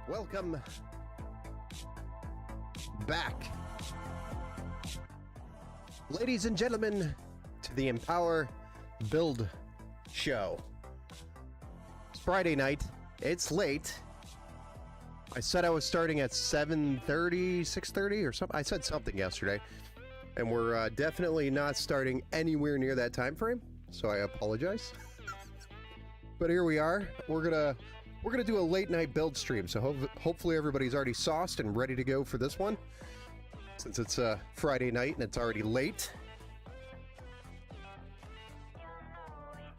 Welcome back, ladies and gentlemen, to the Empower Build Show. It's Friday night. It's late. I said I was starting at 7:30, 6:30 or something. I said something yesterday, and we're definitely not starting anywhere near that time frame, so I apologize. But here we are. We're gonna do a late night build stream, so hopefully everybody's already sauced and ready to go for this one, since it's a Friday night and it's already late.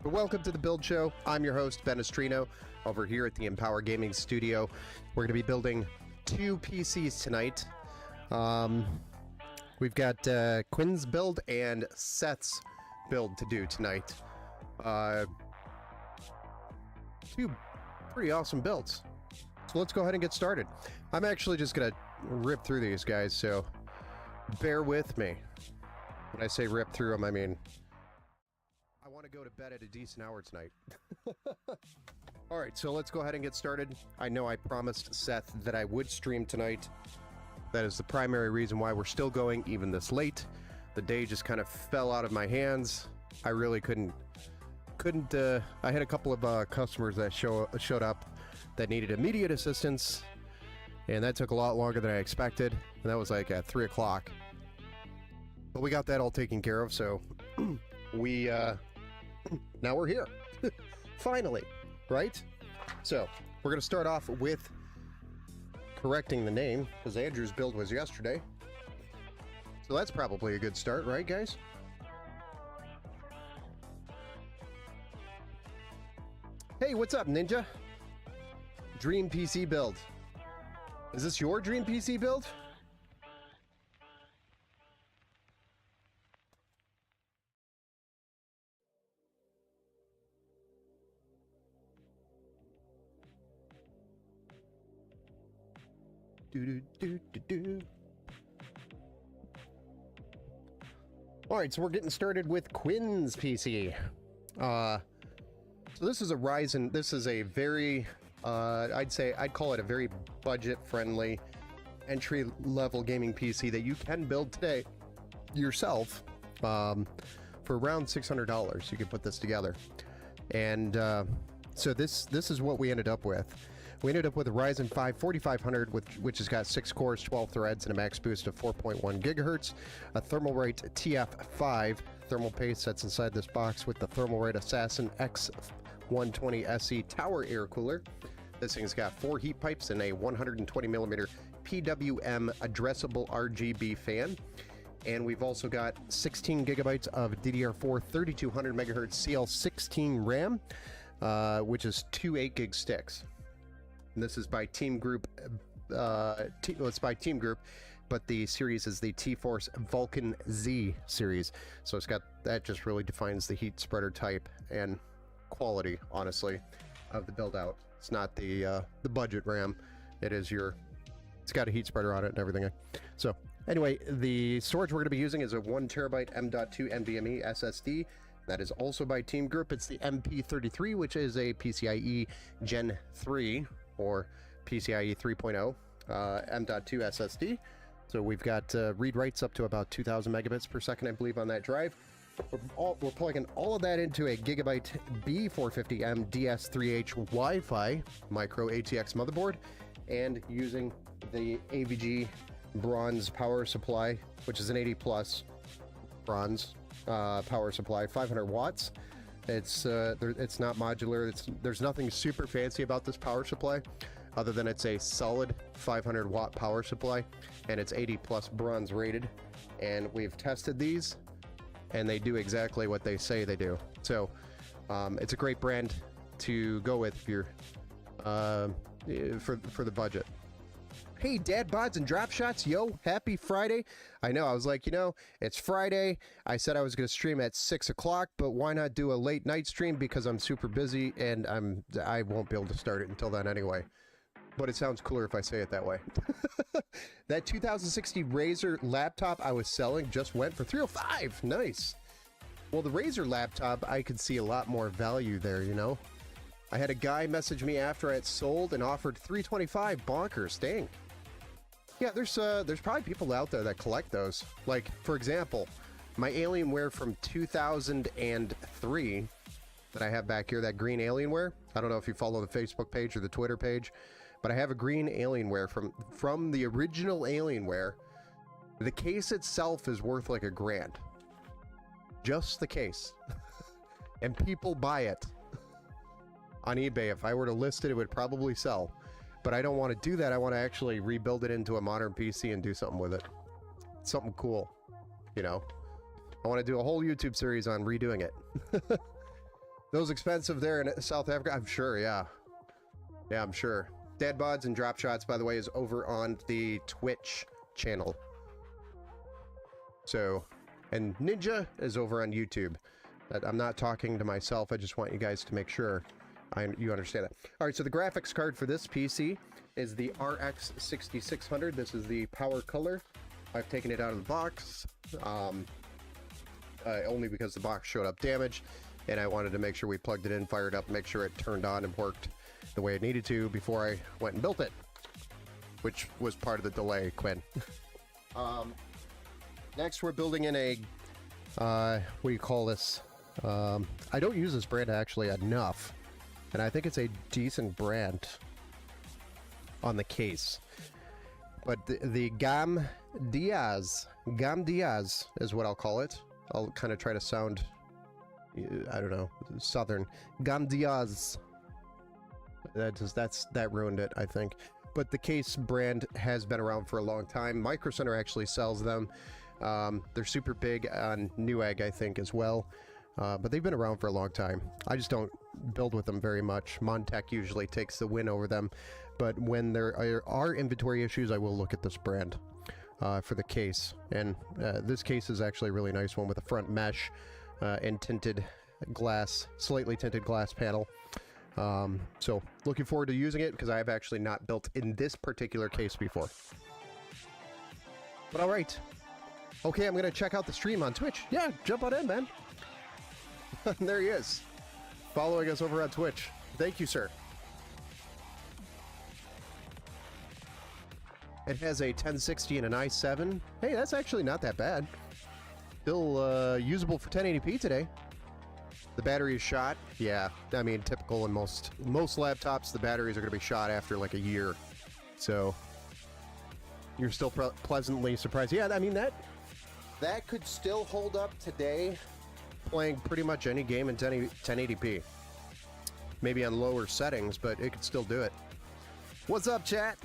But welcome to the Build Show. I'm your host, Ben Estrino, over here at the Empower Gaming Studio. We're gonna be building 2 PCs tonight. We've got Quinn's build and Seth's build to do tonight. Two pretty awesome builds. So let's go ahead and get started. I'm actually just gonna rip through these guys, so bear with me. When I say rip through them, I mean I want to go to bed at a decent hour tonight. All right, so let's go ahead and get started. I know I promised Seth that I would stream tonight. That is the primary reason why we're still going even this late. The day just kind of fell out of my hands. I really couldn't I had a couple of customers that showed up that needed immediate assistance, and that took a lot longer than I expected, and that was like at 3 o'clock. But we got that all taken care of, so we now we're here. Finally, right? So we're gonna start off with correcting the name, because Andrew's build was yesterday, so that's probably a good start, right guys? Hey, what's up, Ninja? Dream PC build. Is this your dream PC build? All right, so we're getting started with Quinn's PC. So this is a Ryzen. This is a very, I'd call it a very budget-friendly, entry-level gaming PC that you can build today yourself for around $600. You can put this together, and so this is what we ended up with. We ended up with a Ryzen 5 4500, which has got 6 cores, 12 threads, and a max boost of 4.1 gigahertz. A Thermalright TF5 thermal paste that's inside this box with the Thermalright Assassin X120 SE tower air cooler. This thing's got 4 heat pipes and a 120 millimeter PWM addressable RGB fan. And we've also got 16 gigabytes of DDR4 3200 megahertz CL16 RAM, which is 2 8-gig sticks. And this is by Team Group. It's by Team Group, but the series is the T-Force Vulcan Z series. So it's got that, just really defines the heat spreader type and quality, honestly, of the build out. It's not the budget RAM. It is it's got a heat spreader on it and everything. So anyway, the storage we're going to be using is a 1 terabyte M.2 NVMe SSD. That is also by Team Group. It's the MP33, which is a PCIe Gen 3 or PCIe 3.0 M.2 SSD. So we've got read writes up to about 2,000 megabits per second, I believe, on that drive. We're plugging all of that into a Gigabyte B450M DS3H Wi-Fi micro ATX motherboard, and using the AVG bronze power supply, which is an 80 plus bronze power supply, 500 watts. It's not modular. There's nothing super fancy about this power supply, other than it's a solid 500 watt power supply, and it's 80 plus bronze rated. And we've tested these, and they do exactly what they say they do. So it's a great brand to go with if you're for the budget. Hey, Dad Bods and Drop Shots, yo, happy Friday. I know, I was like, it's Friday. I said I was going to stream at 6 o'clock, but why not do a late night stream, because I'm super busy and I won't be able to start it until then anyway. But it sounds cooler if I say it that way. That 2060 Razer laptop I was selling just went for $305. Nice. Well, the Razer laptop, I could see a lot more value there, I had a guy message me after it sold and offered $325. Bonkers, dang. Yeah, there's probably people out there that collect those. Like, for example, my Alienware from 2003 that I have back here, that green Alienware. I don't know if you follow the Facebook page or the Twitter page, but I have a green Alienware from the original Alienware. The case itself is worth like $1,000. Just the case. And people buy it on eBay. If I were to list it, it would probably sell. But I don't want to do that. I want to actually rebuild it into a modern PC and do something with it. Something cool, I want to do a whole YouTube series on redoing it. Those expensive there in South Africa? I'm sure, yeah. Yeah, I'm sure. Dad Bods and Drop Shots, by the way, is over on the Twitch channel. So, and Ninja is over on YouTube. I'm not talking to myself. I just want you guys to make sure you understand that. All right, so the graphics card for this PC is the RX 6600. This is the power color. I've taken it out of the box only because the box showed up damaged, and I wanted to make sure we plugged it in, fired up, make sure it turned on and worked the way it needed to before I went and built it, which was part of the delay, Quinn. Next, we're building in a, what do you call this? I don't use this brand actually enough, and I think it's a decent brand on the case. But the Gam Diaz is what I'll call it. I'll kind of try to sound, I don't know, southern. Gam Diaz. That ruined it, I think. But the case brand has been around for a long time. Micro Center actually sells them. They're super big on Newegg, I think, as well. But they've been around for a long time. I just don't build with them very much. Montech usually takes the win over them. But when there are inventory issues, I will look at this brand for the case. And this case is actually a really nice one with a front mesh and tinted glass, slightly tinted glass panel. So looking forward to using it because I have actually not built in this particular case before. But all right. Okay, I'm going to check out the stream on Twitch. Yeah, jump on in, man. There he is. Following us over on Twitch. Thank you, sir. It has a 1060 and an i7. Hey, that's actually not that bad. Still usable for 1080p today. The battery is shot. Yeah, I mean, typical in most laptops, the batteries are going to be shot after like a year. So you're still pleasantly surprised. Yeah, I mean, that could still hold up today, playing pretty much any game in 1080p. Maybe on lower settings, but it could still do it. What's up, chat?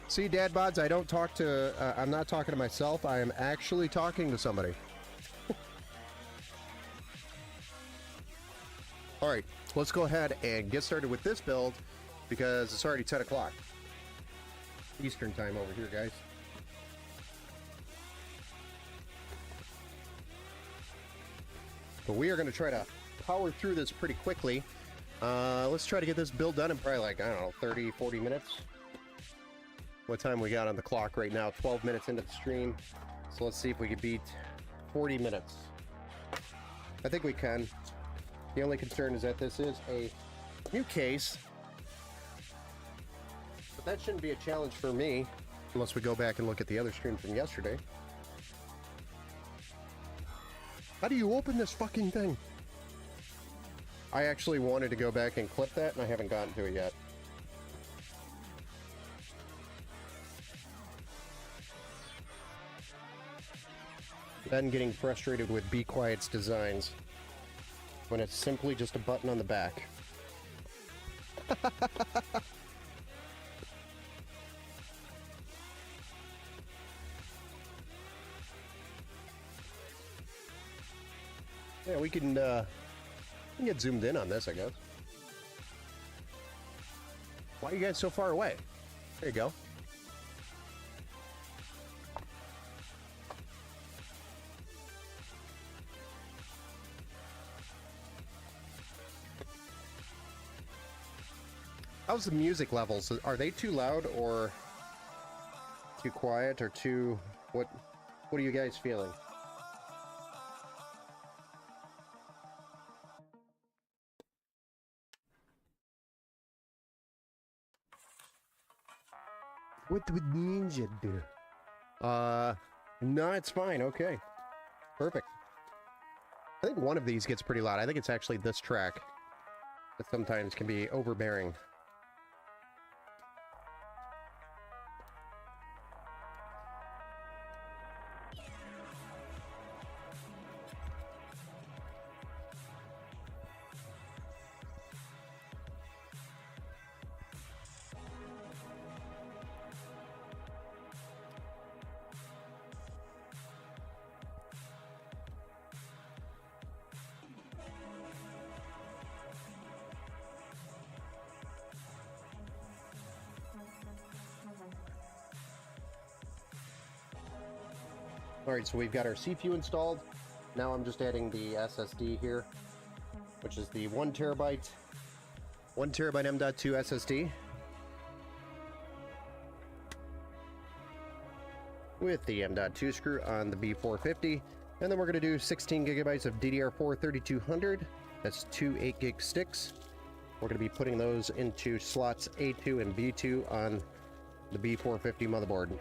See, Dad Bods, I don't talk to, I'm not talking to myself, I am actually talking to somebody. Alright, let's go ahead and get started with this build, because it's already 10 o'clock. Eastern time over here, guys. But we are going to try to power through this pretty quickly. Let's try to get this build done in probably like, I don't know, 30, 40 minutes. What time we got on the clock right now? 12 minutes into the stream. So let's see if we can beat 40 minutes. I think we can. The only concern is that this is a new case. But that shouldn't be a challenge for me, unless we go back and look at the other stream from yesterday. How do you open this fucking thing? I actually wanted to go back and clip that, and I haven't gotten to it yet. Then getting frustrated with Be Quiet's designs when it's simply just a button on the back. Yeah, we can get zoomed in on this, I guess. Why are you guys so far away? There you go. How's the music levels? Are they too loud or too quiet or too... What are you guys feeling? What would Ninja do? No, it's fine. Okay. Perfect. I think one of these gets pretty loud. I think it's actually this track that sometimes can be overbearing. Alright, so we've got our CPU installed. Now I'm just adding the SSD here, which is the 1 terabyte M.2 SSD with the M.2 screw on the B450. And then we're going to do 16 gigabytes of DDR4 3200. That's 2 8 gig sticks. We're going to be putting those into slots A2 and B2 on the B450 motherboard.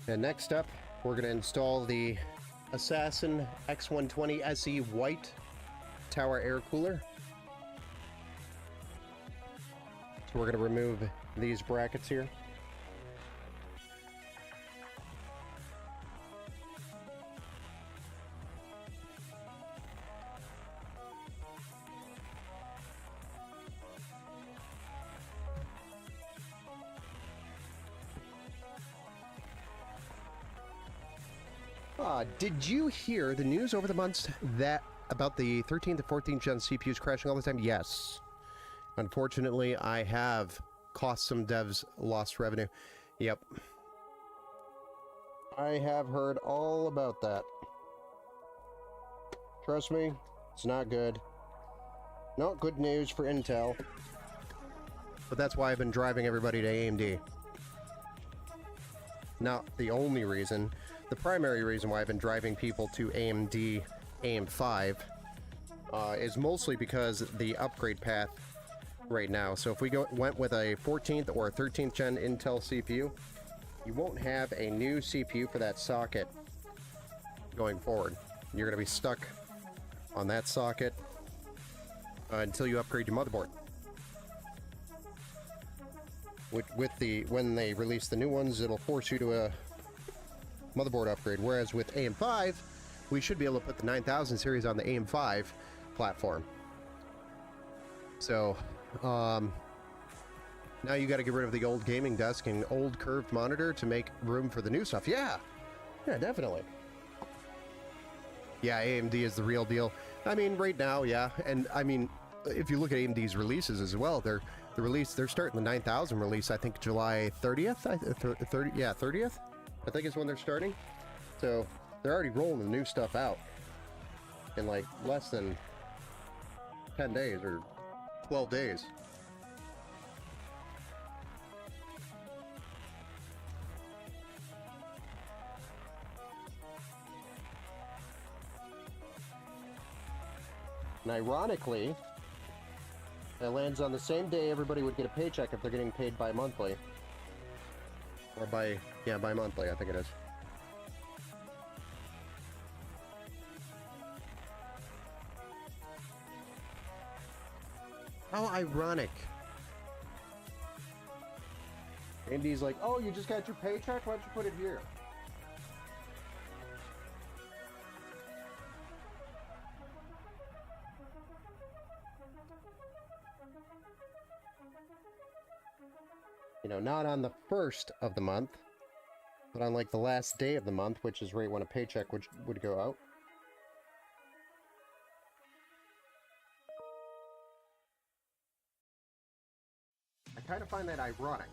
And next up, we're going to install the Assassin X120 SE White tower air cooler. So we're going to remove these brackets here. Did you hear the news over the months that about the 13th and 14th gen CPUs crashing all the time? Yes. Unfortunately, I have cost some devs lost revenue. Yep. I have heard all about that. Trust me, it's not good. Not good news for Intel. But that's why I've been driving everybody to AMD. Not the only reason. The primary reason why I've been driving people to AMD AM5 is mostly because the upgrade path right now. So if we went with a 14th or a 13th gen Intel CPU, you won't have a new CPU for that socket going forward. You're going to be stuck on that socket until you upgrade your motherboard. When they release the new ones, it'll force you to a motherboard upgrade, whereas with AM5 we should be able to put the 9000 series on the AM5 platform. So now you got to get rid of the old gaming desk and old curved monitor to make room for the new stuff. Yeah definitely. Yeah, AMD is the real deal. I mean, right now, yeah. And I mean, if you look at AMD's releases as well, they're starting the 9000 release, I think July 30th. 30th I think is when they're starting. So they're already rolling the new stuff out in like less than 10 days or 12 days. And ironically, it lands on the same day everybody would get a paycheck if they're getting paid bi-monthly. Or bi-monthly, I think it is. How ironic. AMD's like, oh, you just got your paycheck? Why don't you put it here? You know, not on the first of the month, but on like the last day of the month, which is right when a paycheck would go out. I kind of find that ironic.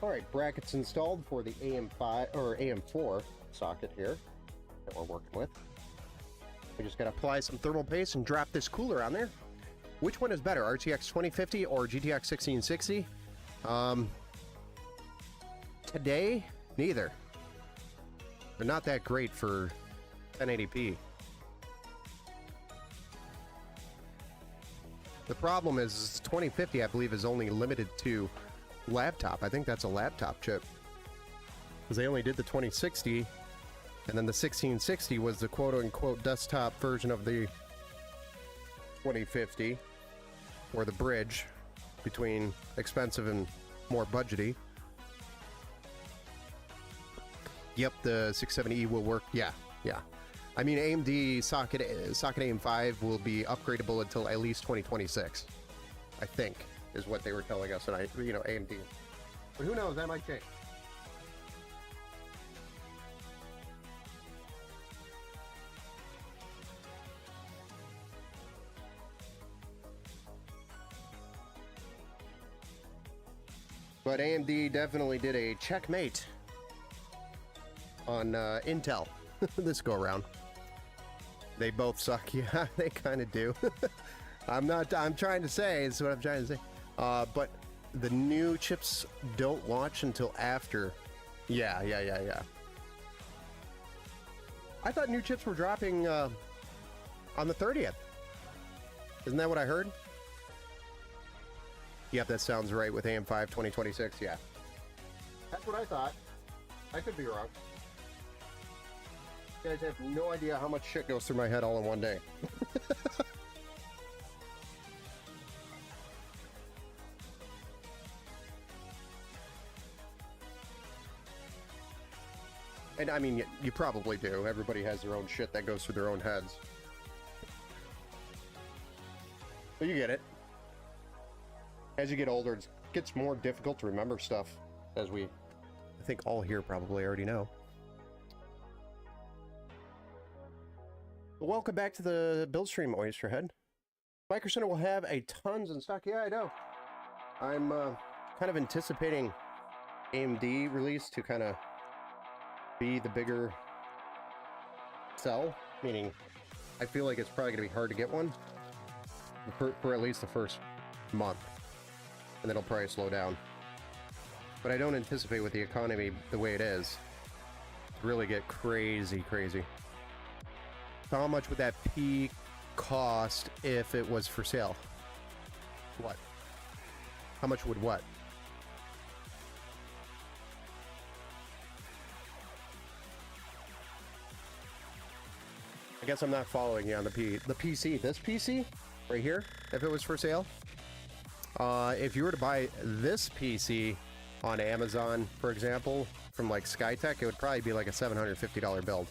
Alright, brackets installed for the AM5 or AM4 socket here that we're working with. We just gotta apply some thermal paste and drop this cooler on there. Which one is better, RTX 2050 or GTX 1660? Today, neither. They're not that great for 1080p. The problem is 2050, I believe, is only limited to laptop. I think that's a laptop chip, because they only did the 2060, and then the 1660 was the quote-unquote desktop version of the 2050, or the bridge between expensive and more budgety. Yep, the 670E will work. Yeah. I mean, AMD socket AM5 will be upgradable until at least 2026, I think, is what they were telling us, and AMD. But who knows, that might change. But AMD definitely did a checkmate on Intel this go around. They both suck. Yeah, they kind of do. I'm trying to say, is what I'm trying to say. But the new chips don't launch until after. Yeah. I thought new chips were dropping on the 30th. Isn't that what I heard? Yep, that sounds right with AM5 2026, yeah. That's what I thought. I could be wrong. You guys have no idea how much shit goes through my head all in one day. And I mean, you probably do. Everybody has their own shit that goes through their own heads. But you get it. As you get older, it gets more difficult to remember stuff, as I think all here probably already know. But welcome back to the build stream, Oysterhead. Micro Center will have a tons in stock. Yeah, I know. I'm kind of anticipating AMD release to kind of be the bigger sell, meaning I feel like it's probably going to be hard to get one for at least the first month, and then it'll probably slow down. But I don't anticipate with the economy the way it is to really get crazy. So how much would that P cost if it was for sale? What? How much would what? I guess I'm not following you on the PC. This PC right here, if it was for sale. If you were to buy this PC on Amazon, for example, from like Skytech, it would probably be like a $750 build.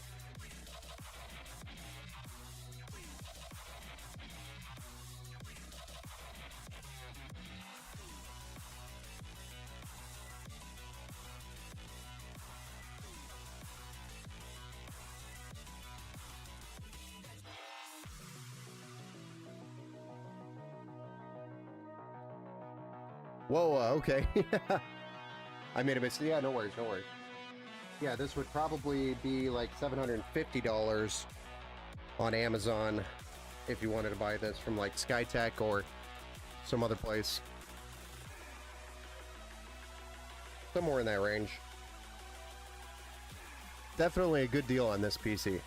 Whoa, okay. I made a mistake. Yeah, no worries. Yeah, this would probably be like $750 on Amazon if you wanted to buy this from like Skytech or some other place. Somewhere in that range. Definitely a good deal on this PC.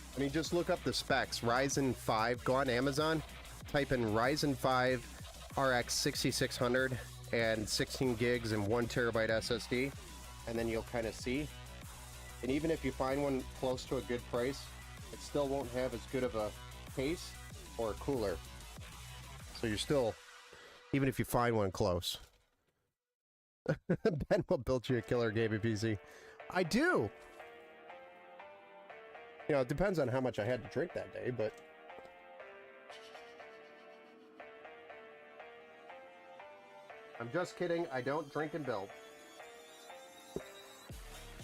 I mean, just look up the specs. Ryzen 5, go on Amazon, type in Ryzen 5 RX 6600 and 16 gigs and 1 terabyte SSD, and then you'll kind of see. And even if you find one close to a good price, it still won't have as good of a case or a cooler. So you're still, even if you find one close. Ben will build you a killer gaming PC. I do! You know, it depends on how much I had to drink that day, but... I'm just kidding, I don't drink and build.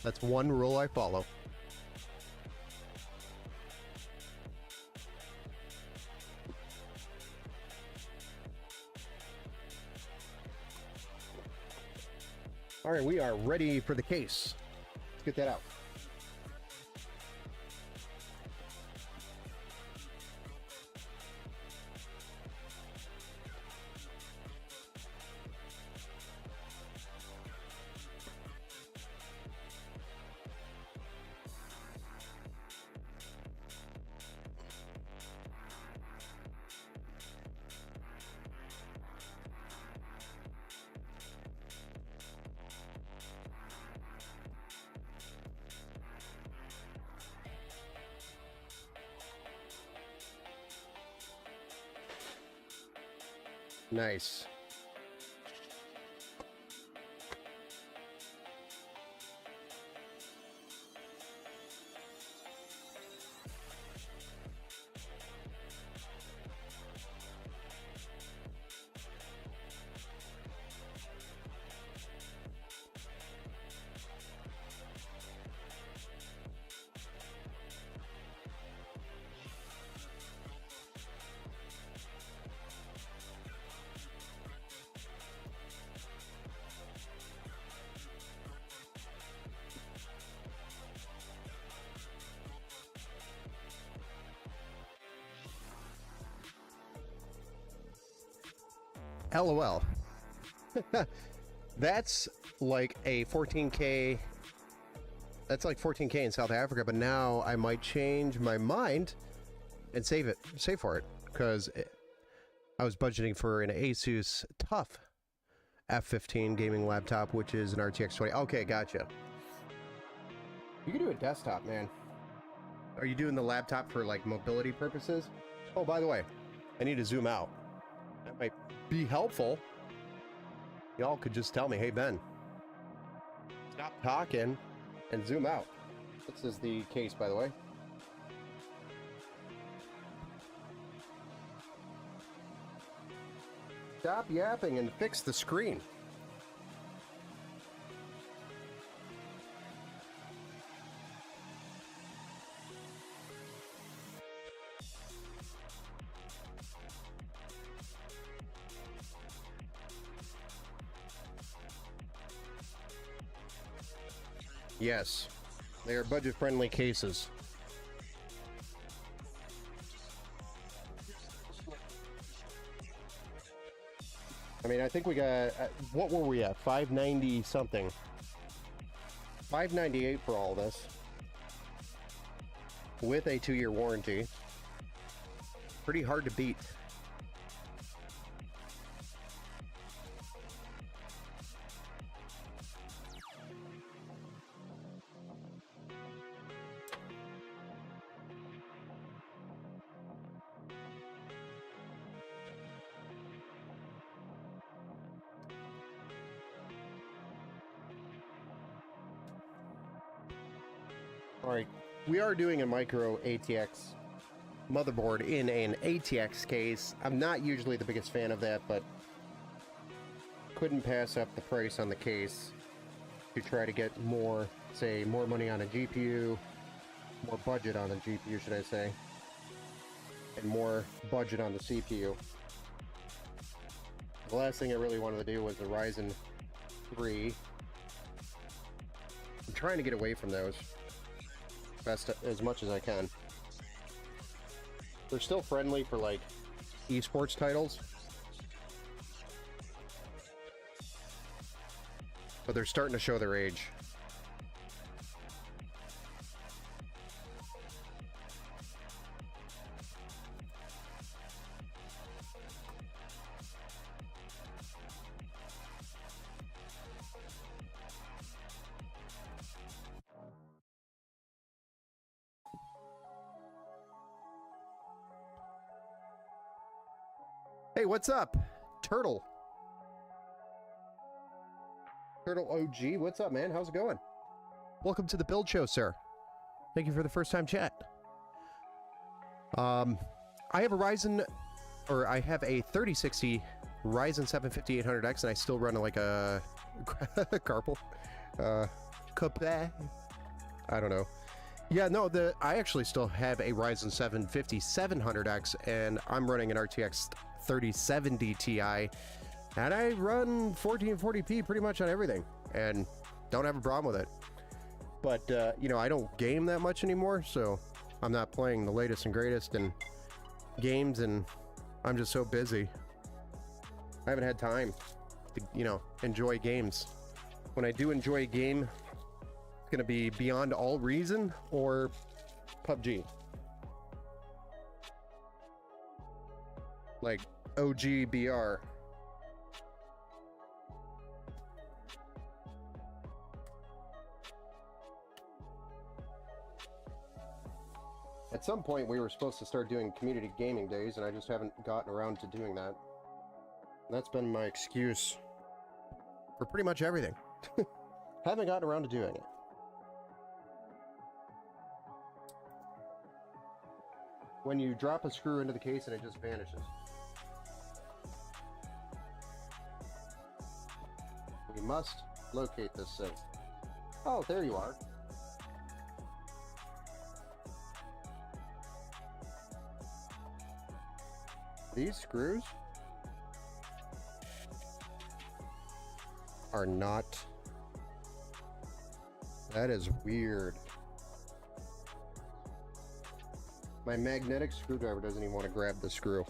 That's one rule I follow. Alright, we are ready for the case. Let's get that out. Nice. LOL. That's like a 14K. That's like 14K in South Africa, but now I might change my mind and save for it, because I was budgeting for an Asus TUF F15 gaming laptop, which is an RTX 20. Okay, gotcha. You can do a desktop, man. Are you doing the laptop for like mobility purposes? Oh, by the way, I need to zoom out. That might be helpful. Y'all could just tell me, hey Ben, stop talking and zoom out. This is the case, by the way. Stop yapping and fix the screen. Yes, they are budget-friendly cases. I mean, I think we got, what were we at? 590 something. 598 for all this. With a 2-year warranty. Pretty hard to beat. Alright, we are doing a micro ATX motherboard in an ATX case. I'm not usually the biggest fan of that, but couldn't pass up the price on the case to try to get more, say, more money on a GPU, more budget on a GPU, should I say, and more budget on the CPU. The last thing I really wanted to do was the Ryzen 3. I'm trying to get away from those as much as I can. They're still friendly for like esports titles, but they're starting to show their age. Hey, what's up? Turtle OG, what's up, man? How's it going? Welcome to the build show, sir. Thank you for the first time chat. I have a Ryzen, or I have a 3060 Ryzen 7 5800X, and I still run like a carpal. I don't know. Yeah, no, I actually still have a Ryzen 7 5700X, and I'm running an RTX 3070 Ti, and I run 1440p pretty much on everything, and don't have a problem with it. But, you know, I don't game that much anymore, so I'm not playing the latest and greatest in games, and I'm just so busy. I haven't had time to, you know, enjoy games. When I do enjoy a game, it's going to be Beyond All Reason or PUBG. Like OGBR. At some point we were supposed to start doing community gaming days, and I just haven't gotten around to doing that. That's been my excuse for pretty much everything. Haven't gotten around to doing it. When you drop a screw into the case and it just vanishes. We must locate this thing. Oh, there you are. These screws are not... That is weird. My magnetic screwdriver doesn't even want to grab the screw.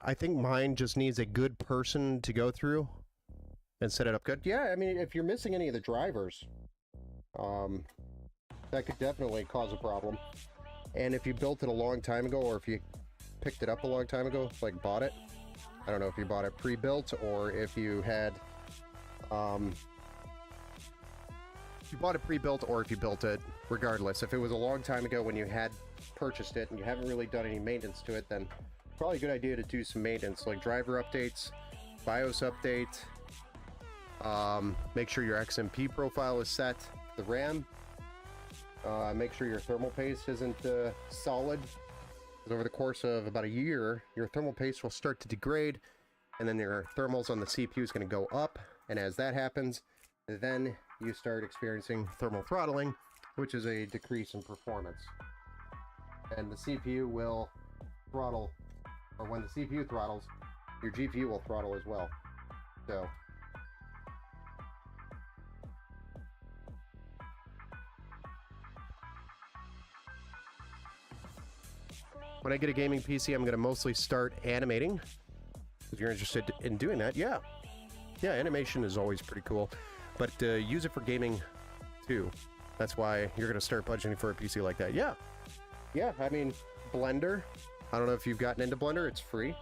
I think mine just needs a good person to go through and set it up good. Yeah, I mean, if you're missing any of the drivers, that could definitely cause a problem. And if you built it a long time ago, or if you picked it up a long time ago, like bought it, I don't know if you bought it pre-built or if you had, if you bought it pre-built or if you built it, regardless, if it was a long time ago when you had purchased it and you haven't really done any maintenance to it, then probably a good idea to do some maintenance, like driver updates, BIOS update, make sure your XMP profile is set, the RAM, make sure your thermal paste isn't solid, because over the course of about a year, your thermal paste will start to degrade, and then your thermals on the CPU is going to go up, and as that happens, then you start experiencing thermal throttling, which is a decrease in performance. And the CPU will throttle, or when the CPU throttles, your GPU will throttle as well. So when I get a gaming PC, I'm going to mostly start animating. If you're interested in doing that, yeah, animation is always pretty cool, but use it for gaming too. That's why you're going to start budgeting for a PC like that. Yeah, I mean, Blender, I don't know if you've gotten into Blender, it's free.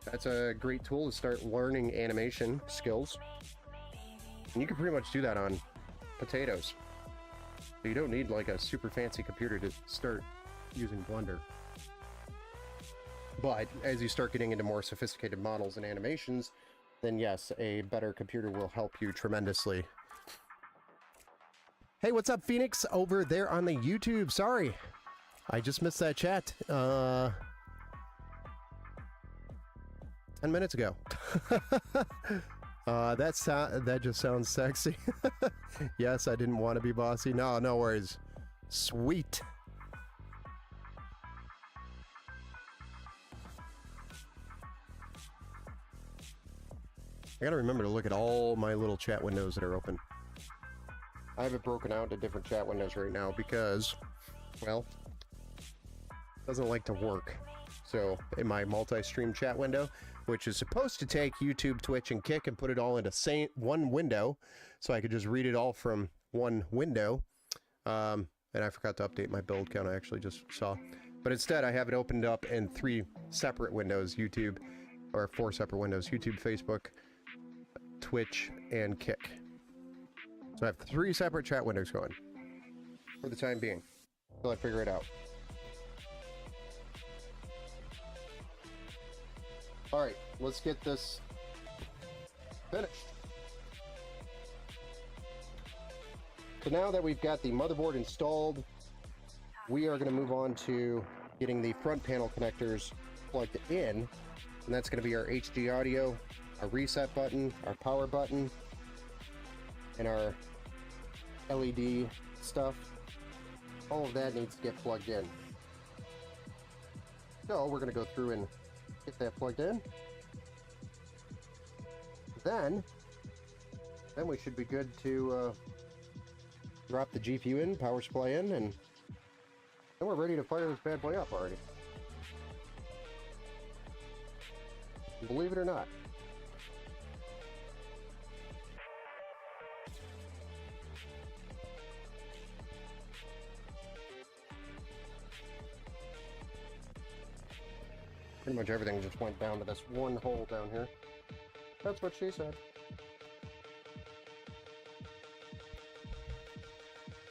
That's a great tool to start learning animation skills. And you can pretty much do that on potatoes. So you don't need like a super fancy computer to start using Blender. But as you start getting into more sophisticated models and animations, then yes, a better computer will help you tremendously. Hey, what's up, Phoenix, over there on the YouTube? Sorry, I just missed that chat 10 minutes ago. That just sounds sexy. Yes, I didn't want to be bossy. No worries. Sweet. I gotta remember to look at all my little chat windows that are open. I have it broken out into different chat windows right now because, well, it doesn't like to work. So in my multi-stream chat window, which is supposed to take YouTube, Twitch, and Kick and put it all into one window, so I could just read it all from one window. And I forgot to update my build count, I actually just saw. But instead, I have it opened up in 3 separate windows, YouTube, or 4 separate windows, YouTube, Facebook, Twitch, and Kick. So I have 3 separate chat windows going for the time being until I figure it out. Alright, let's get this finished. So now that we've got the motherboard installed, we are going to move on to getting the front panel connectors plugged in, and that's going to be our HD audio, our reset button, our power button, and our LED stuff. All of that needs to get plugged in. So we're going to go through and get that plugged in. Then we should be good to drop the GPU in, power supply in, and then we're ready to fire this bad boy up already. Believe it or not. Pretty much everything just went down to this one hole down here. That's what she said.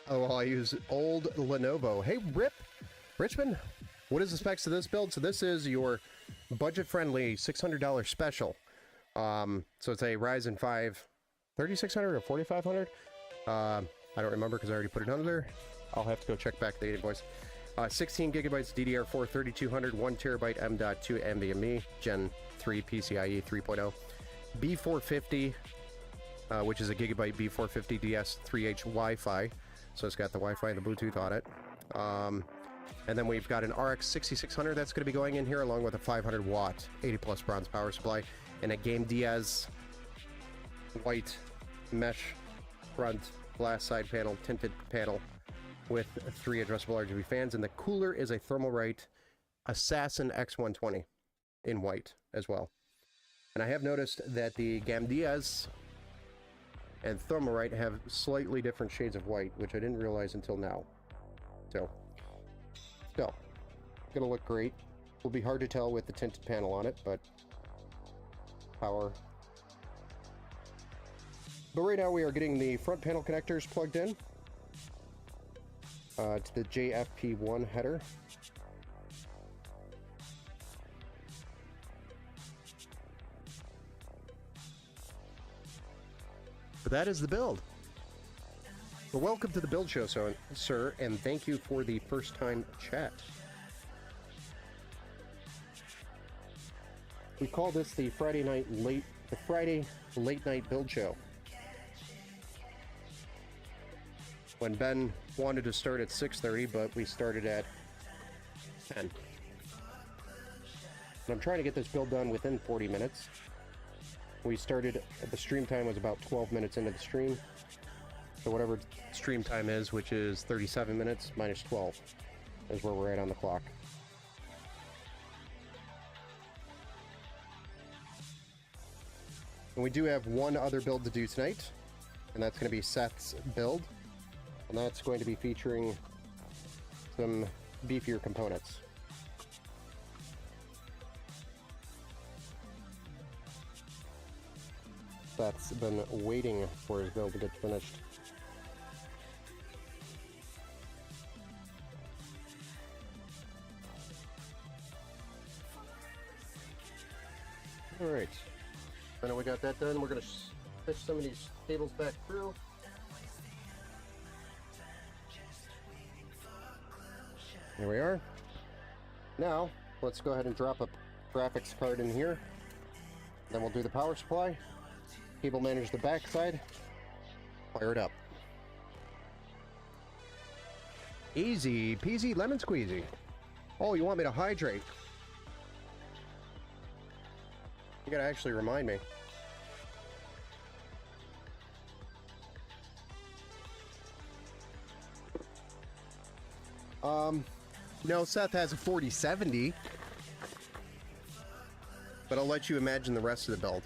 Oh, well, I use old Lenovo. Hey, Richmond, what is the specs of this build? So this is your budget-friendly $600 special. So it's a Ryzen 5 3600 or 4500. I don't remember because I already put it under there. I'll have to go check back the invoice. 16 gigabytes DDR4 3200, 1 terabyte M.2 NVMe, Gen 3 PCIe 3.0, B450, which is a gigabyte B450 DS3H Wi-Fi, so it's got the Wi-Fi and the Bluetooth on it. And then we've got an RX 6600 that's going to be going in here, along with a 500 watt 80 plus bronze power supply, and a Game Diaz white mesh front glass side panel, tinted panel, with 3 addressable RGB fans, and the cooler is a Thermalright Assassin X120. in white as well. And I have noticed that the Gamdias and Thermalrite have slightly different shades of white, which I didn't realize until now. So, still, gonna look great. Will be hard to tell with the tinted panel on it, but power. But right now we are getting the front panel connectors plugged in to the JFP1 header. But that is the build. Well, welcome to the build show, sir, and thank you for the first time chat. We call this the Friday late night build show. When Ben wanted to start at 6:30, but we started at 10. And I'm trying to get this build done within 40 minutes. We started, the stream time was about 12 minutes into the stream. So whatever stream time is, which is 37 minutes minus 12, is where we're at on the clock. And we do have one other build to do tonight, and that's going to be Seth's build. And that's going to be featuring some beefier components. Seth's been waiting for his build to get finished. Alright. I know we got that done. We're going to fish some of these cables back through. Here we are. Now, let's go ahead and drop a graphics card in here. Then we'll do the power supply. Cable manage the backside. Fire it up. Easy peasy lemon squeezy. Oh, you want me to hydrate? You gotta actually remind me. No, Seth has a 4070. But I'll let you imagine the rest of the build.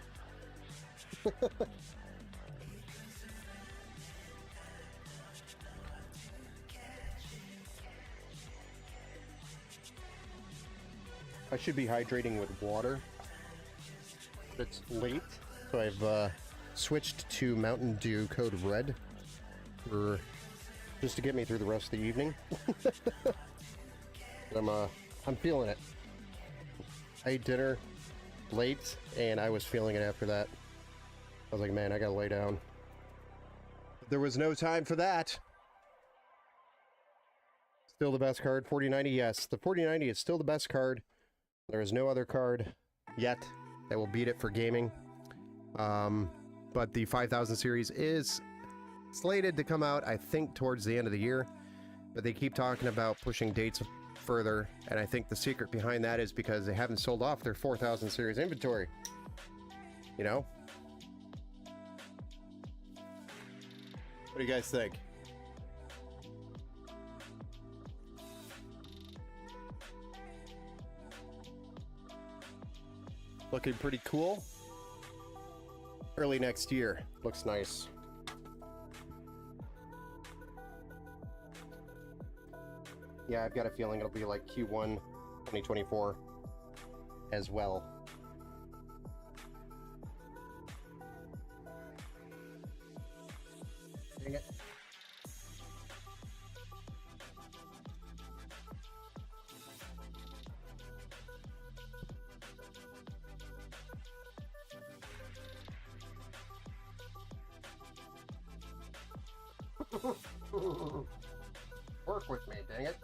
I should be hydrating with water. It's late, so I've switched to Mountain Dew Code Red for just to get me through the rest of the evening. I'm feeling it. I ate dinner late, and I was feeling it after that. I was like, man, I gotta lay down. But there was no time for that. Still the best card, 4090, yes. The 4090 is still the best card. There is no other card yet that will beat it for gaming. But the 5000 series is slated to come out, I think, towards the end of the year. But they keep talking about pushing dates further, and I think the secret behind that is because they haven't sold off their 4000 series inventory. You know? What do you guys think? Looking pretty cool. Early next year. Looks nice. Yeah, I've got a feeling it'll be like Q1 2024 as well. Dang it. Work with me, dang it.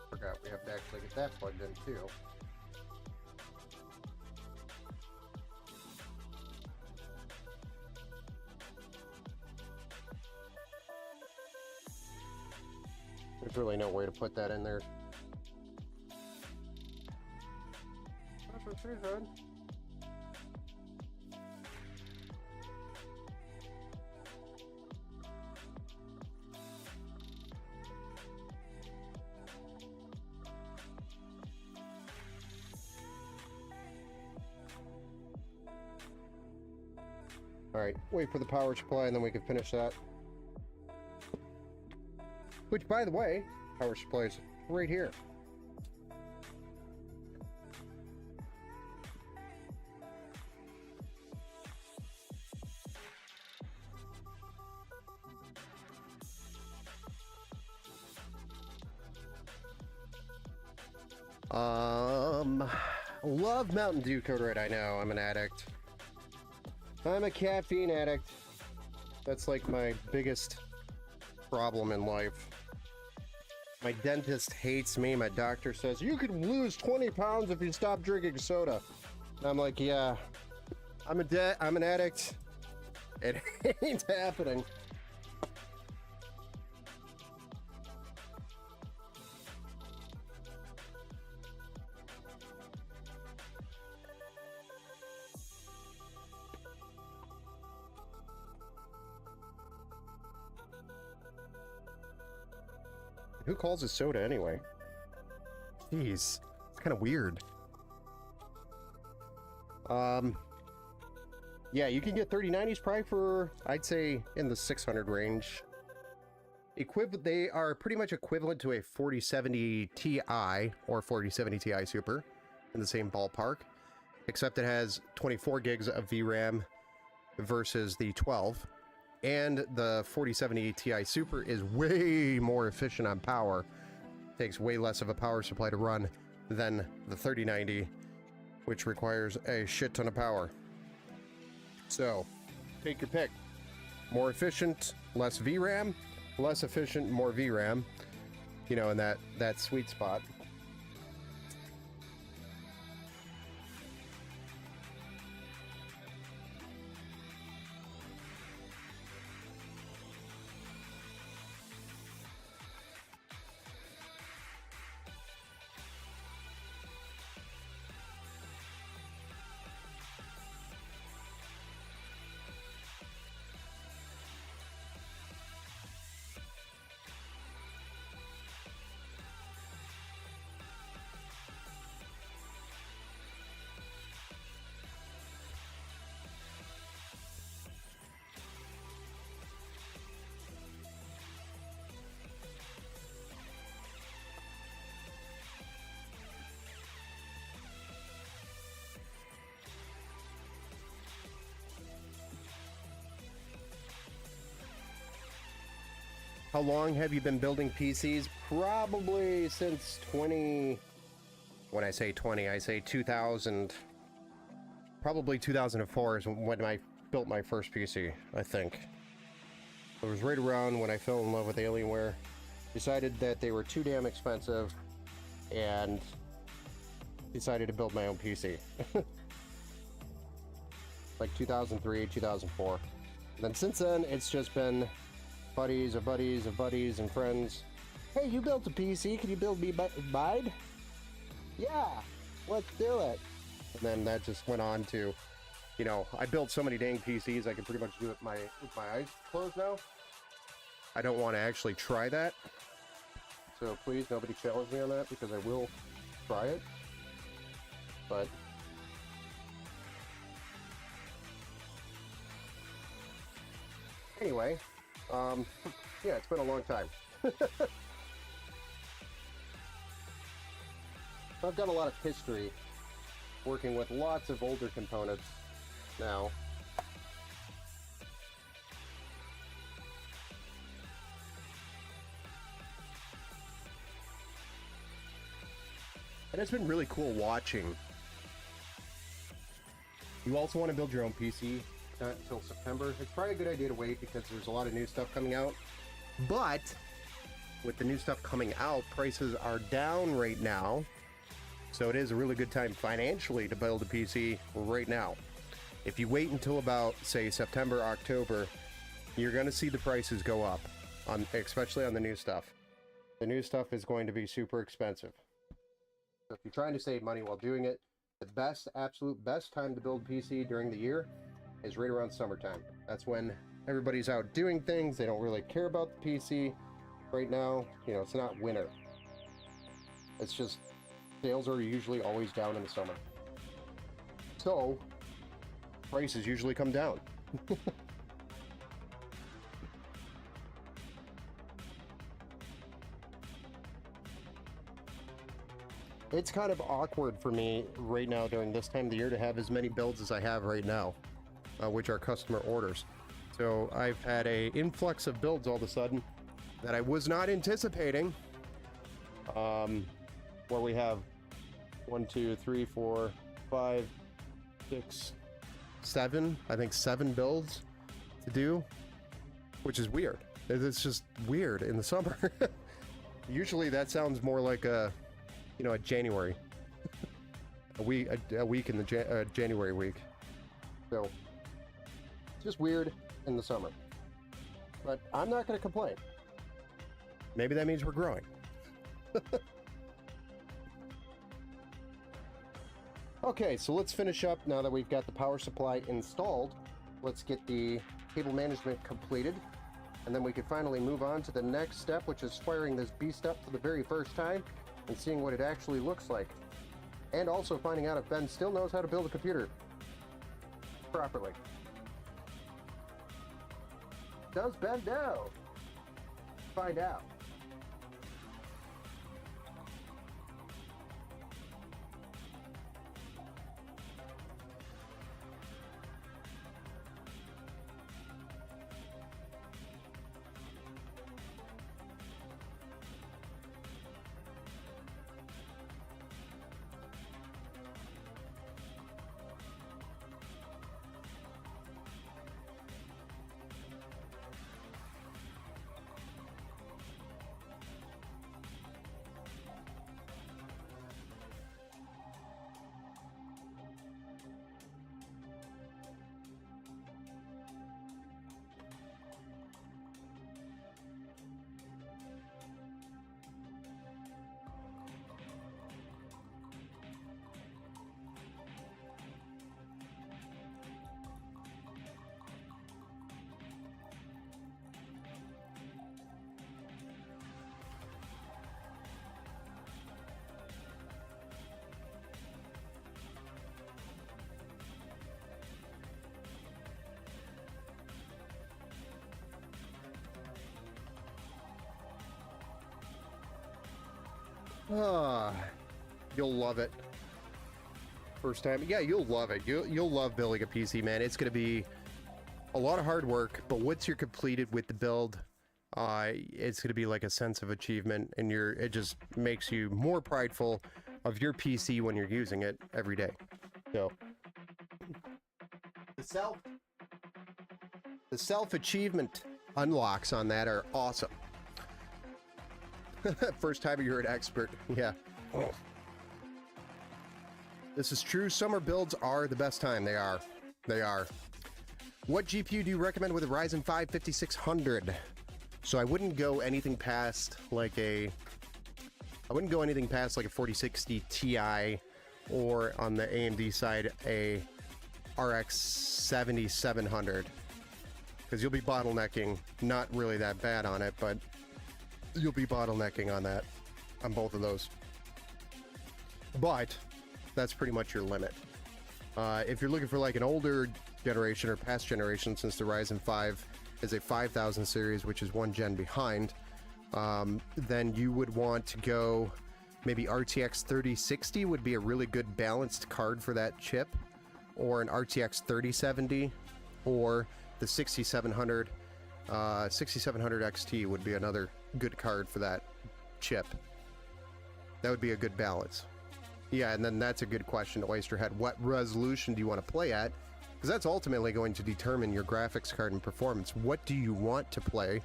Forgot we have to actually get that plugged in too. There's really no way to put that in there. That's what she said. Alright, wait for the power supply and then we can finish that. Which, by the way, power supply is right here. Love Mountain Dew Code Red. I know, I'm an addict. I'm a caffeine addict. That's like my biggest problem in life. My dentist hates me. My doctor says, you could lose 20 pounds if you stop drinking soda. And I'm like, yeah, I'm an addict. It ain't happening. Who calls it soda anyway? Jeez, it's kind of weird. Yeah, you can get 3090s probably for, I'd say, in the 600 range. They are pretty much equivalent to a 4070 Ti or 4070 Ti Super in the same ballpark, except it has 24 gigs of VRAM versus the 12. And the 4070 Ti Super is way more efficient on power. Takes way less of a power supply to run than the 3090, which requires a shit ton of power. So, take your pick. More efficient, less VRAM. Less efficient, more VRAM. You know, in that sweet spot. How long have you been building PCs? Probably since 20... When I say 20, I say 2000. Probably 2004 is when I built my first PC, I think. It was right around when I fell in love with Alienware. Decided that they were too damn expensive, and decided to build my own PC. Like 2003, 2004. And then since then, it's just been buddies of buddies of buddies and friends. Hey, you built a PC, can you build me mine? Yeah, let's do it. And then that just went on to, you know, I built so many dang PCs I can pretty much do it with my eyes closed now. I don't want to actually try that. So please, nobody challenge me on that, because I will try it. But anyway, yeah, it's been a long time. I've got a lot of history working with lots of older components now. And it's been really cool watching. You also want to build your own PC until September. It's probably a good idea to wait because there's a lot of new stuff coming out. But with the new stuff coming out, prices are down right now. So it is a really good time financially to build a PC right now. If you wait until about, say, September, October, you're going to see the prices go up, especially on the new stuff. The new stuff is going to be super expensive. So if you're trying to save money while doing it, the best, absolute best time to build a PC during the year is right around summertime. That's when everybody's out doing things. They don't really care about the PC right now. You know, it's not winter. It's just sales are usually always down in the summer. So prices usually come down. It's kind of awkward for me right now during this time of the year to have as many builds as I have right now, which are customer orders. So I've had a influx of builds all of a sudden that I was not anticipating. Where we have 1, 2, 3, 4, 5, 6, 7, I think 7 builds to do, which is weird. It's just weird in the summer. Usually that sounds more like a January, a week in the January week. So it's just weird in the summer, but I'm not going to complain. Maybe that means we're growing. Okay, so let's finish up now that we've got the power supply installed. Let's get the cable management completed, and then we can finally move on to the next step, which is firing this beast up for the very first time and seeing what it actually looks like. And also finding out if Ben still knows how to build a computer properly. Does Ben know? Find out. You'll love it. First time, yeah, you'll love it. You'll love building a PC, man. It's going to be a lot of hard work, but once you're completed with the build, it's going to be like a sense of achievement, and it just makes you more prideful of your PC when you're using it every day. So the self achievement unlocks on that are awesome. First time you're an expert. Yeah. Oh. This is true. Summer builds are the best time. They are. They are. What GPU do you recommend with a Ryzen 5 5600? So I wouldn't go anything past like a 4060 Ti, or on the AMD side a RX 7700, because you'll be bottlenecking. Not really that bad on it, but you'll be bottlenecking on both of those. But that's pretty much your limit. If you're looking for like an older generation or past generation, since the Ryzen 5 is a 5000 series, which is one gen behind, then you would want to go maybe RTX 3060 would be a really good balanced card for that chip, or an RTX 3070, or the 6700 XT would be another good card for that chip. That would be a good balance. Yeah, and then that's a good question to Oysterhead. What resolution do you want to play at? Because that's ultimately going to determine your graphics card and performance. What do you want to play,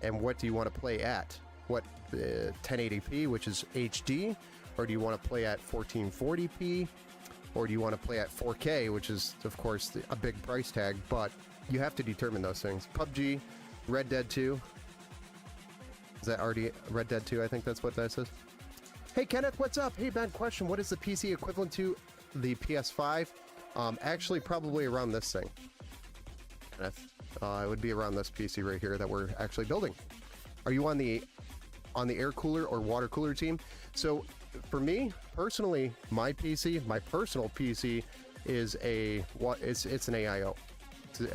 and what do you want to play at? What, 1080p, which is HD, or do you want to play at 1440p, or do you want to play at 4K, which is, of course, a big price tag, but you have to determine those things. PUBG, Red Dead 2. Is that already Red Dead 2? I think that's what that says. Hey, Kenneth, what's up? Hey, Ben, question. What is the PC equivalent to the PS5? Actually, probably around this thing. Kenneth, it would be around this PC right here that we're actually building. Are you on the air cooler or water cooler team? So, for me, personally, my personal PC is it's an AIO.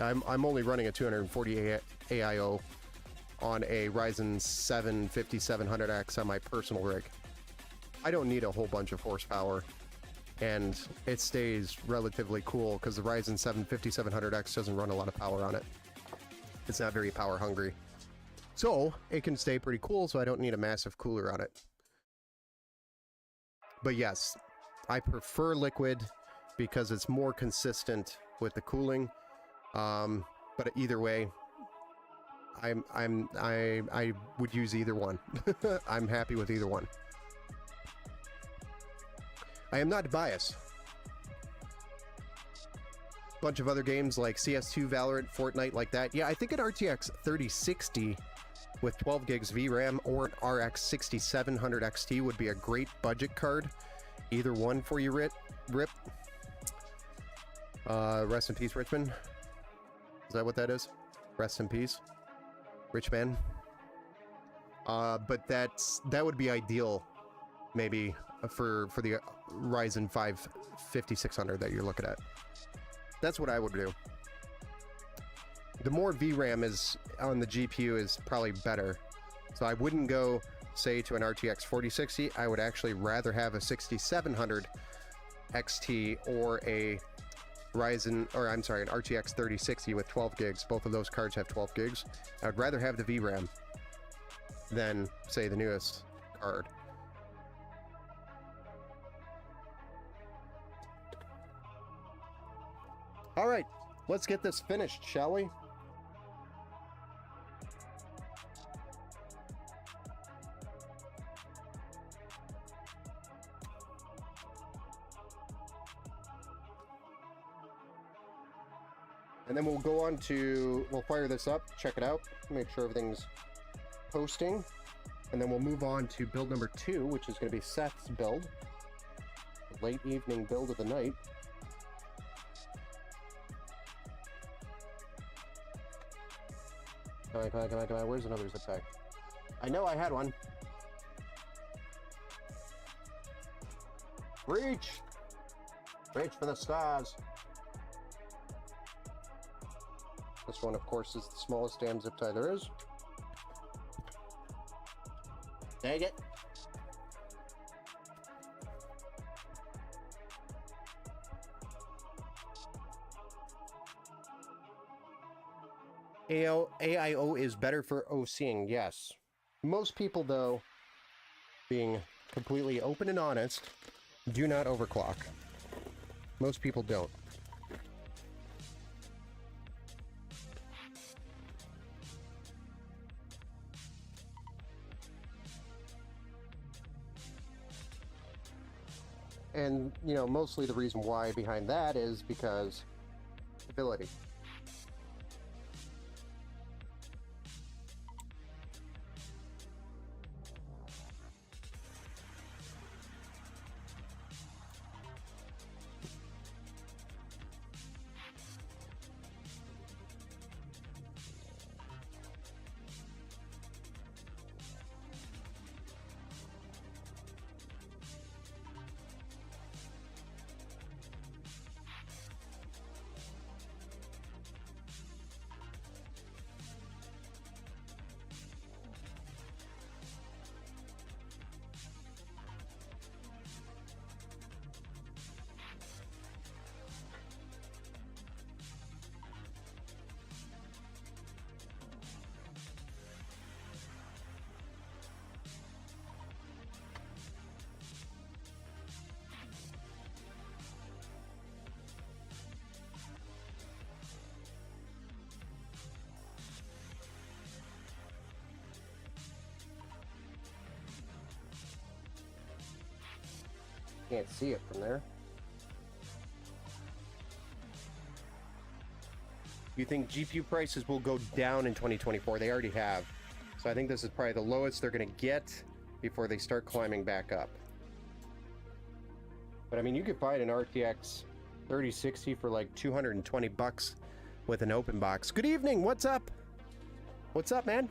I'm only running a 240 AIO on a Ryzen 7 5700X on my personal rig. I don't need a whole bunch of horsepower, and it stays relatively cool because the Ryzen 7 5700X doesn't run a lot of power on it. It's not very power hungry. So it can stay pretty cool, so I don't need a massive cooler on it. But yes, I prefer liquid because it's more consistent with the cooling. But either way, I would use either one. I'm happy with either one. I am not biased. Bunch of other games like CS2, Valorant, Fortnite, like that. Yeah, I think an RTX 3060 with 12 gigs VRAM or an RX 6700 XT would be a great budget card. Either one for you, Rip. Rest in peace, Richmond. Is that what that is? Rest in peace, Richman. But that would be ideal, maybe for the Ryzen 5 5600 that you're looking at. That's what I would do. The more VRAM is on the GPU is probably better. So I wouldn't go, say, to an RTX 4060. I would actually rather have a 6700 XT or a an RTX 3060 with 12 gigs. Both of those cards have 12 gigs. I would rather have the VRAM than, say, the newest card. All right, let's get this finished, shall we? And then we'll go on to, we'll fire this up, check it out, make sure everything's posting. And then we'll move on to build number 2, which is going to be Seth's build. The late evening build of the night. Come on. Where's another zip pack? I know I had one. Reach! Reach for the stars. This one, of course, is the smallest damn zip tie there is. Dang it. AIO is better for OCing, yes. Most people, though, being completely open and honest, do not overclock. Most people don't. And, you know, mostly the reason why behind that is because stability. Can't see it from there. You think GPU prices will go down in 2024? They already have. So I think this is probably the lowest they're going to get before they start climbing back up. But I mean, you could find an RTX 3060 for like 220 bucks with an open box. Good evening. What's up? What's up, man?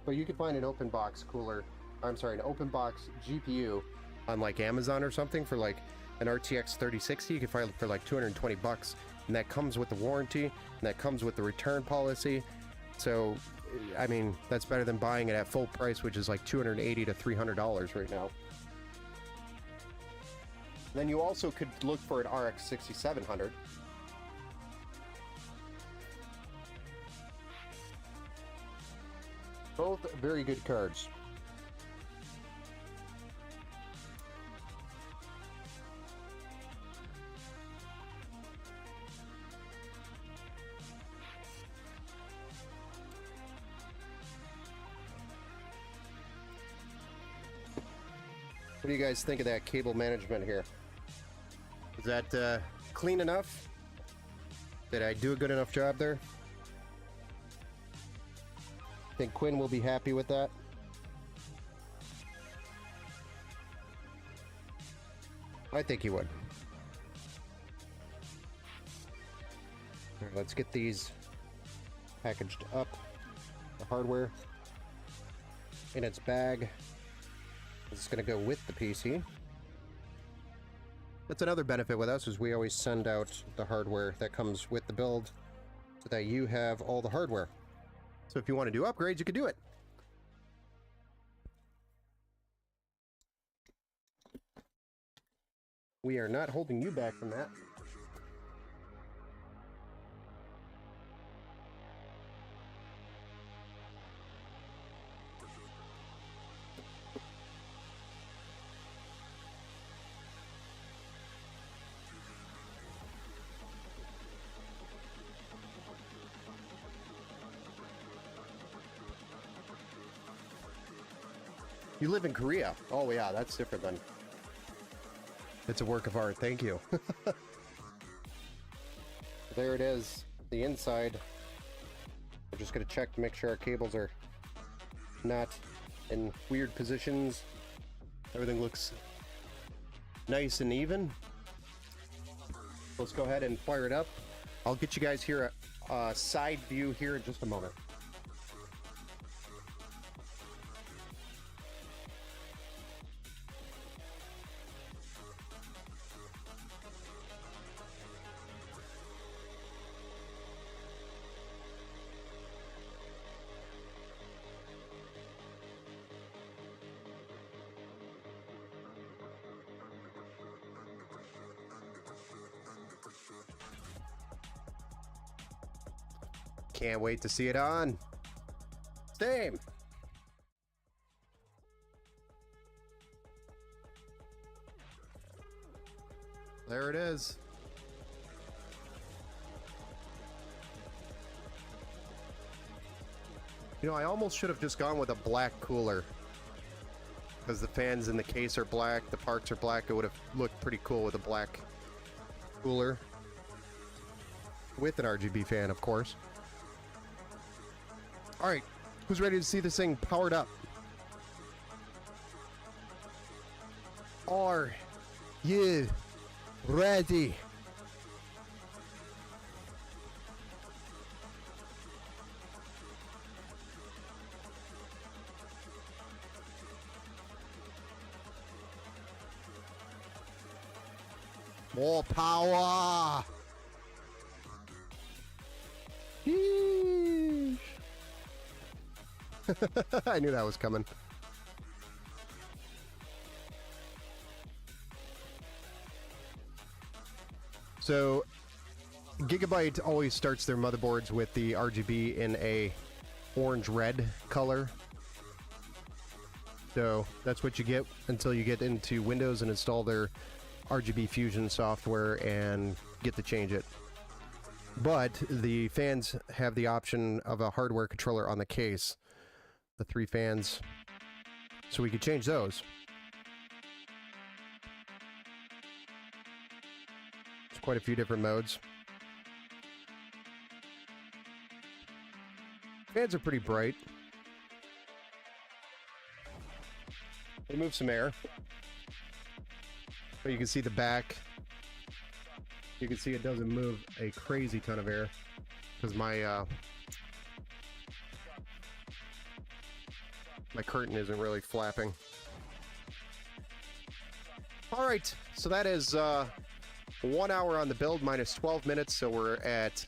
But you could find an open box cooler. I'm sorry, an open box GPU on like Amazon or something for like an RTX 3060. You can find it for like 220 bucks, and that comes with the warranty, and that comes with the return policy. So I mean, that's better than buying it at full price, which is like $280 to $300 right now. Then you also could look for an RX 6700. Both very good cards. What do you guys think of that cable management here? Is that clean enough? Did I do a good enough job there? Think Quinn will be happy with that? I think he would. All right, let's get these packaged up. The hardware in its bag. It's going to go with the PC. That's another benefit with us, is we always send out the hardware that comes with the build so that you have all the hardware. So if you want to do upgrades, you can do it. We are not holding you back from that. You live in Korea. Oh yeah, that's different then. It's a work of art, thank you. There it is, the inside. We're just gonna check to make sure our cables are not in weird positions. Everything looks nice and even. Let's go ahead and fire it up. I'll get you guys here a side view here in just a moment. Can't wait to see it on. Same. There it is. You know, I almost should have just gone with a black cooler, because the fans in the case are black, the parts are black. It would have looked pretty cool with a black cooler. With an RGB fan, of course. All right, who's ready to see this thing powered up? Are you ready? More power! Yeesh. I knew that was coming. So, Gigabyte always starts their motherboards with the RGB in a orange-red color. So, that's what you get until you get into Windows and install their RGB Fusion software and get to change it. But the fans have the option of a hardware controller on the case. The 3 fans. So we could change those. There's quite a few different modes. Fans are pretty bright. They move some air. But you can see the back. You can see it doesn't move a crazy ton of air, because my curtain isn't really flapping. All right, so that is 1 hour on the build minus 12 minutes, so we're at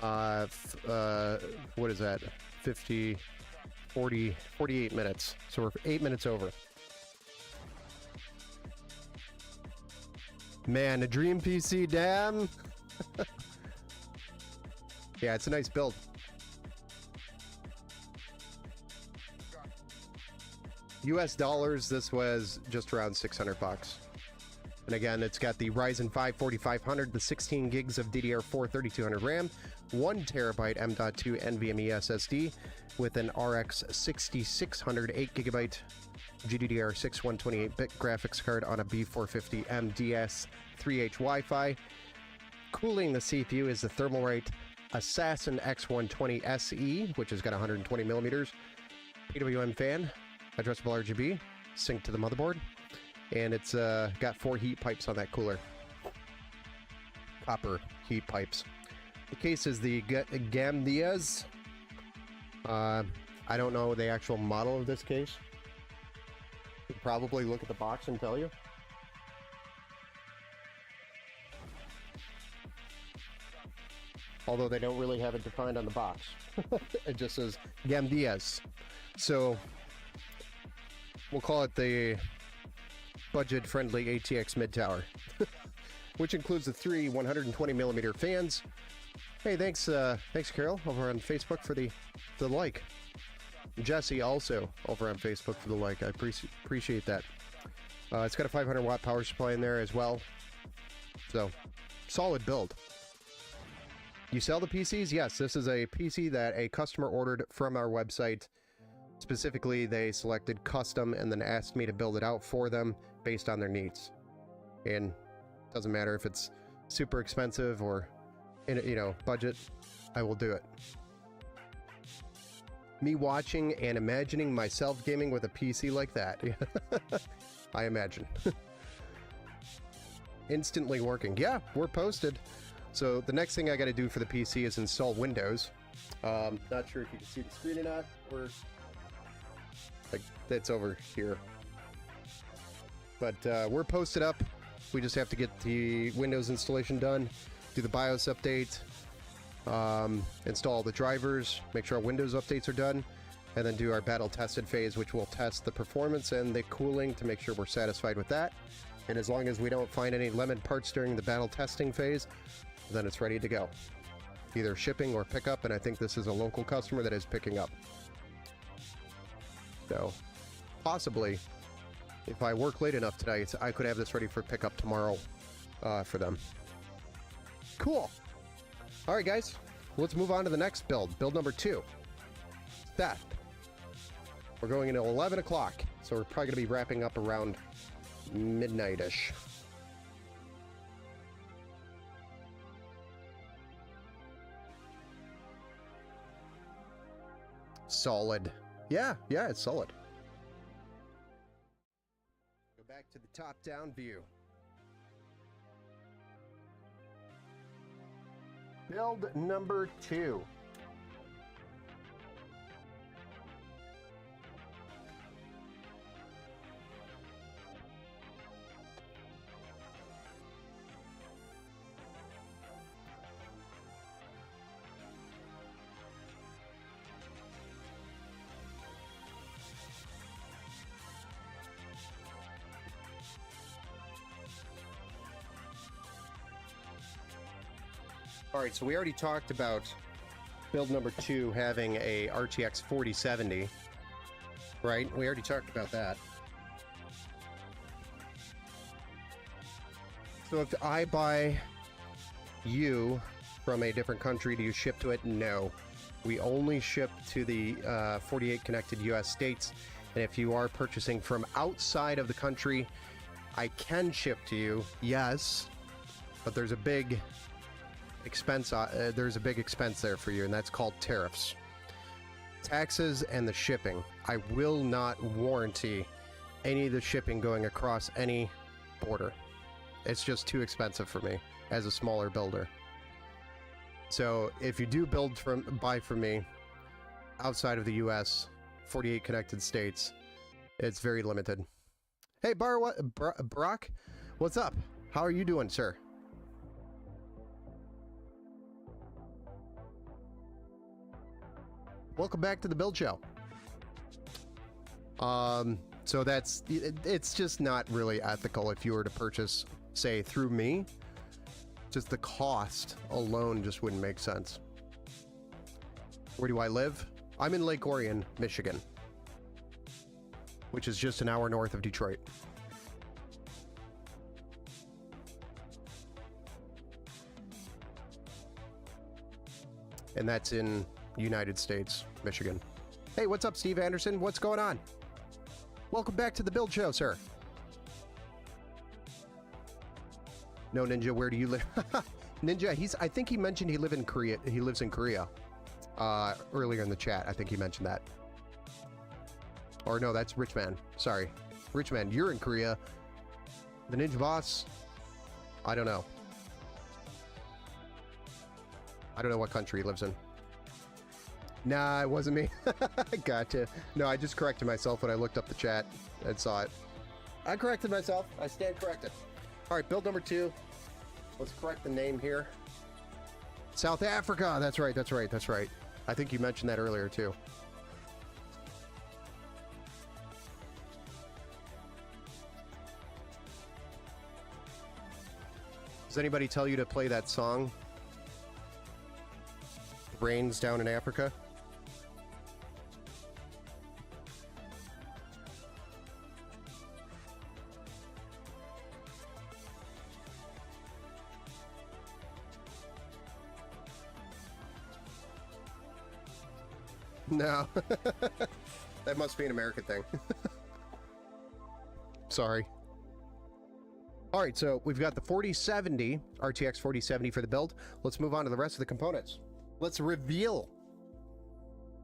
what is that? 50, 40, 48 minutes. So we're 8 minutes over. Man, a dream PC, damn. Yeah, it's a nice build. US dollars, this was just around 600 bucks. And again, it's got the Ryzen 5 4500, the 16 gigs of DDR4 3200 RAM, 1 terabyte M.2 NVMe SSD with an RX 6600 8GB GDDR6 128-bit graphics card on a B450M DS3H Wi-Fi. Cooling the CPU is the Thermalright Assassin X120 SE, which has got 120 millimeters PWM fan, addressable RGB, synced to the motherboard, and it's got 4 heat pipes on that cooler. Copper heat pipes. The case is the Gamdiaz. I don't know the actual model of this case. Could probably look at the box and tell you. Although they don't really have it defined on the box. It just says Gamdiaz. So we'll call it the budget-friendly ATX mid-tower, which includes the 3 120mm fans. Hey, thanks Carol, over on Facebook for the like. Jesse also over on Facebook for the like. I appreciate that. It's got a 500-watt power supply in there as well. So, solid build. You sell the PCs? Yes, this is a PC that a customer ordered from our website. Specifically, they selected custom and then asked me to build it out for them based on their needs. And it doesn't matter if it's super expensive or, budget, I will do it. Me watching and imagining myself gaming with a PC like that. I imagine. Instantly working. Yeah, we're posted. So the next thing I got to do for the PC is install Windows. Not sure if you can see the screen or not. That's over here. But we're posted up. We just have to get the Windows installation done, do the BIOS update, install the drivers, make sure our Windows updates are done, and then do our battle tested phase, which will test the performance and the cooling to make sure we're satisfied with that. And as long as we don't find any lemon parts during the battle testing phase, then it's ready to go. Either shipping or pickup, and I think this is a local customer that is picking up. So, possibly, if I work late enough tonight, I could have this ready for pickup tomorrow for them. Cool. All right, guys, let's move on to the next build. Build number 2. Seth. We're going into 11 o'clock, so we're probably going to be wrapping up around midnight-ish. Solid. Yeah, it's solid. Go back to the top-down view. Build number 2. All right, so we already talked about build number 2 having a RTX 4070, right? We already talked about that. So if I buy you from a different country, do you ship to it? No. We only ship to the 48 connected US states. And if you are purchasing from outside of the country, I can ship to you, yes, but there's a big expense there for you, and that's called tariffs, taxes, and the shipping. I will not warranty any of the shipping going across any border. It's just too expensive for me as a smaller builder. So if you do buy from me outside of the US, 48 connected states, it's very limited. Hey, Brock, what's up? How are you doing, sir? Welcome back to the Build Show. So it's just not really ethical if you were to purchase, say, through me. Just the cost alone just wouldn't make sense. Where do I live? I'm in Lake Orion, Michigan, which is just an hour north of Detroit. And that's in United States, Michigan. Hey, what's up, Steve Anderson? What's going on? Welcome back to the Build Show, sir. No, Ninja, where do you live? Ninja, I think he mentioned he lives in Korea. He lives in Korea. Earlier in the chat, I think he mentioned that. Or no, that's Richman. Sorry. Richman, you're in Korea. The Ninja Boss, I don't know. I don't know what country he lives in. Nah, it wasn't me. Gotcha. No, I just corrected myself when I looked up the chat and saw it. I corrected myself. I stand corrected. All right, build number 2. Let's correct the name here. South Africa. That's right. That's right. That's right. I think you mentioned that earlier too. Does anybody tell you to play that song? Rains Down in Africa? No. That must be an American thing. Sorry. All right, so we've got the 4070, RTX 4070 for the build. Let's move on to the rest of the components. Let's reveal.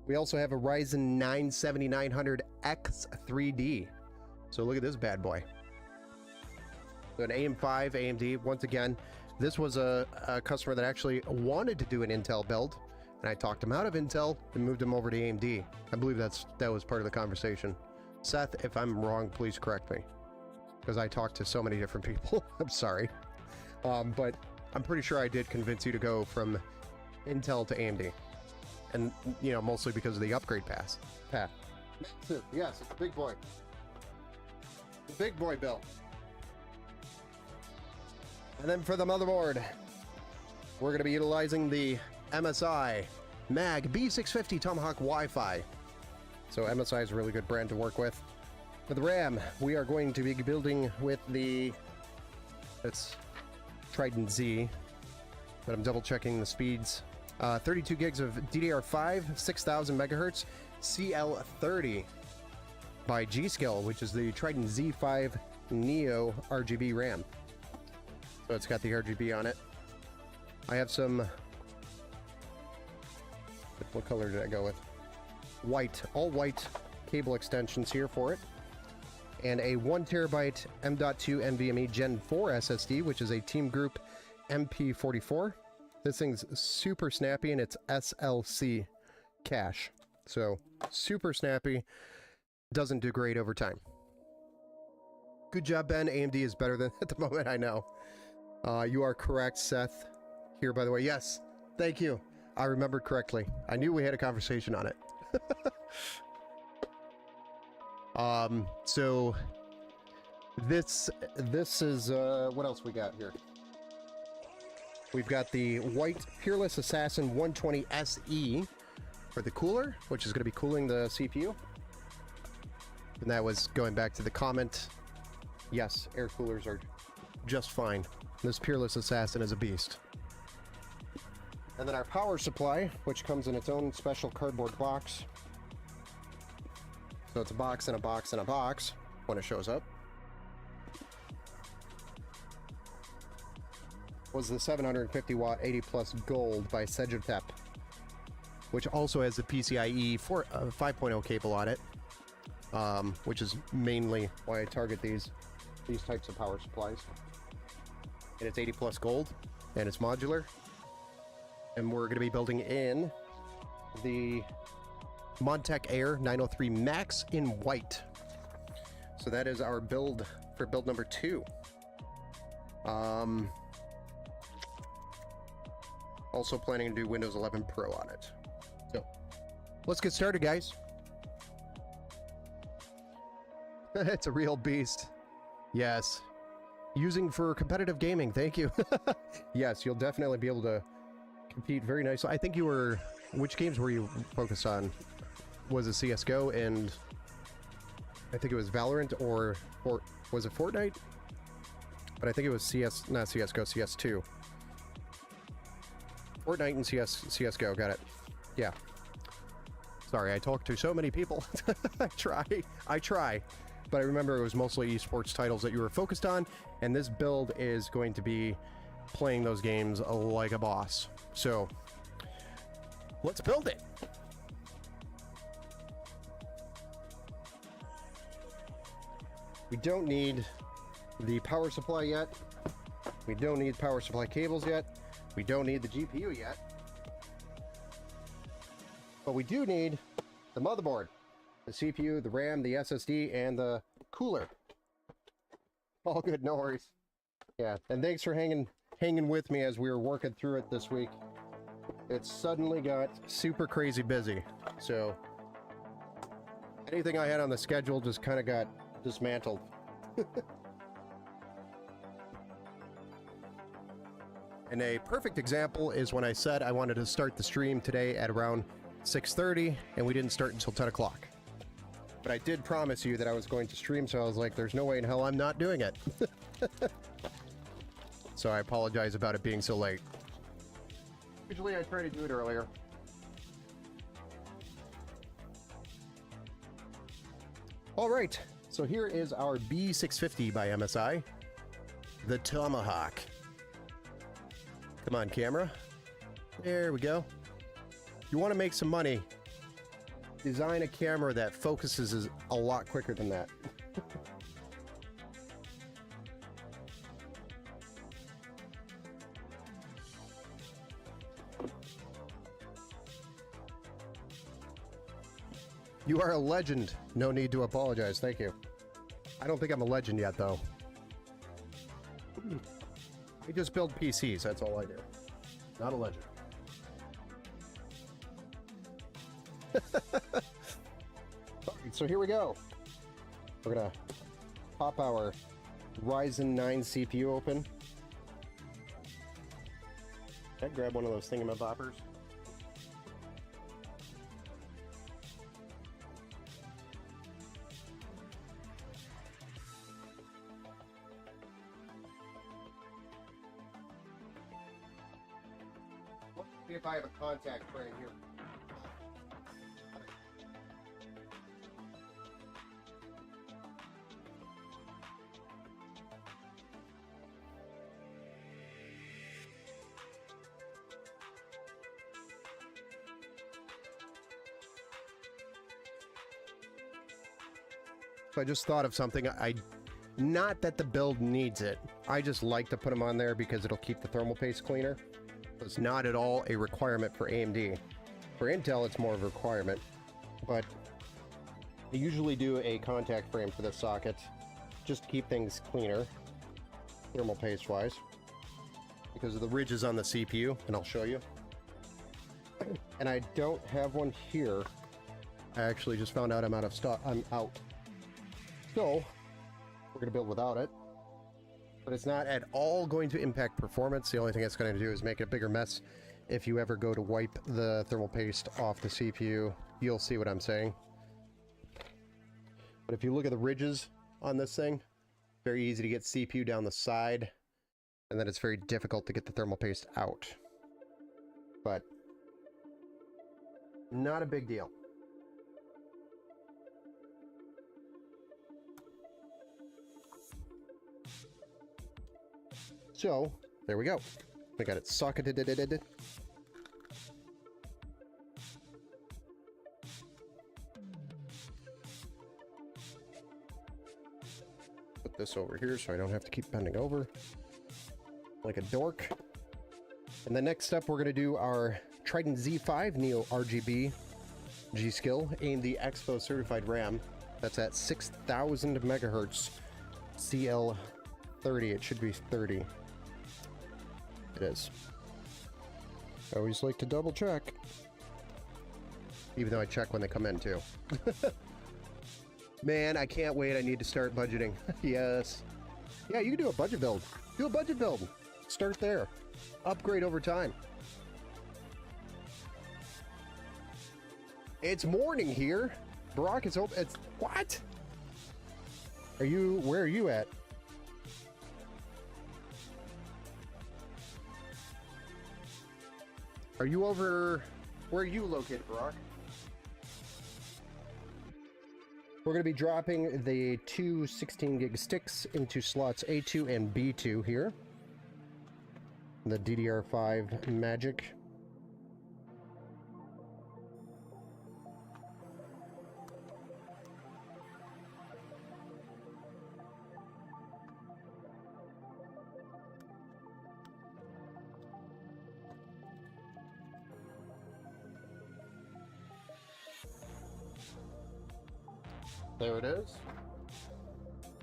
We also have a Ryzen 9 7900X 3D. So look at this bad boy. So an AM5 AMD. Once again, this was a customer that actually wanted to do an Intel build, and I talked him out of Intel and moved him over to AMD. I believe that was part of the conversation. Seth, if I'm wrong, please correct me, because I talked to so many different people. I'm sorry. But I'm pretty sure I did convince you to go from Intel to AMD. And, you know, mostly because of the upgrade path. Massive, yes, it's a big boy. The big boy build. And then for the motherboard, we're going to be utilizing the MSI Mag B650 Tomahawk Wi-Fi. So MSI is a really good brand to work with. For the RAM, we are going to be building with it's Trident Z, but I'm double checking the speeds. 32 gigs of DDR5, 6000 megahertz, CL30 by G.Skill, which is the Trident Z5 Neo RGB RAM. So it's got the RGB on it. I have some, what color did I go with? White, all white cable extensions here for it. And a 1TB M.2 NVMe Gen 4 SSD, which is a Team Group MP44. This thing's super snappy, and it's SLC cache. So super snappy, doesn't degrade over time. Good job, Ben. AMD is better than at the moment, I know. You are correct, Seth. Here, by the way. Yes, thank you. I remembered correctly. I knew we had a conversation on it. So this is what else we got here? We've got the white Peerless Assassin 120 SE for the cooler, which is going to be cooling the CPU. And that was going back to the comment. Yes, air coolers are just fine. This Peerless Assassin is a beast. And then our power supply, which comes in its own special cardboard box. So it's a box and a box and a box when it shows up. Was the 750 watt 80 plus gold by Segitep, which also has the PCIe 5.0 cable on it, which is mainly why I target these types of power supplies. And it's 80 plus gold, and it's modular. And we're going to be building in the Montech Air 903 Max in white. So that is our build for build number 2. Also planning to do Windows 11 Pro on it. So let's get started, guys. It's a real beast. Yes. Using for competitive gaming. Thank you. Yes, you'll definitely be able to compete very nicely. I think you were... Which games were you focused on? Was it CSGO and... I think it was Valorant or was it Fortnite? But I think it was not CSGO, CS2. Fortnite and CSGO, got it. Yeah. Sorry, I talk to so many people. I try. But I remember it was mostly esports titles that you were focused on, and this build is going to be playing those games like a boss. So, let's build it. We don't need the power supply yet. We don't need power supply cables yet. We don't need the GPU yet. But we do need the motherboard, the CPU, the RAM, the SSD, and the cooler. All good, no worries. Yeah, and thanks for hanging with me as we were working through it this week. It suddenly got super crazy busy. So anything I had on the schedule just kind of got dismantled. And a perfect example is when I said I wanted to start the stream today at around 6:30, and we didn't start until 10 o'clock. But I did promise you that I was going to stream, so I was like, there's no way in hell I'm not doing it. So I apologize about it being so late. Usually I try to do it earlier. All right, so here is our B650 by MSI, the Tomahawk. Come on, camera. There we go. You want to make some money, design a camera that focuses a lot quicker than that. You are a legend. No need to apologize. Thank you. I don't think I'm a legend yet, though. I just build PCs. That's all I do. Not a legend. Alright, so here we go. We're gonna pop our Ryzen 9 CPU open. Can I grab one of those thingamaboppers? Let's see if I have a contact frame here. So I just thought of something. Not that the build needs it. I just like to put them on there because it'll keep the thermal paste cleaner. It's not at all a requirement for AMD. For Intel, it's more of a requirement. But I usually do a contact frame for this socket just to keep things cleaner, thermal paste wise, because of the ridges on the CPU, and I'll show you. And I don't have one here. I actually just found out I'm out of stock. I'm out. So, we're going to build without it. But it's not at all going to impact performance. The only thing it's going to do is make it a bigger mess. If you ever go to wipe the thermal paste off the CPU, you'll see what I'm saying. But if you look at the ridges on this thing, very easy to get CPU down the side, and then it's very difficult to get the thermal paste out. But not a big deal. So, there we go. I got it socketed. Put this over here so I don't have to keep bending over like a dork. And the next step, we're going to do our Trident Z5 Neo RGB G-Skill AMD Expo certified RAM. That's at 6,000 megahertz. CL30. It should be 30. It is. I always like to double check. Even though I check when they come in too. Man, I can't wait. I need to start budgeting. Yes. Yeah, you can do a budget build. Do a budget build. Start there. Upgrade over time. It's morning here. Barack is open. It's what? Are you? Where are you at? Are you over? Where are you located, Barack? We're going to be dropping the two 16 gig sticks into slots A2 and B2 here. The DDR5 Magic. There it is.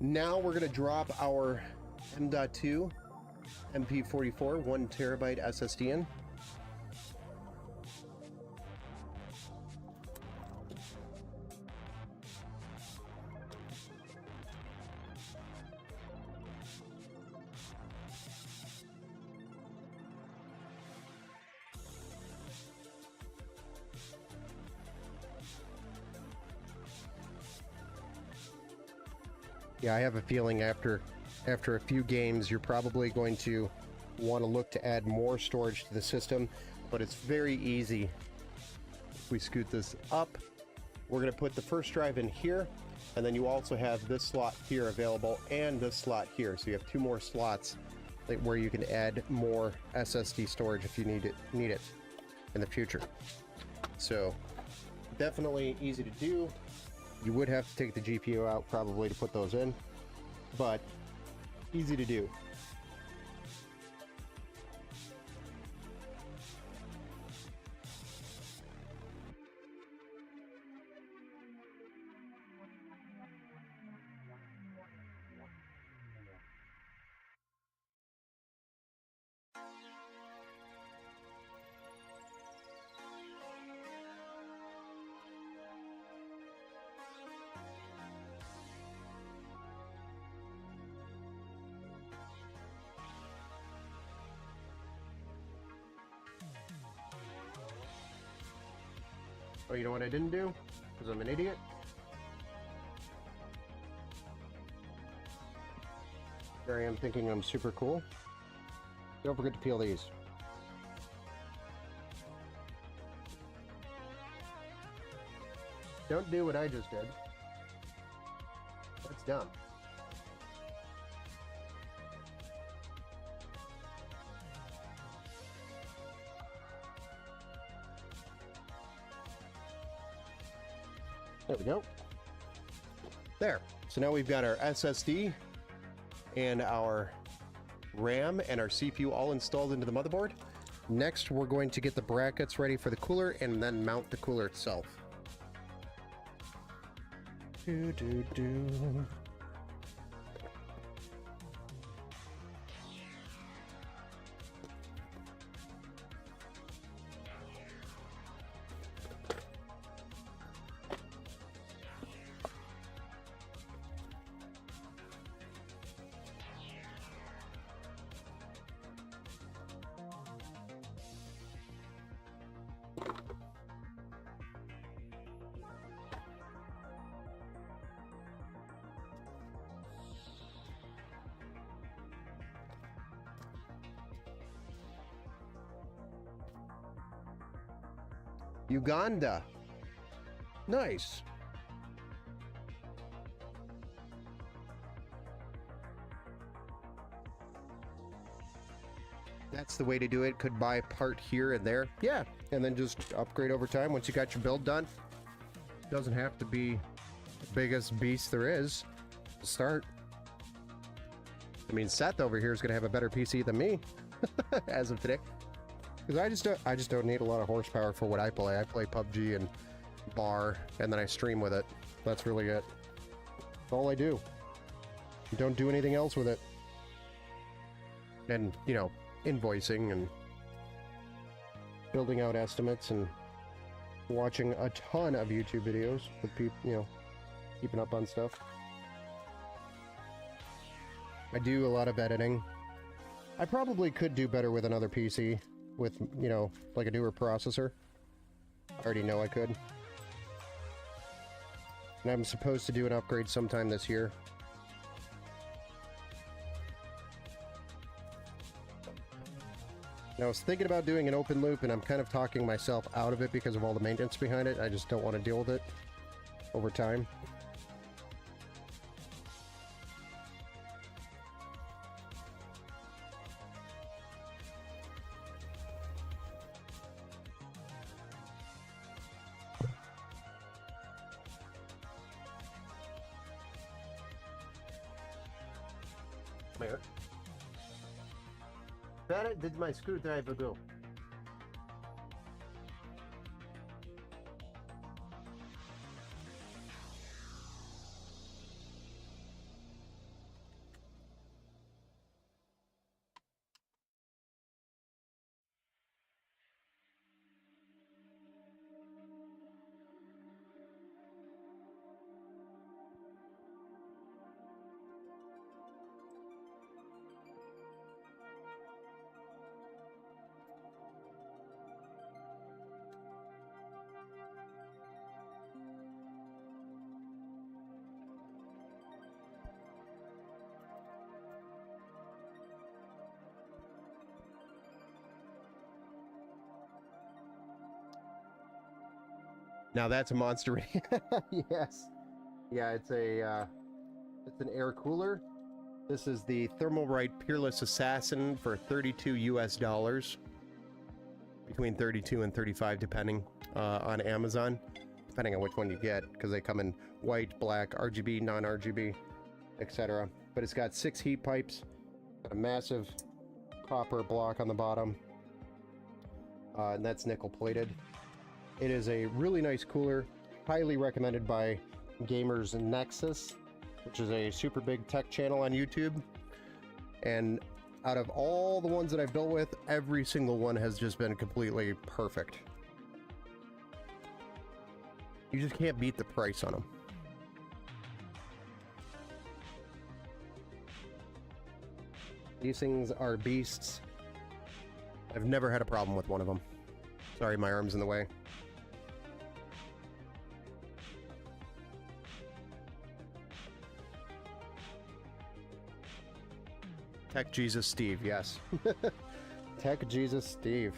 Now we're going to drop our M.2 MP44 1 terabyte SSD in. Yeah, I have a feeling after a few games, you're probably going to want to look to add more storage to the system, but it's very easy. If we scoot this up, we're going to put the first drive in here, and then you also have this slot here available and this slot here. So you have two more slots where you can add more SSD storage if you need it in the future. So definitely easy to do. You would have to take the GPU out probably to put those in, but easy to do. Oh, you know what I didn't do? Because I'm an idiot. Here I am thinking I'm super cool. Don't forget to peel these. Don't do what I just did. That's dumb. There we go. There. So now we've got our SSD and our RAM and our CPU all installed into the motherboard. Next, we're going to get the brackets ready for the cooler and then mount the cooler itself. Uganda. Nice. That's the way to do it. Could buy a part here and there. Yeah, and then just upgrade over time once you got your build done. Doesn't have to be the biggest beast there is to start. I mean, Seth over here is going to have a better PC than me as of today. Because I just don't need a lot of horsepower for what I play. I play PUBG and Bar, and then I stream with it. That's really it. That's all I do. Don't do anything else with it. And, you know, invoicing and building out estimates and watching a ton of YouTube videos with people, you know, keeping up on stuff. I do a lot of editing. I probably could do better with another PC with, you know, like a newer processor. I already know I could. And I'm supposed to do an upgrade sometime this year. And I was thinking about doing an open loop, and I'm kind of talking myself out of it because of all the maintenance behind it. I just don't want to deal with it over time. Where did my screwdriver go? Now that's a monster. Yes. Yeah, it's an air cooler. This is the Thermalright Peerless Assassin for $32 US. Between 32 and 35 depending on Amazon. Depending on which one you get, because they come in white, black, RGB, non-RGB, etc. But it's got 6 heat pipes, got a massive copper block on the bottom, and that's nickel plated. It is a really nice cooler, highly recommended by Gamers Nexus, which is a super big tech channel on YouTube. And out of all the ones that I've built with, every single one has just been completely perfect. You just can't beat the price on them. These things are beasts. I've never had a problem with one of them. Sorry, my arm's in the way. Tech Jesus Steve, yes. Tech Jesus Steve.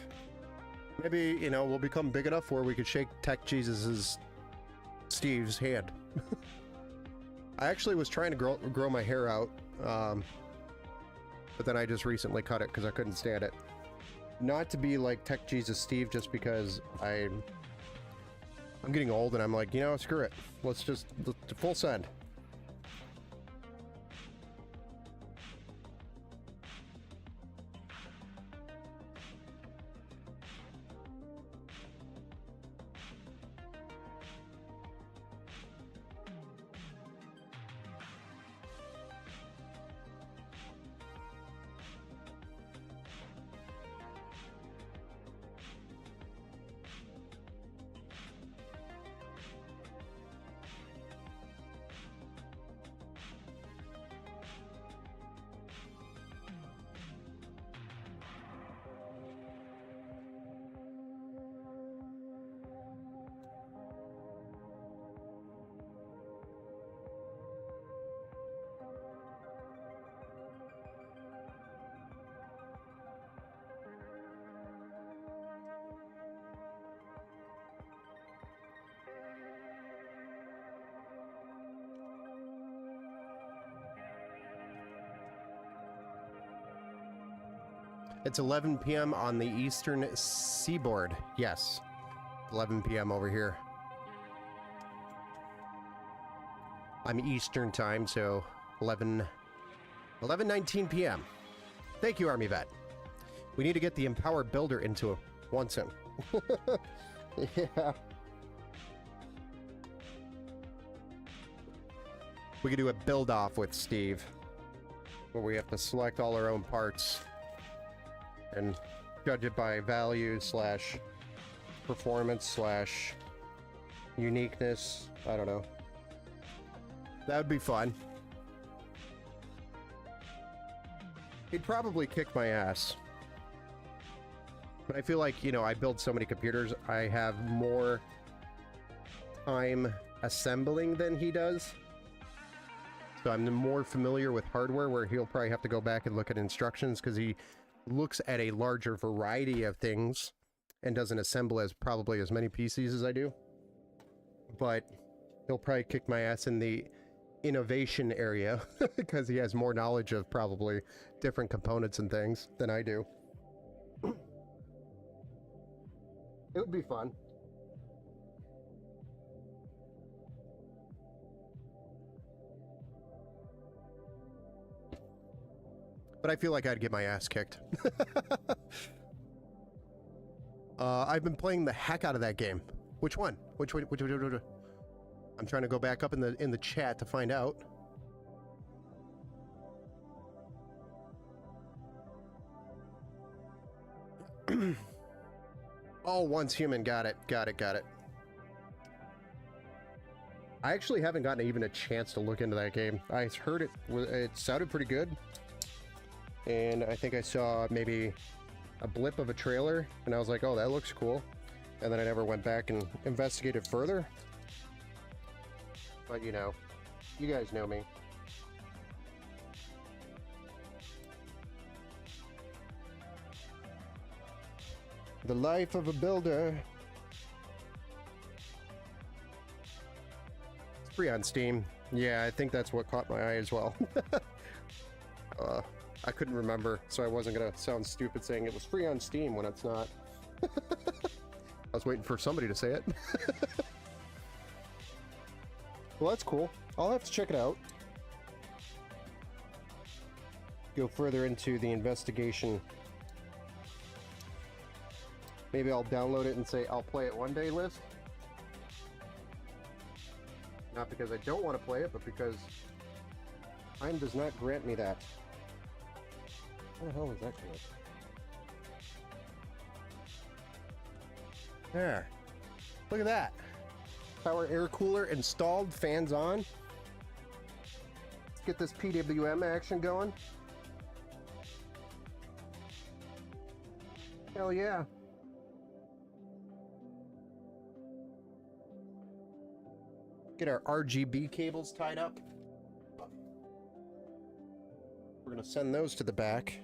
Maybe, you know, we'll become big enough where we could shake Tech Jesus's Steve's hand. I actually was trying to grow my hair out, but then I just recently cut it because I couldn't stand it. Not to be like Tech Jesus Steve, just because I'm getting old and I'm like, you know, screw it. Let's full send. It's 11 p.m. on the eastern seaboard. Yes, 11 p.m. over here. I'm Eastern time, so 11:19 p.m. Thank you, Army Vet. We need to get the Empower Builder into one soon. Yeah. We could do a build off with Steve, where we have to select all our own parts and judge it by value slash performance slash uniqueness. I don't know. That would be fun. He'd probably kick my ass. But I feel like, you know, I build so many computers, I have more time assembling than he does. So I'm more familiar with hardware, where he'll probably have to go back and look at instructions, because he looks at a larger variety of things and doesn't assemble as probably as many PCs as I do. But he'll probably kick my ass in the innovation area because he has more knowledge of probably different components and things than I do. It would be fun. But I feel like I'd get my ass kicked. I've been playing the heck out of that game. Which one? Which? I'm trying to go back up in the chat to find out. Oh, Once Human. Got it. Got it. I actually haven't gotten even a chance to look into that game. I heard it sounded pretty good. And I think I saw maybe a blip of a trailer, and I was like, oh, that looks cool. And then I never went back and investigated further. But, you know, you guys know me. The life of a builder. It's free on Steam. Yeah, I think that's what caught my eye as well. I couldn't remember, so I wasn't gonna sound stupid saying it was free on Steam when it's not. I was waiting for somebody to say it. Well, that's cool. I'll have to check it out. Go further into the investigation. Maybe I'll download it and say I'll play it one day list. Not because I don't want to play it, but because time does not grant me that. What the hell is that called? There. Look at that. Power air cooler installed, fans on. Let's get this PWM action going. Hell yeah. Get our RGB cables tied up. We're gonna send those to the back.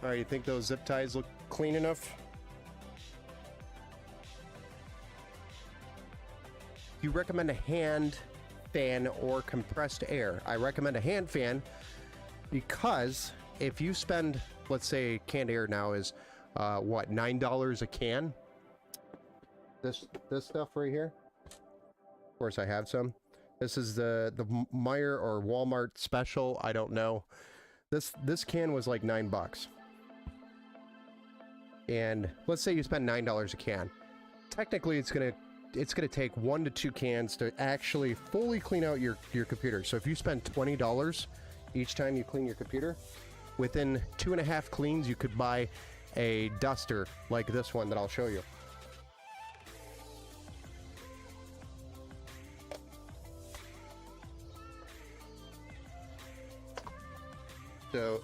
All right, you think those zip ties look clean enough? You recommend a hand fan or compressed air? I recommend a hand fan because if you spend, let's say canned air now is what, $9 a can? This stuff right here. Of course I have some. This is the Meijer or Walmart special, I don't know. This can was like $9. And let's say you spend $9 a can. Technically, it's gonna take 1 to 2 cans to actually fully clean out your computer. So if you spend $20 each time you clean your computer, within 2.5 cleans, you could buy a duster like this one that I'll show you. So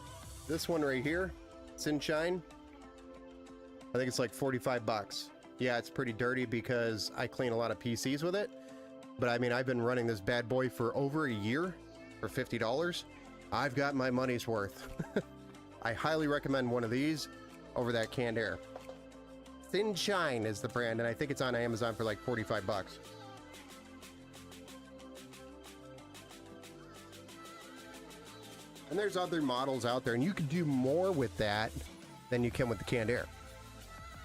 this one right here, Sunshine. I think it's like 45 bucks. Yeah, it's pretty dirty because I clean a lot of PCs with it. But I mean, I've been running this bad boy for over a year for $50. I've got my money's worth. I highly recommend one of these over that canned air. Thin Shine is the brand, and I think it's on Amazon for like 45 bucks. And there's other models out there, and you can do more with that than you can with the canned air.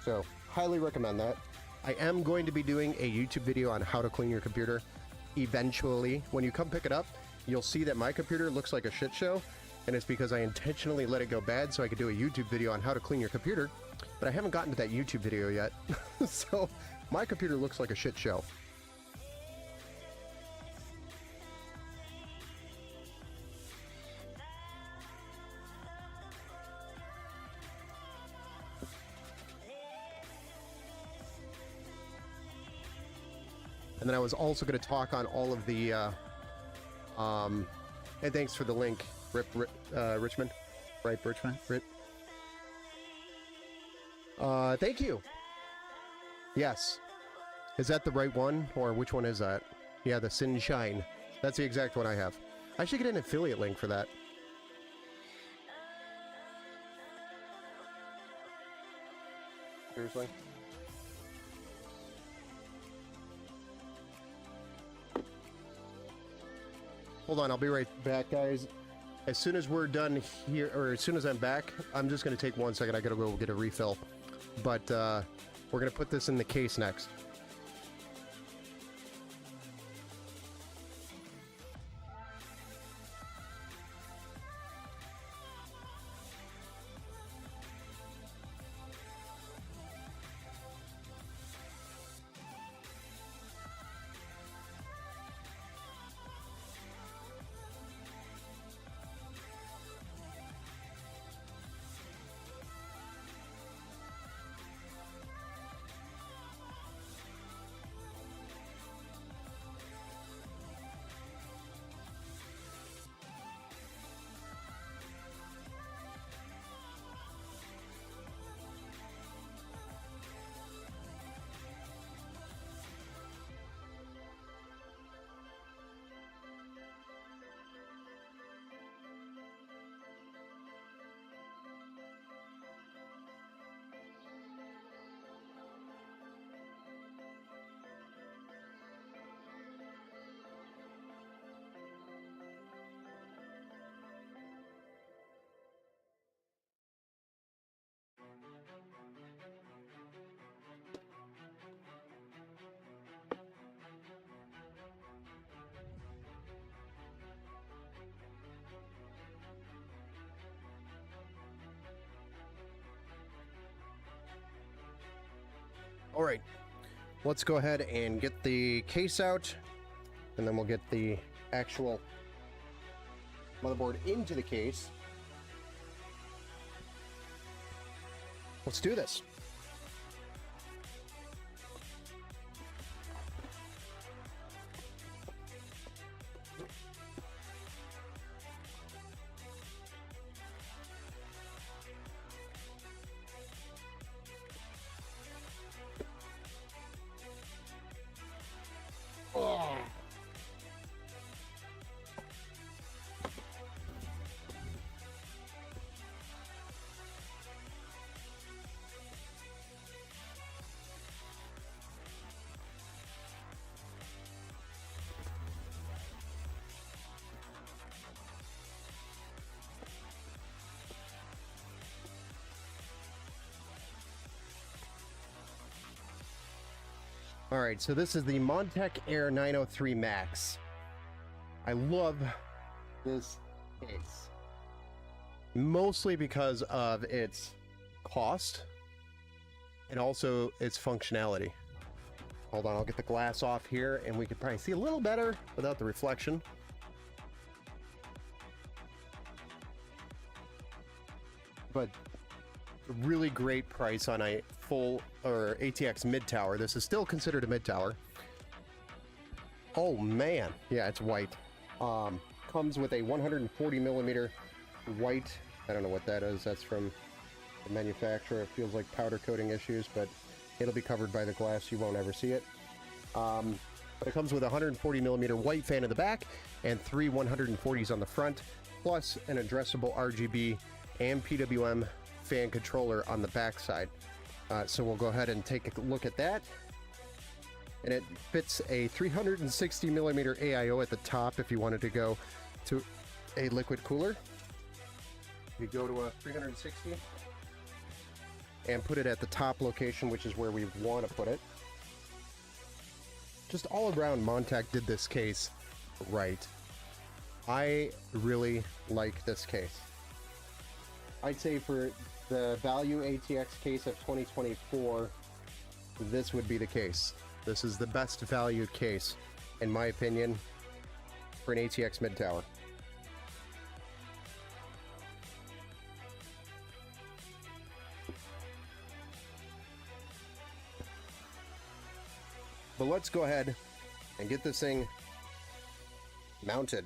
So, highly recommend that. I am going to be doing a YouTube video on how to clean your computer eventually. When you come pick it up, you'll see that my computer looks like a shit show, and it's because I intentionally let it go bad so I could do a YouTube video on how to clean your computer, but I haven't gotten to that YouTube video yet. So, my computer looks like a shit show. And then I was also going to talk on all of the, and thanks for the link, Richmond. Right, Richmond? Thank you. Yes. Is that the right one? Or which one is that? Yeah, the Sunshine. That's the exact one I have. I should get an affiliate link for that. Seriously? Hold on, I'll be right back, guys. As soon as we're done here, or as soon as I'm back, I'm just going to take 1 second. I got to go get a refill. But we're going to put this in the case next. All right, let's go ahead and get the case out, and then we'll get the actual motherboard into the case. Let's do this. All right, so this is the Montech Air 903 Max. I love this case, mostly because of its cost and also its functionality. Hold on, I'll get the glass off here and we can probably see a little better without the reflection. But a really great price on a full or ATX mid tower. This is still considered a mid tower. Oh man, yeah, it's white. Comes with a 140 millimeter white. I don't know what that is. That's from the manufacturer. It feels like powder coating issues, but it'll be covered by the glass. You won't ever see it. But it comes with a 140 millimeter white fan in the back and 3 140s on the front, plus an addressable RGB and PWM fan controller on the back side. So we'll go ahead and take a look at that. And it fits a 360 millimeter AIO at the top if you wanted to go to a liquid cooler. We go to a 360 and put it at the top location, which is where we want to put it. Just all around, Montech did this case right. I really like this case. I'd say for the value ATX case of 2024, this would be the case. This is the best value case, in my opinion, for an ATX mid-tower. But let's go ahead and get this thing mounted.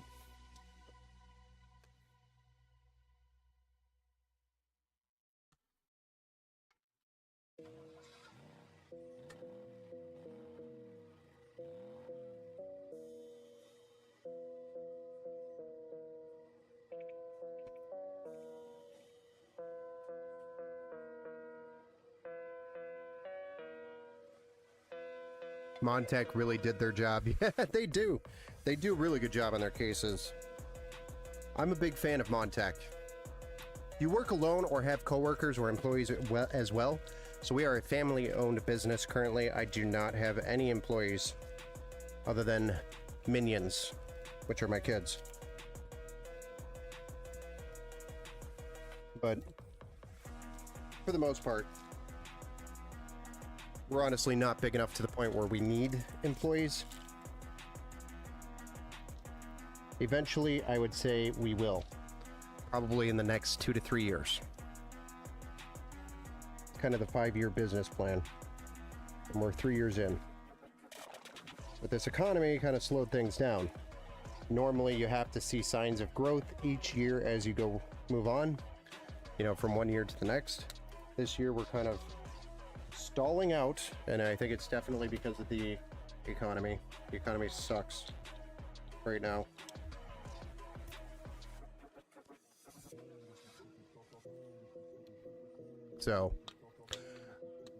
Montech really did their job. Yeah, they do. They do a really good job on their cases. I'm a big fan of Montech. You work alone or have coworkers or employees as well. So we are a family-owned business currently. I do not have any employees other than minions, which are my kids. But for the most part, we're honestly not big enough to the point where we need employees. Eventually, I would say we will. Probably in the next 2 to 3 years. Kind of the 5-year business plan. And we're 3 years in. But this economy kind of slowed things down. Normally, you have to see signs of growth each year as you move on. You know, from one year to the next. This year, we're kind of stalling out, and I think it's definitely because of the economy. The economy sucks right now. So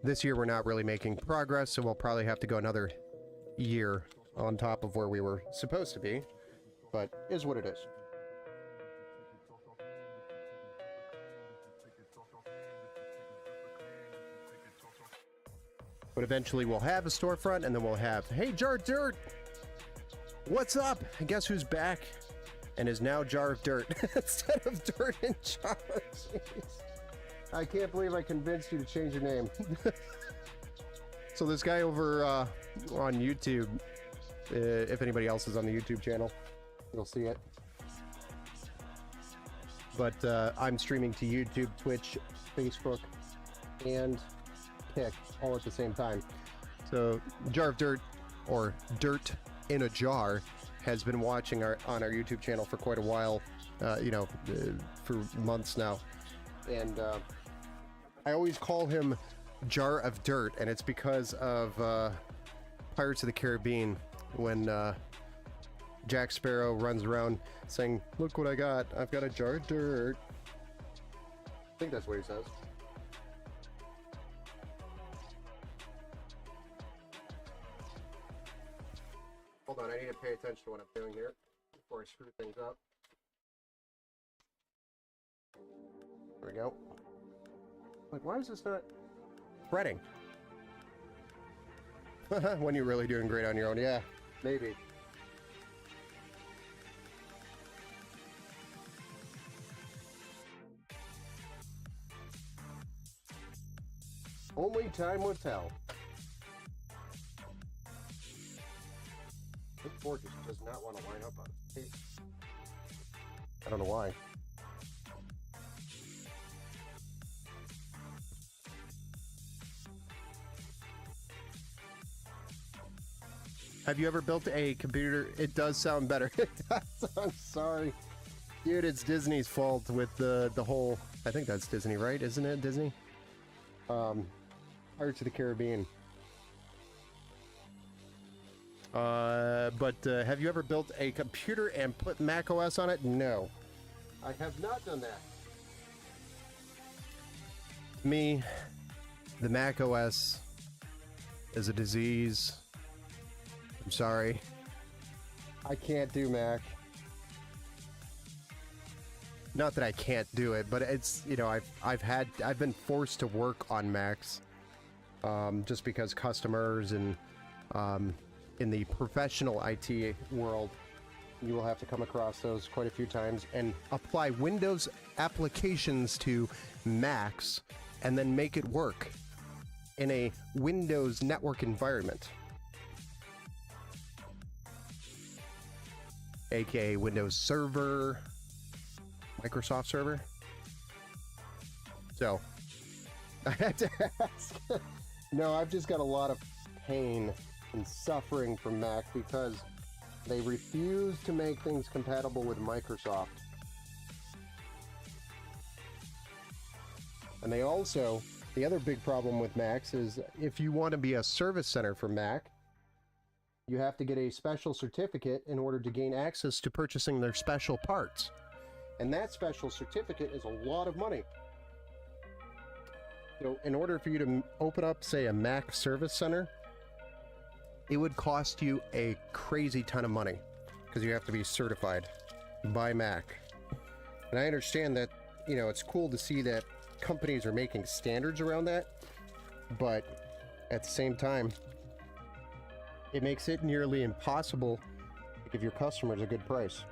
this year we're not really making progress, so we'll probably have to go another year on top of where we were supposed to be, but is what it is. But eventually we'll have a storefront, and then we'll have, hey, Jar of Dirt, what's up? And guess who's back and is now Jar of Dirt instead of Dirt and Jar. Jeez. I can't believe I convinced you to change your name. So this guy over on YouTube, if anybody else is on the YouTube channel, you'll see it. But I'm streaming to YouTube, Twitch, Facebook, and Kick all at the same time. So Jar of Dirt, or Dirt in a Jar, has been watching on our YouTube channel for quite a while, for months now. And I always call him Jar of Dirt, and it's because of Pirates of the Caribbean, when Jack Sparrow runs around saying, "Look what I got, I've got a jar of dirt." I think that's what he says. Hold on, I need to pay attention to what I'm doing here before I screw things up. There we go. Like, why is this not spreading? When you're really doing great on your own, yeah, maybe. Only time will tell. This board just does not want to line up on its page. I don't know why. Have you ever built a computer? It does sound better. I'm sorry. Dude, it's Disney's fault with the whole... I think that's Disney, right? Isn't it Disney? Pirates of the Caribbean. But have you ever built a computer and put Mac OS on it? No. I have not done that. To me, the Mac OS is a disease. I'm sorry. I can't do Mac. Not that I can't do it, but it's, you know, I've been forced to work on Macs, just because customers and in the professional IT world, you will have to come across those quite a few times and apply Windows applications to Macs and then make it work in a Windows network environment, aka Windows Server, Microsoft Server. So I had to ask. No, I've just got a lot of pain and suffering from Mac because they refuse to make things compatible with Microsoft. And they also, the other big problem with Macs is if you want to be a service center for Mac, you have to get a special certificate in order to gain access to purchasing their special parts. And that special certificate is a lot of money. So in order for you to open up, say, a Mac service center, it would cost you a crazy ton of money because you have to be certified by Mac. And I understand that, you know, it's cool to see that companies are making standards around that, but at the same time, it makes it nearly impossible to give your customers a good price.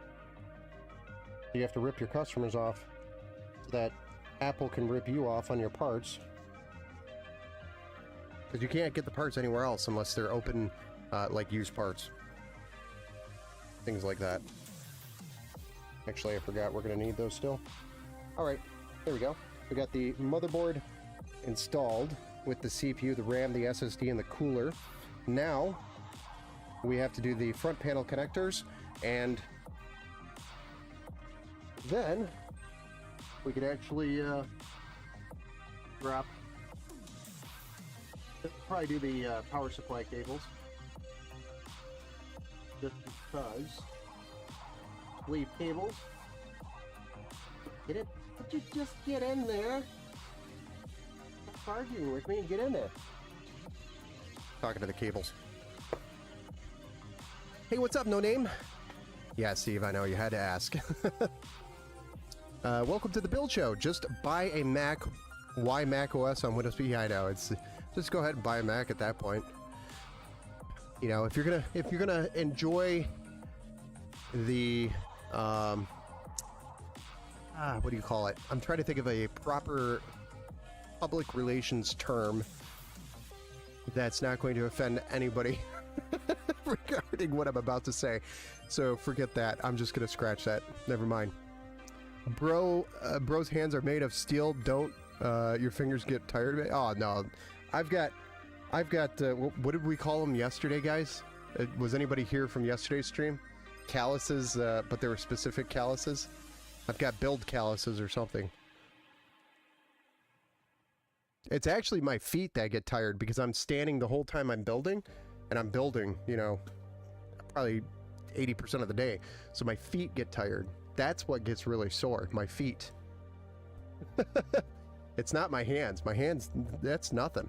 You have to rip your customers off so that Apple can rip you off on your parts, because you can't get the parts anywhere else unless they're open, like used parts. Things like that. Actually, I forgot we're going to need those still. Alright, there we go. We got the motherboard installed with the CPU, the RAM, the SSD, and the cooler. Now, we have to do the front panel connectors, and then we could actually probably do the power supply cables, just because leave cables. Get it? Would you just get in there? Stop arguing with me and get in there. Talking to the cables. Hey, what's up, No Name? Yeah, Steve, I know you had to ask. Welcome to the Build Show. Just buy a Mac. Why Mac OS on Windows? Yeah, I know. It's just go ahead and buy a Mac at that point. You know, if you're gonna enjoy the what do you call it? I'm trying to think of a proper public relations term that's not going to offend anybody regarding what I'm about to say. So forget that. I'm just gonna scratch that. Never mind. Bro's hands are made of steel. Don't your fingers get tired of it? Oh no, I've got what did we call them yesterday, guys? Was anybody here from yesterday's stream? Calluses, but there were specific calluses. I've got build calluses or something. It's actually my feet that get tired because I'm standing the whole time I'm building, and I'm building, you know, probably 80% of the day. So my feet get tired. That's what gets really sore, my feet. It's not my hands. My hands, that's nothing.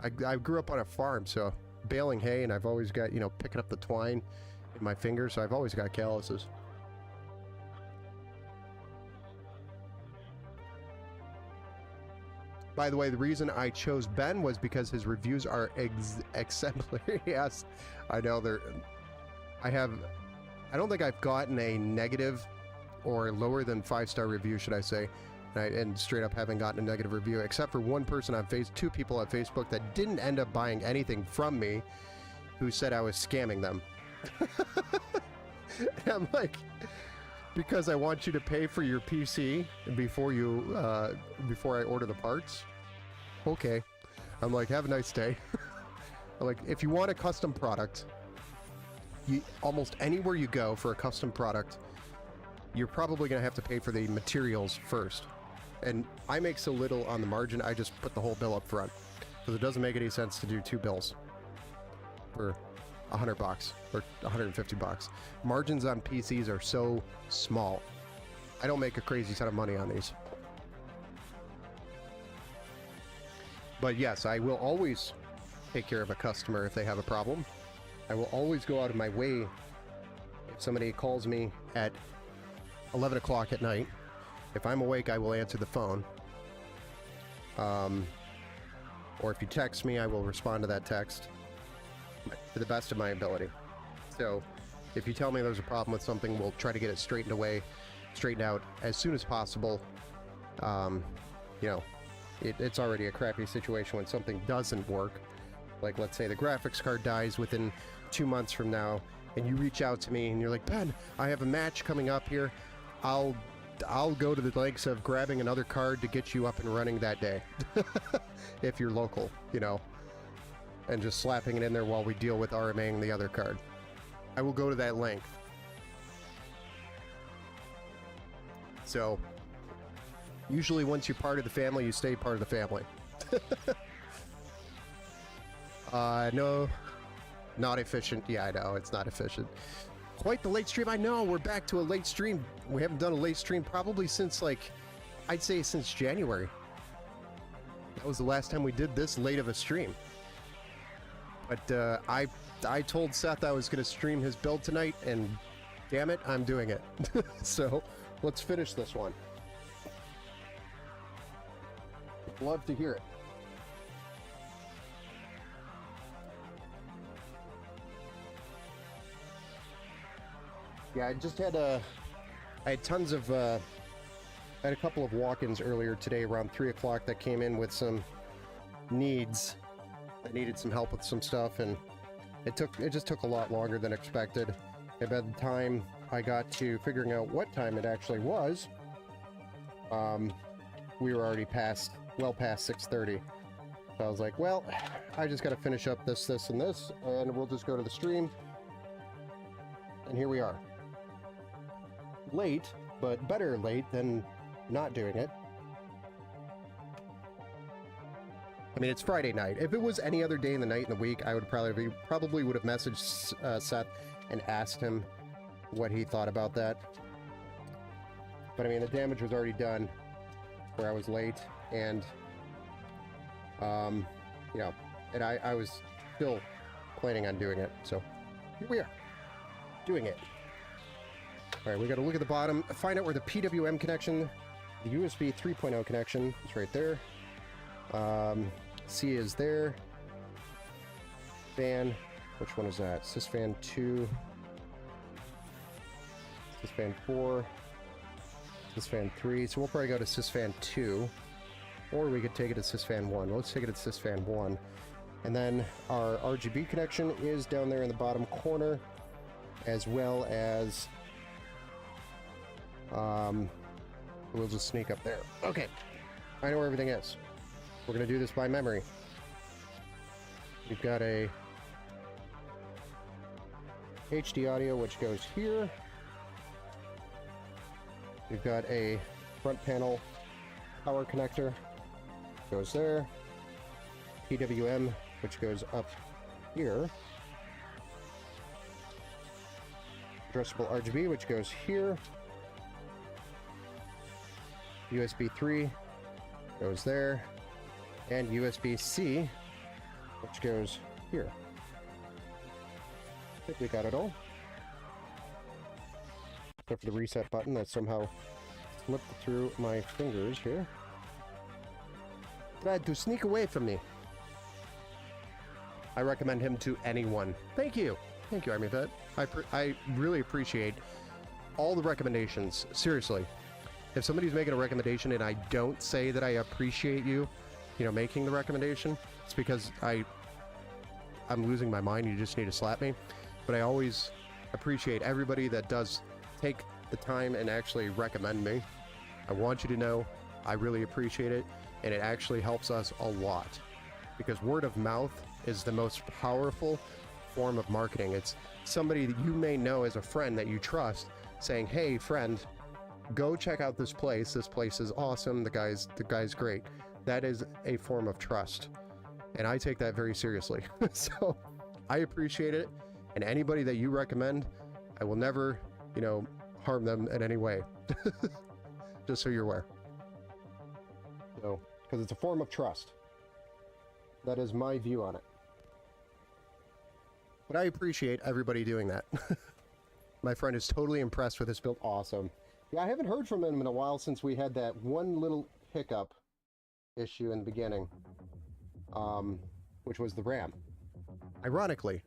I grew up on a farm, so baling hay, and I've always got, you know, picking up the twine in my fingers, so I've always got calluses. By the way, the reason I chose Ben was because his reviews are exemplary. Yes, I know they're... I don't think I've gotten a negative or lower than 5-star review, should I say. And straight up haven't gotten a negative review, except for one person on two people on Facebook that didn't end up buying anything from me, who said I was scamming them. And I'm like, because I want you to pay for your PC before I order the parts. Okay. I'm like, have a nice day. I'm like, if you want a custom product, almost anywhere you go for a custom product, you're probably going to have to pay for the materials first. And I make so little on the margin, I just put the whole bill up front. Because it doesn't make any sense to do 2 bills for $100 or $150. Margins on PCs are so small. I don't make a crazy ton of money on these. But yes, I will always take care of a customer if they have a problem. I will always go out of my way if somebody calls me at 11 o'clock at night If I'm awake, I will answer the phone. Or if you text me, I will respond to that text to the best of my ability. So if you tell me there's a problem with something, we'll try to get it straightened out as soon as possible. You know, it's already a crappy situation when something doesn't work. Like, let's say the graphics card dies within 2 months from now, and you reach out to me and you're like, Ben, I have a match coming up here. I'll go to the lengths of grabbing another card to get you up and running that day. If you're local, you know, and just slapping it in there while we deal with RMAing the other card. I will go to that length. So, usually once you're part of the family, you stay part of the family. No, not efficient. Yeah, I know, it's not efficient. Quite the late stream. I know, we're back to a late stream. We haven't done a late stream probably since, like, I'd say since January. That was the last time we did this late of a stream. But I told Seth I was going to stream his build tonight, and damn it, I'm doing it. So, let's finish this one. Love to hear it. Yeah, I just had I had tons of I had a couple of walk-ins earlier today around 3 o'clock that came in with some needs. I needed some help with some stuff, and it just took a lot longer than expected. And by the time I got to figuring out what time it actually was, we were already well past 6:30. So I was like, well, I just got to finish up this, and this, and we'll just go to the stream. And here we are. Late, but better late than not doing it. I mean, it's Friday night. If it was any other day in the night in the week, I would probably would have messaged Seth and asked him what he thought about that. But I mean, the damage was already done where I was late, and you know, and I was still planning on doing it. So here we are, doing it. All right, we got to look at the bottom, find out where the PWM connection, the USB 3.0 connection is right there. C is there. Fan, which one is that? Sysfan 2, Sysfan 4, Sysfan 3. So we'll probably go to Sysfan 2, or we could take it to Sysfan 1. Let's take it to Sysfan 1. And then our RGB connection is down there in the bottom corner, as well as we'll just sneak up there. Okay, I know where everything is. We're gonna do this by memory. We've got a HD audio which goes here. We've got a front panel power connector, goes there. PWM which goes up here. Addressable RGB which goes here. USB 3 goes there, and USB-C, which goes here. I think we got it all. Except for the reset button that somehow slipped through my fingers here. Tried to sneak away from me. I recommend him to anyone. Thank you. Thank you, Army Vet. I really appreciate all the recommendations. Seriously. If somebody's making a recommendation and I don't say that I appreciate you, making the recommendation, it's because I'm losing my mind. You just need to slap me. But I always appreciate everybody that does take the time and actually recommend me. I want you to know I really appreciate it, and it actually helps us a lot, because word of mouth is the most powerful form of marketing. It's somebody that you may know as a friend that you trust saying, hey friend, go check out this place. This place is awesome. The guy's great. That is a form of trust, and I take that very seriously. So I appreciate it, and anybody that you recommend, I will never, harm them in any way. Just so you're aware. So, because it's a form of trust. That is my view on it. But I appreciate everybody doing that. My friend is totally impressed with this build. Awesome. Yeah, I haven't heard from him in a while since we had that one little hiccup issue in the beginning, which was the RAM. Ironically,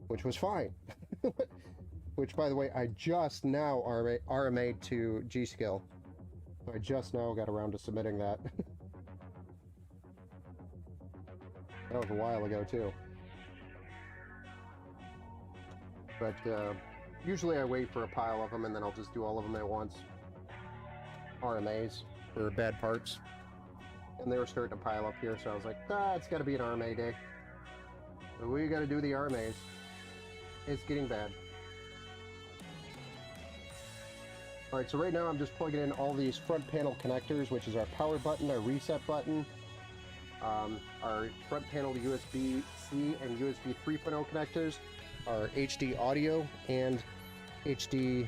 which was fine. Which, by the way, I just now RMA'd to G.Skill. I just now got around to submitting that. That was a while ago, too. But, usually I wait for a pile of them, and then I'll just do all of them at once. RMAs for bad parts. And they were starting to pile up here, so I was like, it's got to be an RMA day. But we got to do the RMAs. It's getting bad. Alright, so right now I'm just plugging in all these front panel connectors, which is our power button, our reset button, our front panel USB-C and USB 3.0 connectors, our HD audio, and HD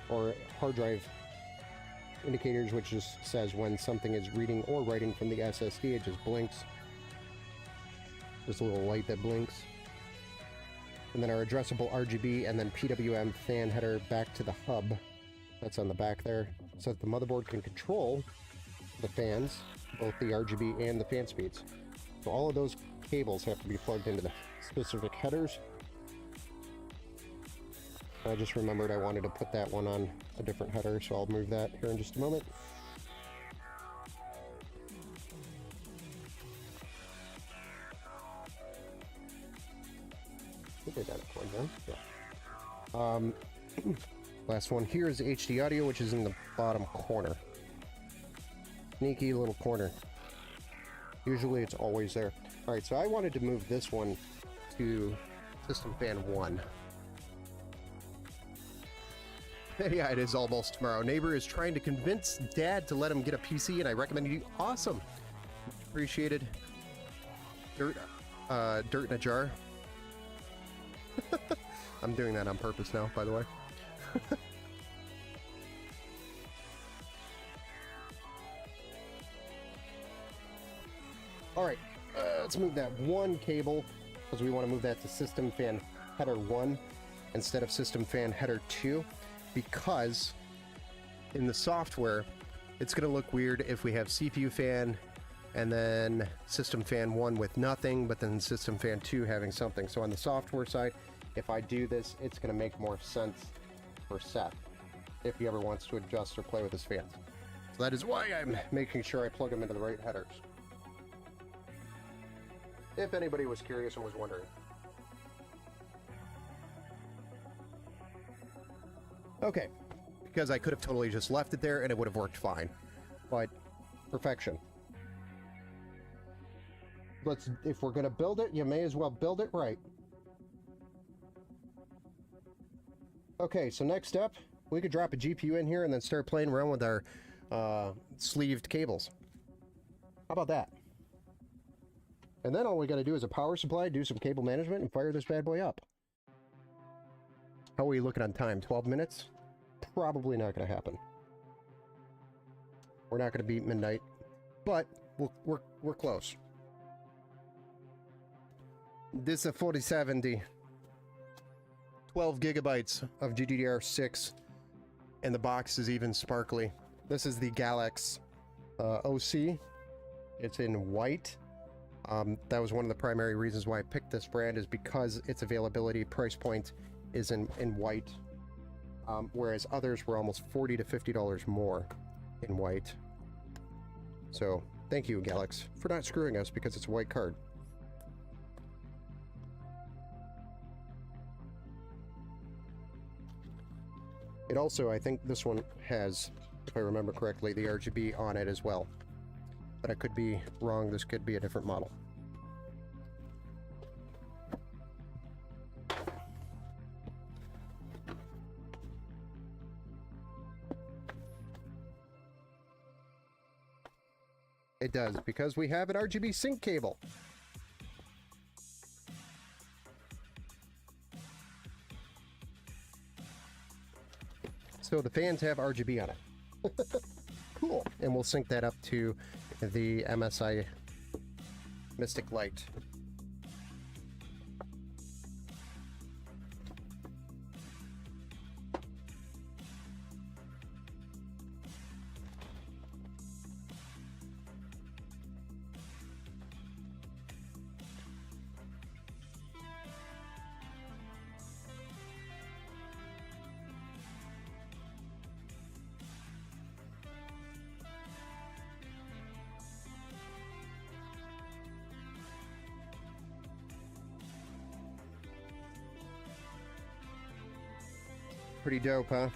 or hard drive indicators, which just says when something is reading or writing from the SSD. It just blinks. Just a little light that blinks. And then our addressable RGB and then PWM fan header back to the hub. That's on the back there, so that the motherboard can control the fans, both the RGB and the fan speeds. So all of those cables have to be plugged into the specific headers. I just remembered I wanted to put that one on a different header, so I'll move that here in just a moment. I think I got it plugged in. Yeah. Last one here is HD audio, which is in the bottom corner. Sneaky little corner. Usually it's always there. Alright, so I wanted to move this one to System Fan 1. Yeah, it is almost tomorrow. Neighbor is trying to convince Dad to let him get a PC, and I recommend you. Awesome. Appreciated. Dirt in a jar. I'm doing that on purpose now, by the way. Alright, let's move that one cable, because we want to move that to System Fan Header 1 instead of System Fan Header 2, because in the software, it's going to look weird if we have CPU fan and then System Fan 1 with nothing, but then System Fan 2 having something. So on the software side, if I do this, it's going to make more sense for Seth if he ever wants to adjust or play with his fans. So that is why I'm making sure I plug them into the right headers. If anybody was curious and was wondering. Okay, because I could have totally just left it there and it would have worked fine. But perfection. If we're going to build it, you may as well build it right. Okay, so next up, we could drop a GPU in here and then start playing around with our sleeved cables. How about that? And then all we got to do is a power supply, do some cable management, and fire this bad boy up. How are we looking on time? 12 minutes? Probably not going to happen. We're not going to beat midnight, but we're close. This is a 4070. 12 gigabytes of GDDR6, and the box is even sparkly. This is the Galax OC. It's in white. That was one of the primary reasons why I picked this brand, is because its availability price point is in white, whereas others were almost $40 to $50 more in white. So thank you, Galax, for not screwing us because it's a white card. It also, I think this one has, if I remember correctly, the RGB on it as well. But I could be wrong, this could be a different model. It does, because we have an RGB sync cable. So the fans have RGB on it. Cool. And we'll sync that up to the MSI Mystic Light. Pretty dope, huh?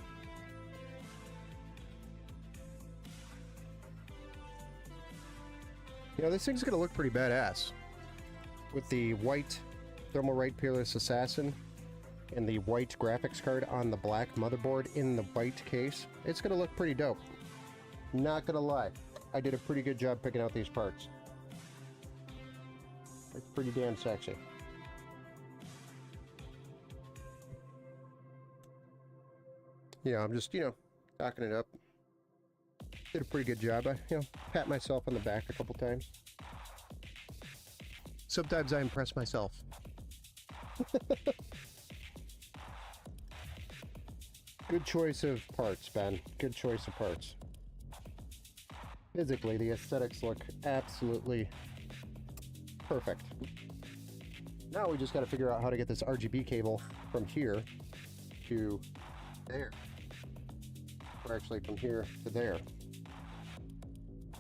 You know, this thing's gonna look pretty badass. With the white Thermalright Peerless Assassin and the white graphics card on the black motherboard in the white case, it's gonna look pretty dope. Not gonna lie, I did a pretty good job picking out these parts. It's pretty damn sexy. Yeah, I'm just, cocking it up. Did a pretty good job. I, pat myself on the back a couple times. Sometimes I impress myself. Good choice of parts, Ben. Good choice of parts. Physically, the aesthetics look absolutely perfect. Now we just got to figure out how to get this RGB cable from here to there. Or actually from here to there.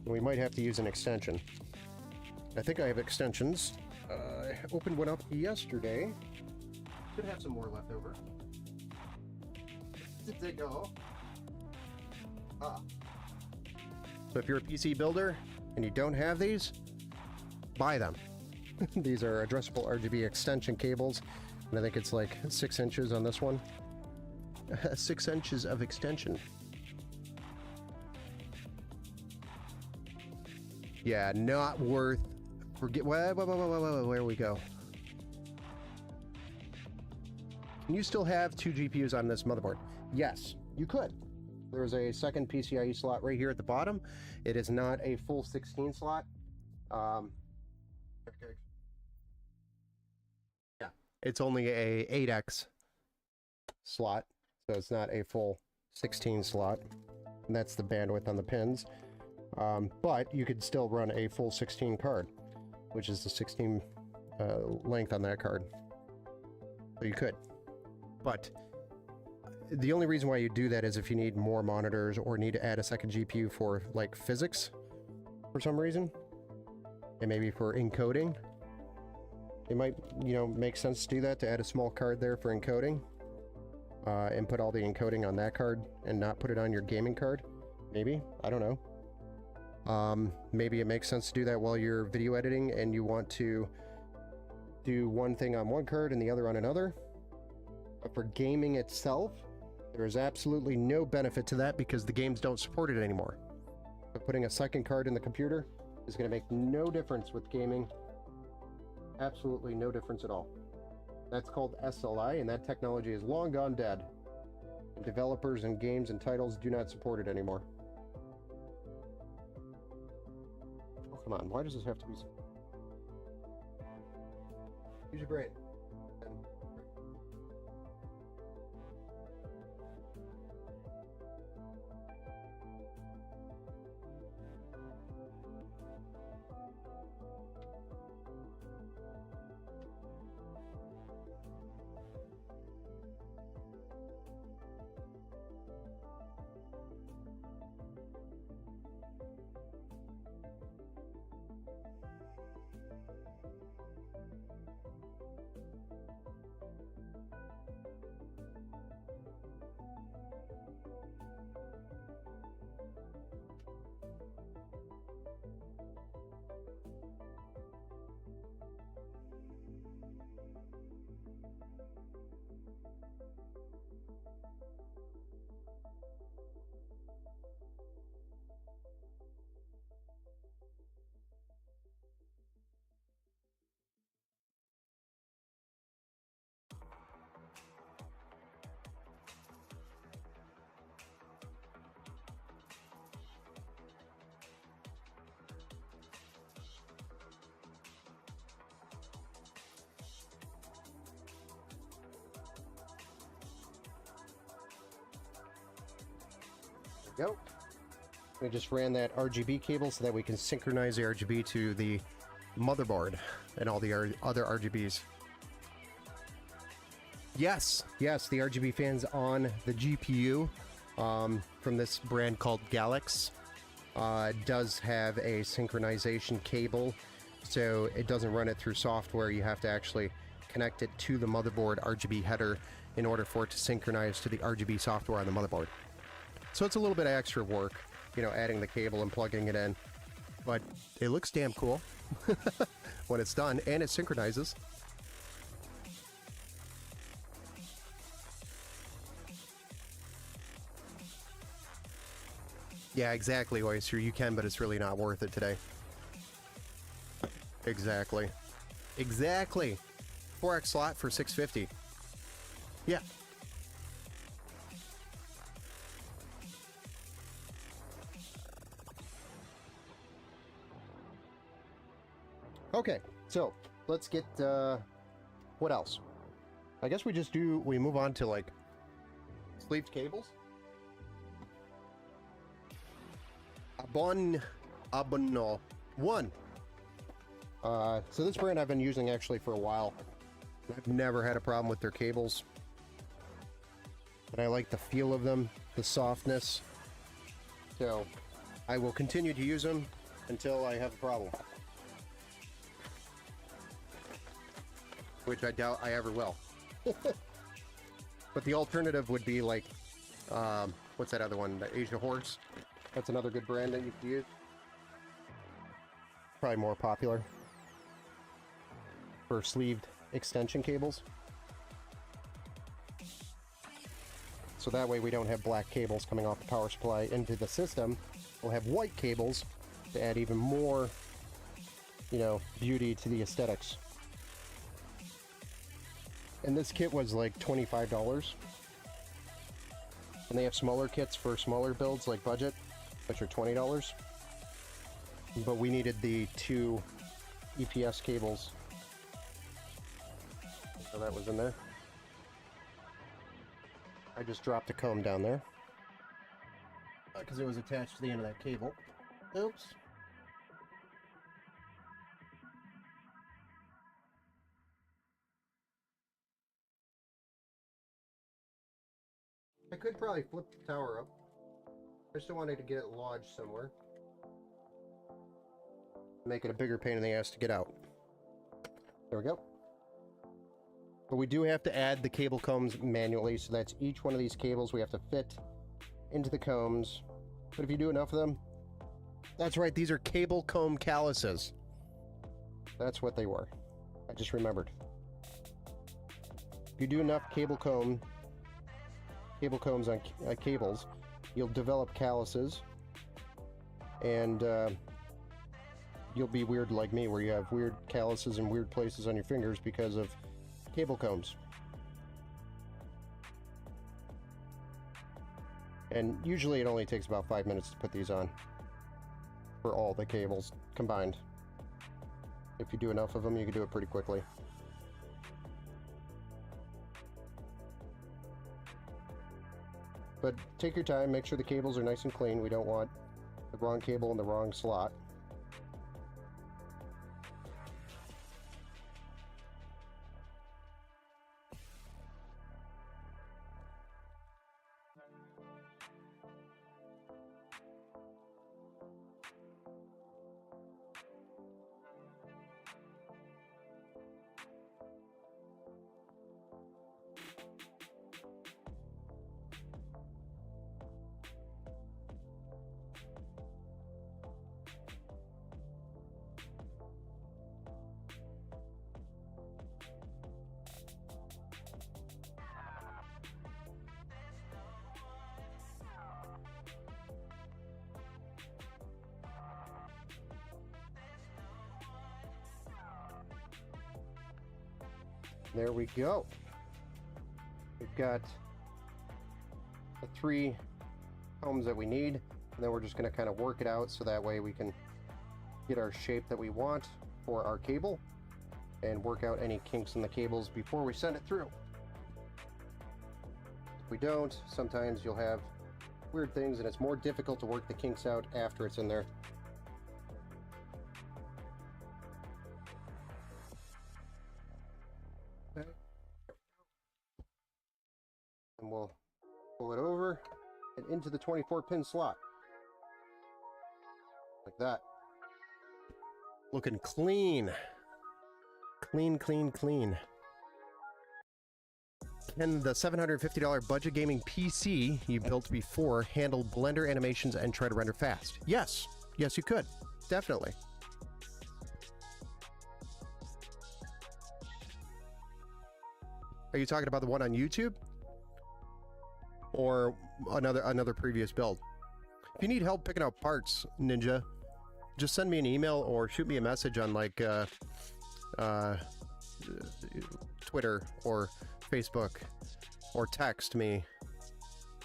And we might have to use an extension. I think I have extensions. I opened one up yesterday. Should have some more left over. Did they go? Ah. So if you're a PC builder and you don't have these, buy them. These are addressable RGB extension cables, and I think it's like 6 inches on this one. 6 inches of extension. Yeah, not worth. Where we go? Can you still have 2 GPUs on this motherboard? Yes, you could. There's a second PCIe slot right here at the bottom. It is not a full 16 slot. Yeah, it's only a 8x slot, so it's not a full 16 slot. And that's the bandwidth on the pins. But you could still run a full 16 card, which is the 16 length on that card. So you could. But the only reason why you do that is if you need more monitors or need to add a second GPU for like physics for some reason, and maybe for encoding. It might, make sense to do that, to add a small card there for encoding, and put all the encoding on that card and not put it on your gaming card. Maybe, I don't know. Maybe it makes sense to do that while you're video editing and you want to do one thing on one card and the other on another. But for gaming itself, there is absolutely no benefit to that because the games don't support it anymore. But putting a second card in the computer is going to make no difference with gaming. Absolutely no difference at all. That's called SLI, and that technology is long gone dead. And developers and games and titles do not support it anymore. Oh, come on. Why does this have to be so... Use your brain. Go. We just ran that RGB cable so that we can synchronize the RGB to the motherboard and all the other RGBs. Yes, the RGB fans on the GPU from this brand called Galax does have a synchronization cable, so it doesn't run it through software. You have to actually connect it to the motherboard RGB header in order for it to synchronize to the RGB software on the motherboard. So it's a little bit of extra work, you know, adding the cable and plugging it in, but it looks damn cool when it's done, and it synchronizes. Yeah, exactly, Oyster. You can, but it's really not worth it today. Exactly. Exactly. 4X slot for $650. Yeah. Okay, so let's get, what else? I guess we move on to, like, sleeved cables. Abono 1. So this brand I've been using actually for a while. I've never had a problem with their cables. But I like the feel of them, the softness. So I will continue to use them until I have a problem. Which I doubt I ever will. But the alternative would be like, what's that other one? The Asia Horse. That's another good brand that you could use. Probably more popular for sleeved extension cables. So that way we don't have black cables coming off the power supply into the system. We'll have white cables to add even more, you know, beauty to the aesthetics. And this kit was like $25. And they have smaller kits for smaller builds like budget, which are $20. But we needed the 2 EPS cables. So that was in there. I just dropped a comb down there because it was attached to the end of that cable. Oops. I could probably flip the tower up. I just wanted to get it lodged somewhere. Make it a bigger pain in the ass to get out. There we go. But we do have to add the cable combs manually, so that's each one of these cables we have to fit into the combs. But if you do enough of them, that's right, these are cable comb calluses. That's what they were. I just remembered. If you do enough cable combs on cables, you'll develop calluses, and you'll be weird like me, where you have weird calluses in weird places on your fingers because of cable combs. And usually it only takes about 5 minutes to put these on for all the cables combined. If you do enough of them, you can do it pretty quickly. But take your time, make sure the cables are nice and clean. We don't want the wrong cable in the wrong slot. There we go. We've got the 3 combs that we need, and then we're just going to kind of work it out so that way we can get our shape that we want for our cable and work out any kinks in the cables before we send it through. If we don't, sometimes you'll have weird things and it's more difficult to work the kinks out after it's in there. And we'll pull it over and into the 24-pin slot. Like that. Looking clean. Clean, clean, clean. Can the $750 budget gaming PC you built before handle Blender animations and try to render fast? Yes. Yes, you could. Definitely. Are you talking about the one on YouTube? Or another previous build? If you need help picking out parts, Ninja, just send me an email or shoot me a message on like Twitter or Facebook, or text me.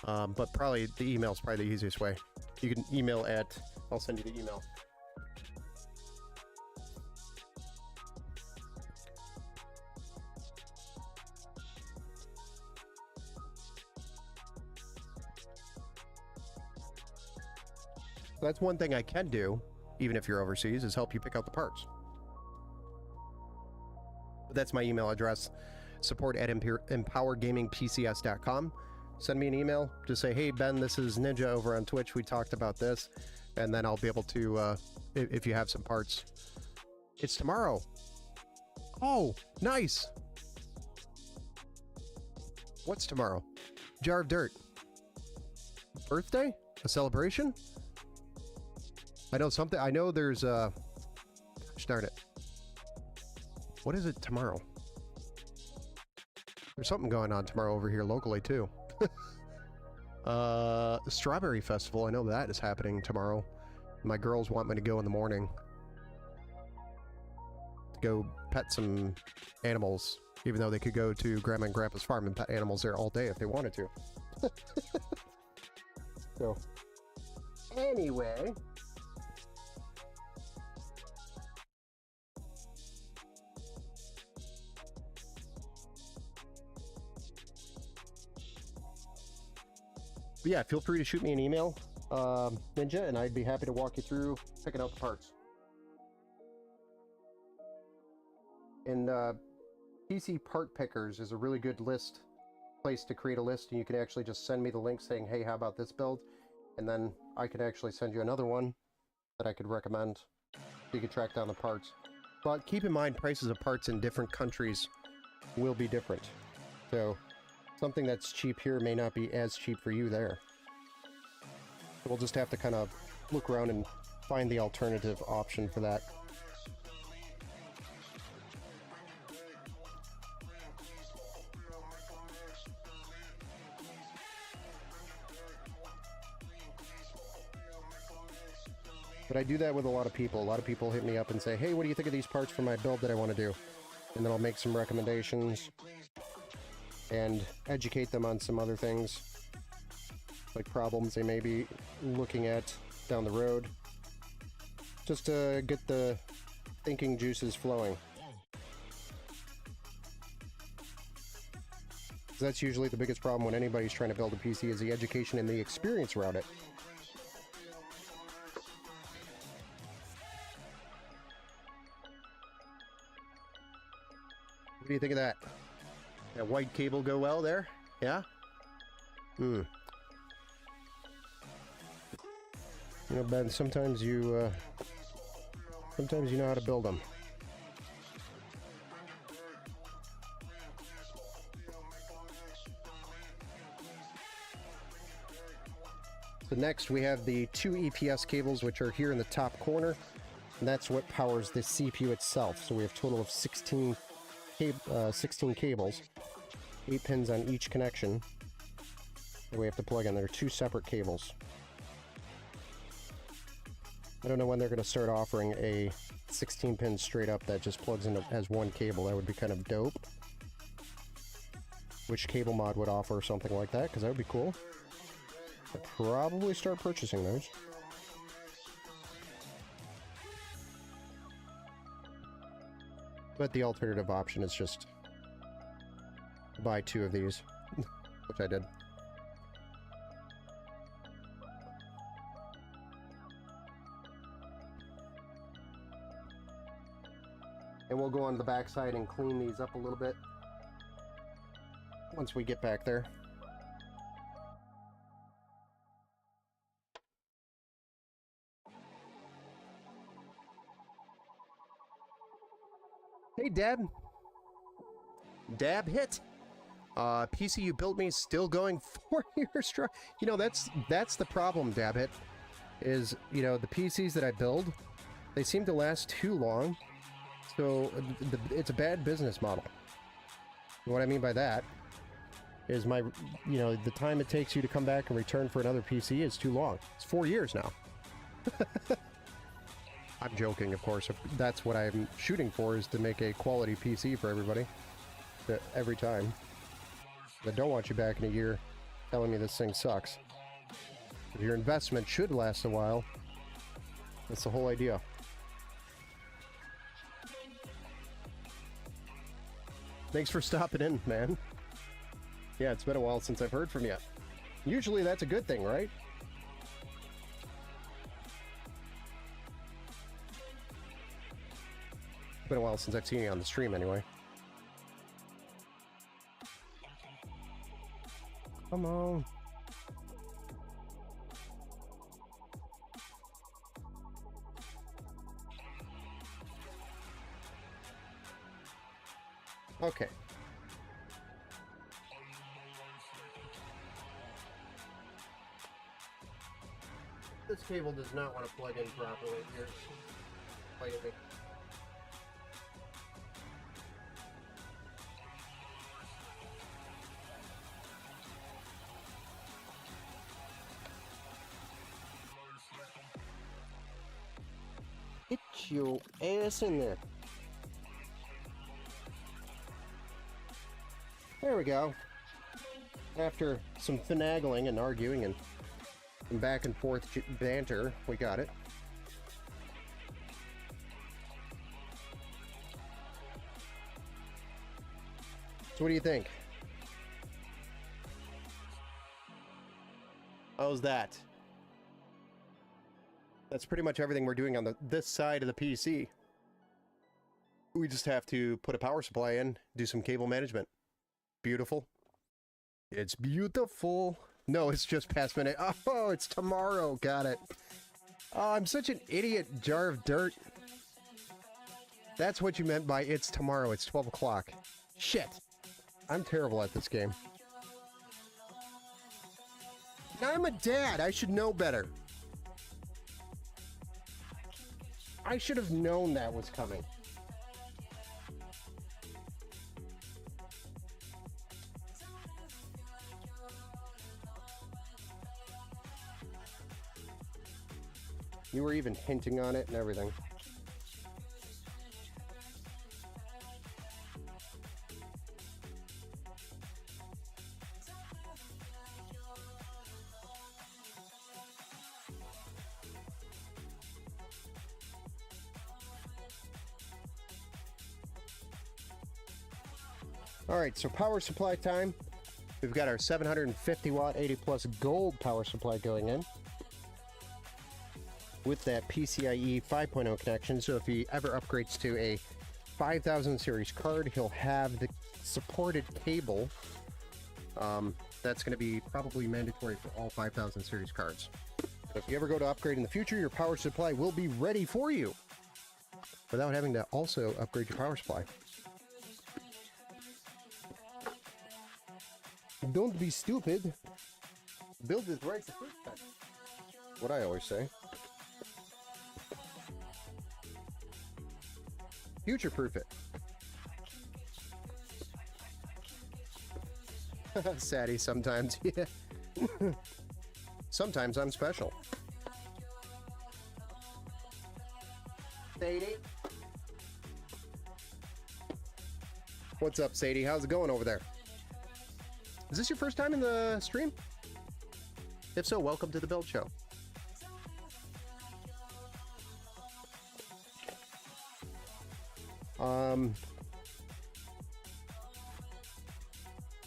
But probably the email is probably the easiest way. You can email at, I'll send you the email. So that's one thing I can do, even if you're overseas, is help you pick out the parts. That's my email address, support@empowergamingpcs.com. Send me an email. Just say, hey, Ben, this is Ninja over on Twitch. We talked about this. And then I'll be able to, if you have some parts. It's tomorrow. Oh, nice. What's tomorrow? Jar of Dirt. Birthday? A celebration? I know something. I know there's gosh darn it. What is it tomorrow? There's something going on tomorrow over here locally too. Strawberry Festival. I know that is happening tomorrow. My girls want me to go in the morning. To go pet some animals. Even though they could go to Grandma and Grandpa's farm and pet animals there all day if they wanted to. So, anyway. But yeah, feel free to shoot me an email, Ninja, and I'd be happy to walk you through picking out the parts. And PC Part Pickers is a really good place to create a list, and you can actually just send me the link saying, hey, how about this build? And then I could actually send you another one that I could recommend so you could track down the parts. But keep in mind, prices of parts in different countries will be different. So something that's cheap here may not be as cheap for you there. So we'll just have to kind of look around and find the alternative option for that. But I do that with a lot of people. A lot of people hit me up and say, hey, what do you think of these parts for my build that I want to do? And then I'll make some recommendations and educate them on some other things, like problems they may be looking at down the road, just to get the thinking juices flowing. That's usually the biggest problem when anybody's trying to build a PC, is the education and the experience around it. What do you think of that? That white cable go well there? Yeah? You know, Ben, sometimes you know how to build them. So next we have the two EPS cables, which are here in the top corner, and that's what powers the CPU itself. So we have a total of 16 cables, 8 pins on each connection that we have to plug in. They're two separate cables. I don't know when they're going to start offering a 16 pin straight up that just plugs in as one cable. That would be kind of dope. Which cable mod would offer something like that, because that would be cool. I'd probably start purchasing those. But the alternative option is just buy 2 of these, which I did. And we'll go on the back side and clean these up a little bit once we get back there. Hey, Dab. Dab hit. PC you built me still going 4 years strong. You know, that's the problem, Dabbit, is, you know, the PCs that I build, they seem to last too long. So it's a bad business model. And what I mean by that is you know, the time it takes you to come back and return for another PC is too long. It's 4 years now. I'm joking, of course. That's what I'm shooting for, is to make a quality PC for everybody. Every time. I don't want you back in a year telling me this thing sucks. If your investment should last a while, that's the whole idea. Thanks for stopping in, man. Yeah, it's been a while since I've heard from you. Usually that's a good thing, right? It's been a while since I've seen you on the stream anyway. Come on. Okay. This cable does not want to plug in properly here. Play with me. Get your ass in there. There we go. After some finagling and arguing and some back and forth banter, we got it. So what do you think? How's that? That's pretty much everything we're doing on this side of the PC. We just have to put a power supply in, do some cable management. Beautiful. It's beautiful. No, it's just past midnight. Oh, it's tomorrow. Got it. Oh, I'm such an idiot, jar of dirt. That's what you meant by it's tomorrow. It's 12 o'clock. Shit. I'm terrible at this game. I'm a dad. I should know better. I should have known that was coming. You were even hinting on it and everything. Alright, so power supply time. We've got our 750 watt 80 plus gold power supply going in with that PCIe 5.0 connection. So if he ever upgrades to a 5000 series card, he'll have the supported cable. That's going to be probably mandatory for all 5000 series cards. If you ever go to upgrade in the future, your power supply will be ready for you without having to also upgrade your power supply. Don't be stupid. Build it right the first time. What I always say. Future-proof it. Sadie, sometimes, yeah. Sometimes I'm special. Sadie? What's up, Sadie? How's it going over there? Is this your first time in the stream? If so, welcome to the Build Show.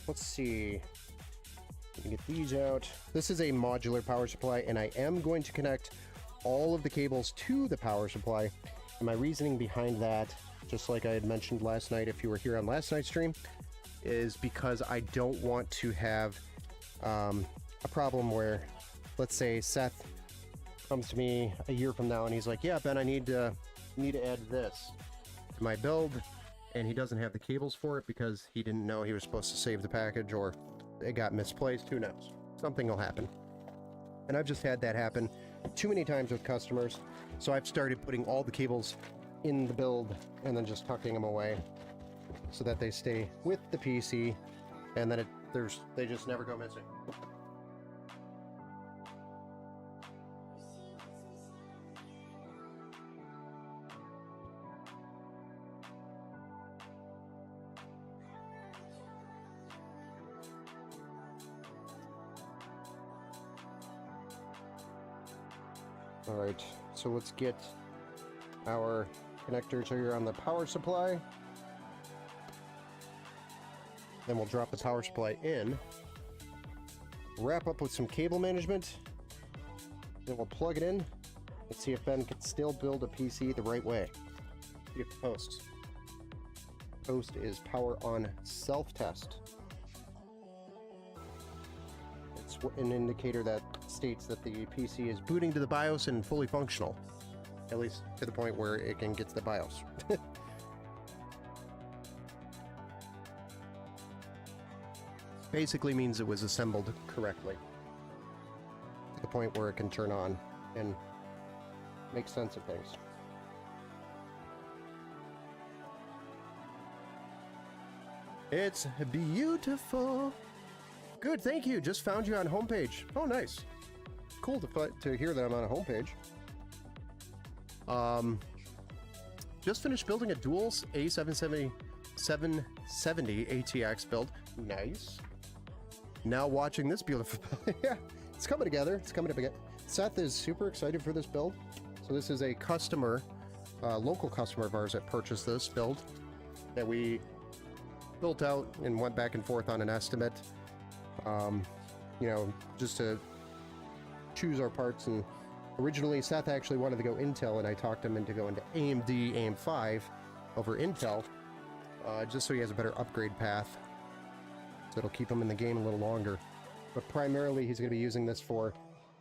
Let's see. Let me get these out. This is a modular power supply, and I am going to connect all of the cables to the power supply. And my reasoning behind that, just like I had mentioned last night, if you were here on last night's stream, is because I don't want to have a problem where, let's say, Seth comes to me a year from now and he's like, yeah, Ben, I need to add this to my build, and he doesn't have the cables for it because he didn't know he was supposed to save the package, or it got misplaced. Who knows? Something will happen. And I've just had that happen too many times with customers, so I've started putting all the cables in the build and then just tucking them away so that they stay with the PC, and then they just never go missing. All right, so let's get our connectors here on the power supply. Then we'll drop the power supply in, wrap up with some cable management, then we'll plug it in and see if Ben can still build a PC the right way. See if the post is power on self-test. It's an indicator that states that the PC is booting to the BIOS and fully functional, at least to the point where it can get to the BIOS. Basically means it was assembled correctly to the point where it can turn on and make sense of things. It's beautiful. Good, thank you. Just found you on homepage. Oh, nice. Cool to hear that I'm on a homepage. Just finished building a Duals A770 ATX build. Nice. Now watching this beautiful build. Yeah, it's coming together. It's coming together. Seth is super excited for this build. So this is a customer, local customer of ours that purchased this build that we built out and went back and forth on an estimate. You know, just to choose our parts. And originally Seth actually wanted to go Intel, and I talked him into going to AMD AM5 over Intel, just so he has a better upgrade path, so it'll keep him in the game a little longer. But primarily he's going to be using this for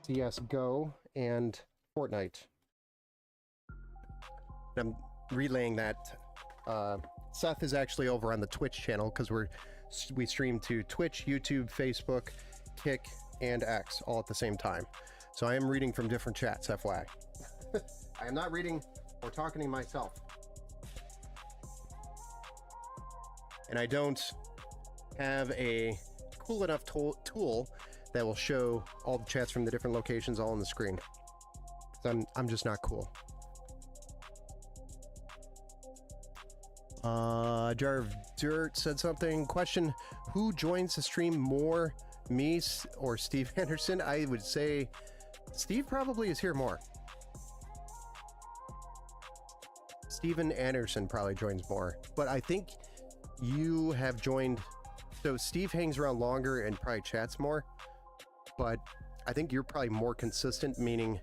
CSGO and Fortnite. And I'm relaying that Seth is actually over on the Twitch channel, because we stream to Twitch, YouTube, Facebook, Kick, and X all at the same time. So I am reading from different chats, FYI. I am not reading or talking to myself. And I don't have a cool enough tool that will show all the chats from the different locations all on the screen. I'm just not cool. Jar of Dirt said something. Question: who joins the stream more, me or Steve Anderson? I would say Steve probably is here more. Steven Anderson probably joins more, but I think you have joined. So Steve hangs around longer and probably chats more, but I think you're probably more consistent, meaning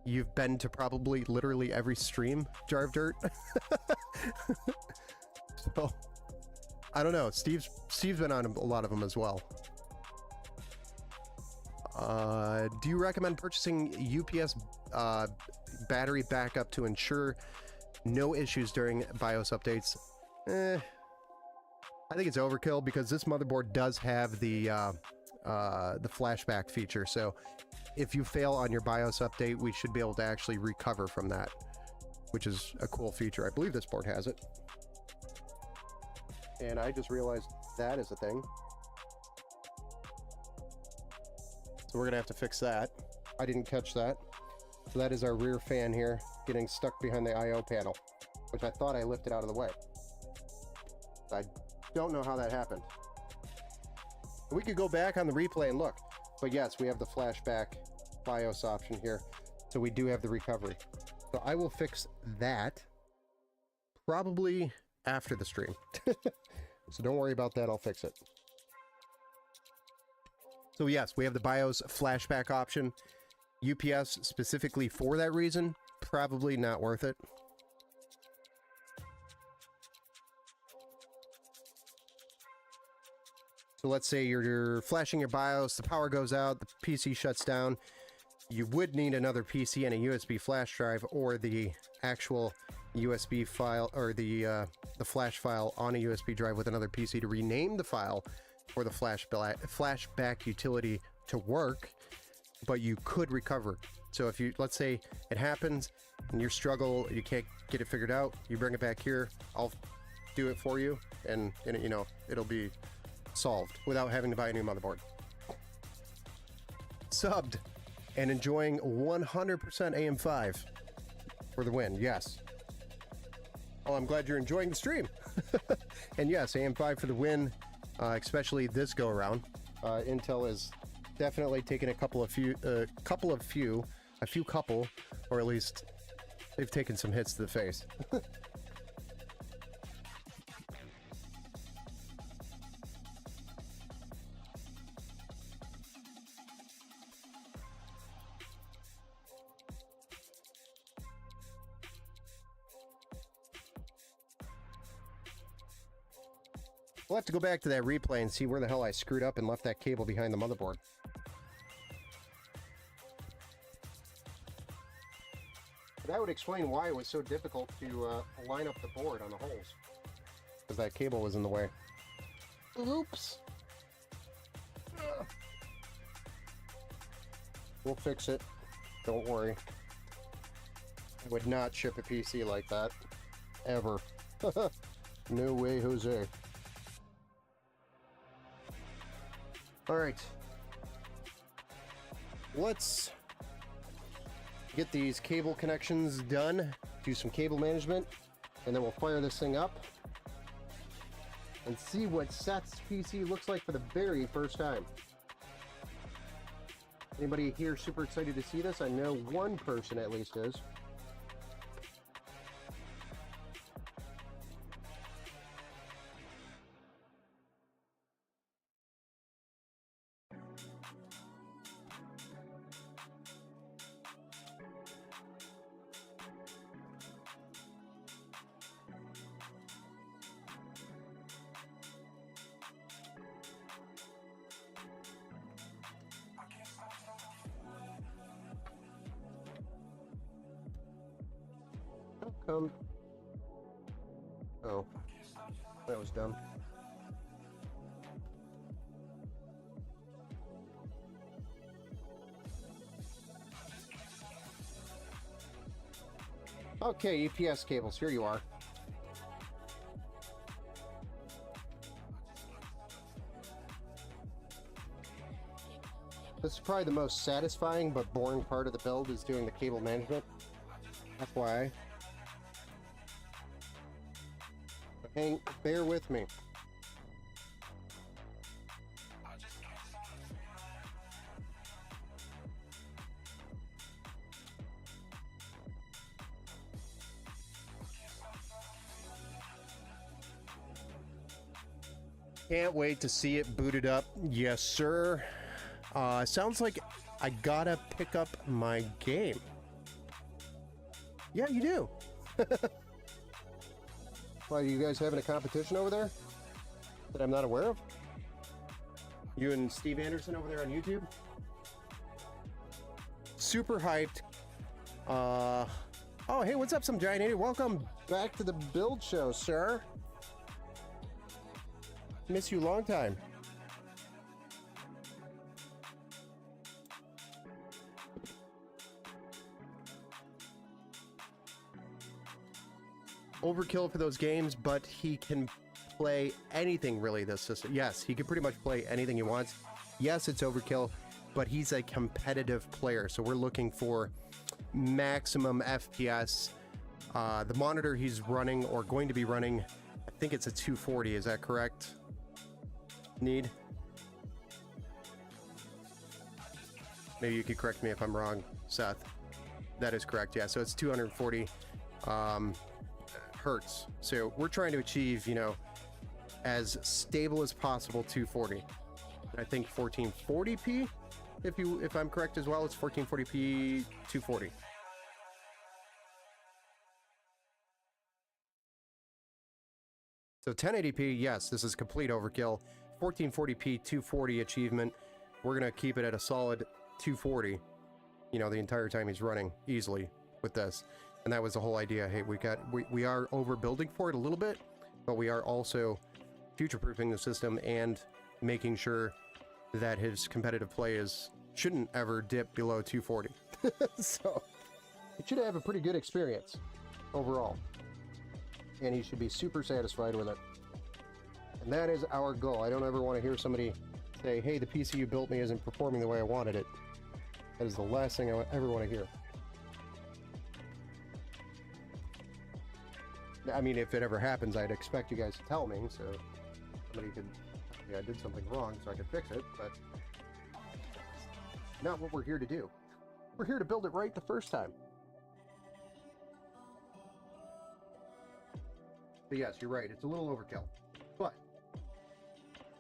you've been to probably literally every stream, Jar of Dirt. So I don't know. Steve's been on a lot of them as well. Do you recommend purchasing UPS battery backup to ensure no issues during BIOS updates? I think it's overkill, because this motherboard does have the flashback feature. So if you fail on your BIOS update, we should be able to actually recover from that, which is a cool feature. I believe this board has it. And I just realized that is a thing. So we're gonna have to fix that. I didn't catch that. So that is our rear fan here getting stuck behind the IO panel, which I thought I lifted out of the way. I don't know how that happened. We could go back on the replay and look, but yes, we have the flashback BIOS option here, so we do have the recovery. So I will fix that probably after the stream. So don't worry about that, I'll fix it. So yes, we have the BIOS flashback option. UPS specifically for that reason, probably not worth it. So let's say you're flashing your BIOS, the power goes out, the PC shuts down. You would need another PC and a USB flash drive, or the actual USB file or the flash file on a USB drive with another PC to rename the file for the flashback utility to work, but you could recover. So if you, let's say it happens and you struggle, you can't get it figured out, you bring it back here, I'll do it for you, and you know, it'll be solved without having to buy a new motherboard. Subbed and enjoying 100% AM5 for the win. Yes. Oh, I'm glad you're enjoying the stream. And yes, AM5 for the win, especially this go around. Intel is definitely taking a couple, or at least they've taken some hits to the face. We'll have to go back to that replay and see where the hell I screwed up and left that cable behind the motherboard. That would explain why it was so difficult to line up the board on the holes. Because that cable was in the way. Oops! We'll fix it. Don't worry. I would not ship a PC like that. Ever. No way, Jose. Alright. Let's get these cable connections done, do some cable management, and then we'll fire this thing up and see what Seth's PC looks like for the very first time. Anybody here super excited to see this? I know one person at least is. Oh, that was dumb. Okay, UPS cables, here you are. This is probably the most satisfying but boring part of the build, is doing the cable management. FYI. Bear with me. Can't wait to see it booted up. Yes, sir. Sounds like I gotta pick up my game. Yeah, you do. Why, are you guys having a competition over there that I'm not aware of? You and Steve Anderson over there on YouTube? Super hyped. Oh, hey, what's up, some giant idiot? Welcome back to the build show, sir. Miss you long time. Overkill for those games, but he can play anything really this system. Yes, he can pretty much play anything he wants. Yes, it's overkill, but he's a competitive player, so we're looking for maximum FPS. The monitor he's running, or going to be running, I think it's a 240, is that correct? Need? Maybe you could correct me if I'm wrong, Seth. That is correct, yeah, so it's 240 hertz. So we're trying to achieve, you know, as stable as possible 240. I think 1440p, if I'm correct as well, it's 1440p 240. So 1080p, yes, this is complete overkill. 1440p 240 achievement. We're gonna keep it at a solid 240, you know, the entire time he's running easily with this. And that was the whole idea. Hey, we are overbuilding for it a little bit, but we are also future-proofing the system and making sure that his competitive play shouldn't ever dip below 240. So it should have a pretty good experience overall. And he should be super satisfied with it. And that is our goal. I don't ever want to hear somebody say, hey, the PC you built me isn't performing the way I wanted it. That is the last thing I ever want to hear. I mean, if it ever happens, I'd expect you guys to tell me, so somebody could, yeah, I did something wrong so I could fix it, but not what we're here to do. We're here to build it right the first time. But yes, you're right, it's a little overkill, but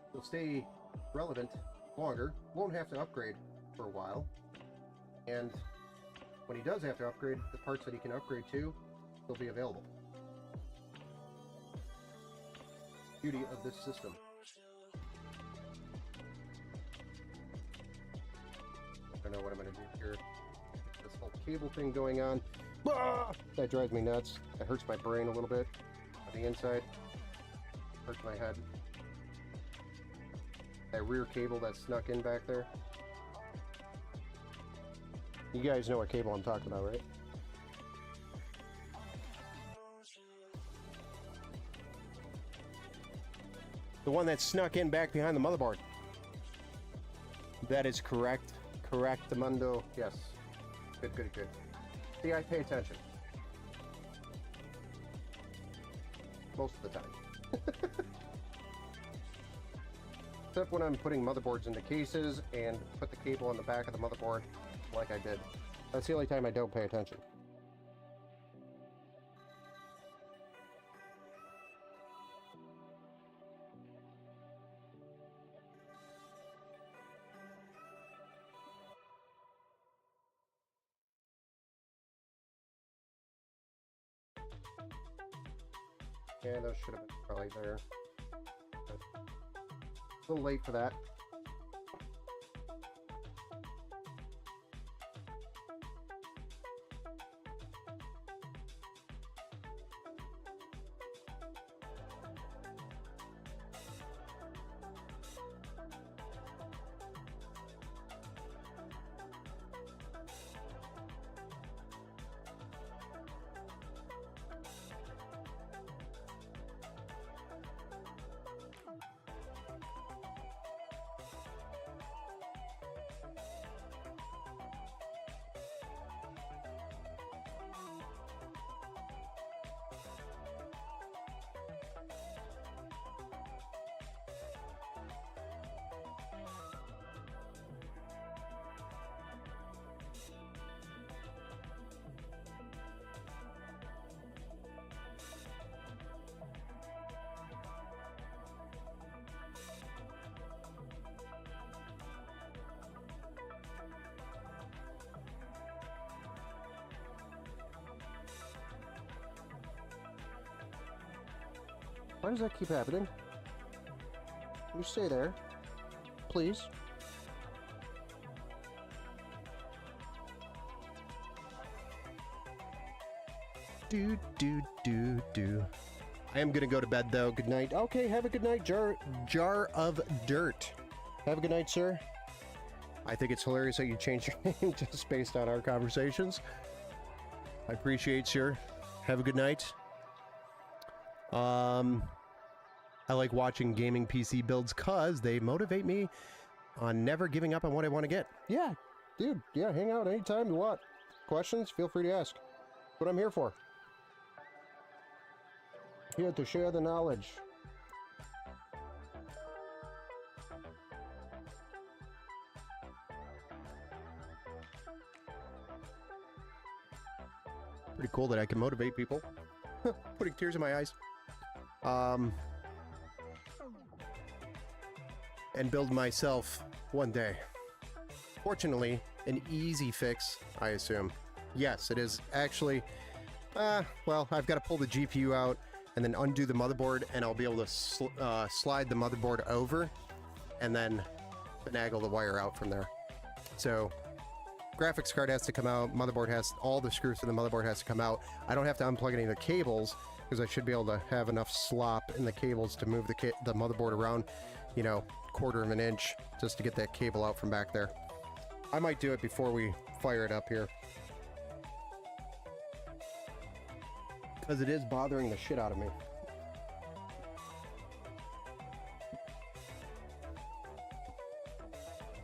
it'll stay relevant longer, won't have to upgrade for a while, and when he does have to upgrade, the parts that he can upgrade to will be available. Beauty of this system. I don't know what I'm going to do here. This whole cable thing going on. Ah! That drives me nuts. That hurts my brain a little bit on the inside. Hurts my head. That rear cable that snuck in back there. You guys know what cable I'm talking about, right? The one that snuck in back behind the motherboard. That is correct. Correct, Mundo. Yes. Good, good, good. See, I pay attention. Most of the time. Except when I'm putting motherboards into cases and put the cable on the back of the motherboard like I did. That's the only time I don't pay attention. Yeah, those should have been probably there. But a little late for that. Why does that keep happening? You stay there, please. Do. I am gonna go to bed though. Good night. Okay, have a good night, Jar of Dirt. Have a good night, sir. I think it's hilarious that you changed your name just based on our conversations. I appreciate, sir. Have a good night. I like watching gaming PC builds cause they motivate me on never giving up on what I want to get. Yeah, dude. Yeah, hang out anytime you want. Questions? Feel free to ask. That's what I'm here for. Here to share the knowledge. Pretty cool that I can motivate people. Putting tears in my eyes. And build myself one day. Fortunately, an easy fix, I assume. Yes, it is actually, well, I've got to pull the GPU out and then undo the motherboard, and I'll be able to slide the motherboard over and then finagle the wire out from there. So graphics card has to come out, motherboard has, all the screws to the motherboard has to come out. I don't have to unplug any of the cables, because I should be able to have enough slop in the cables to move the motherboard around, you know, 1/4 of an inch, just to get that cable out from back there. I might do it before we fire it up here, because it is bothering the shit out of me.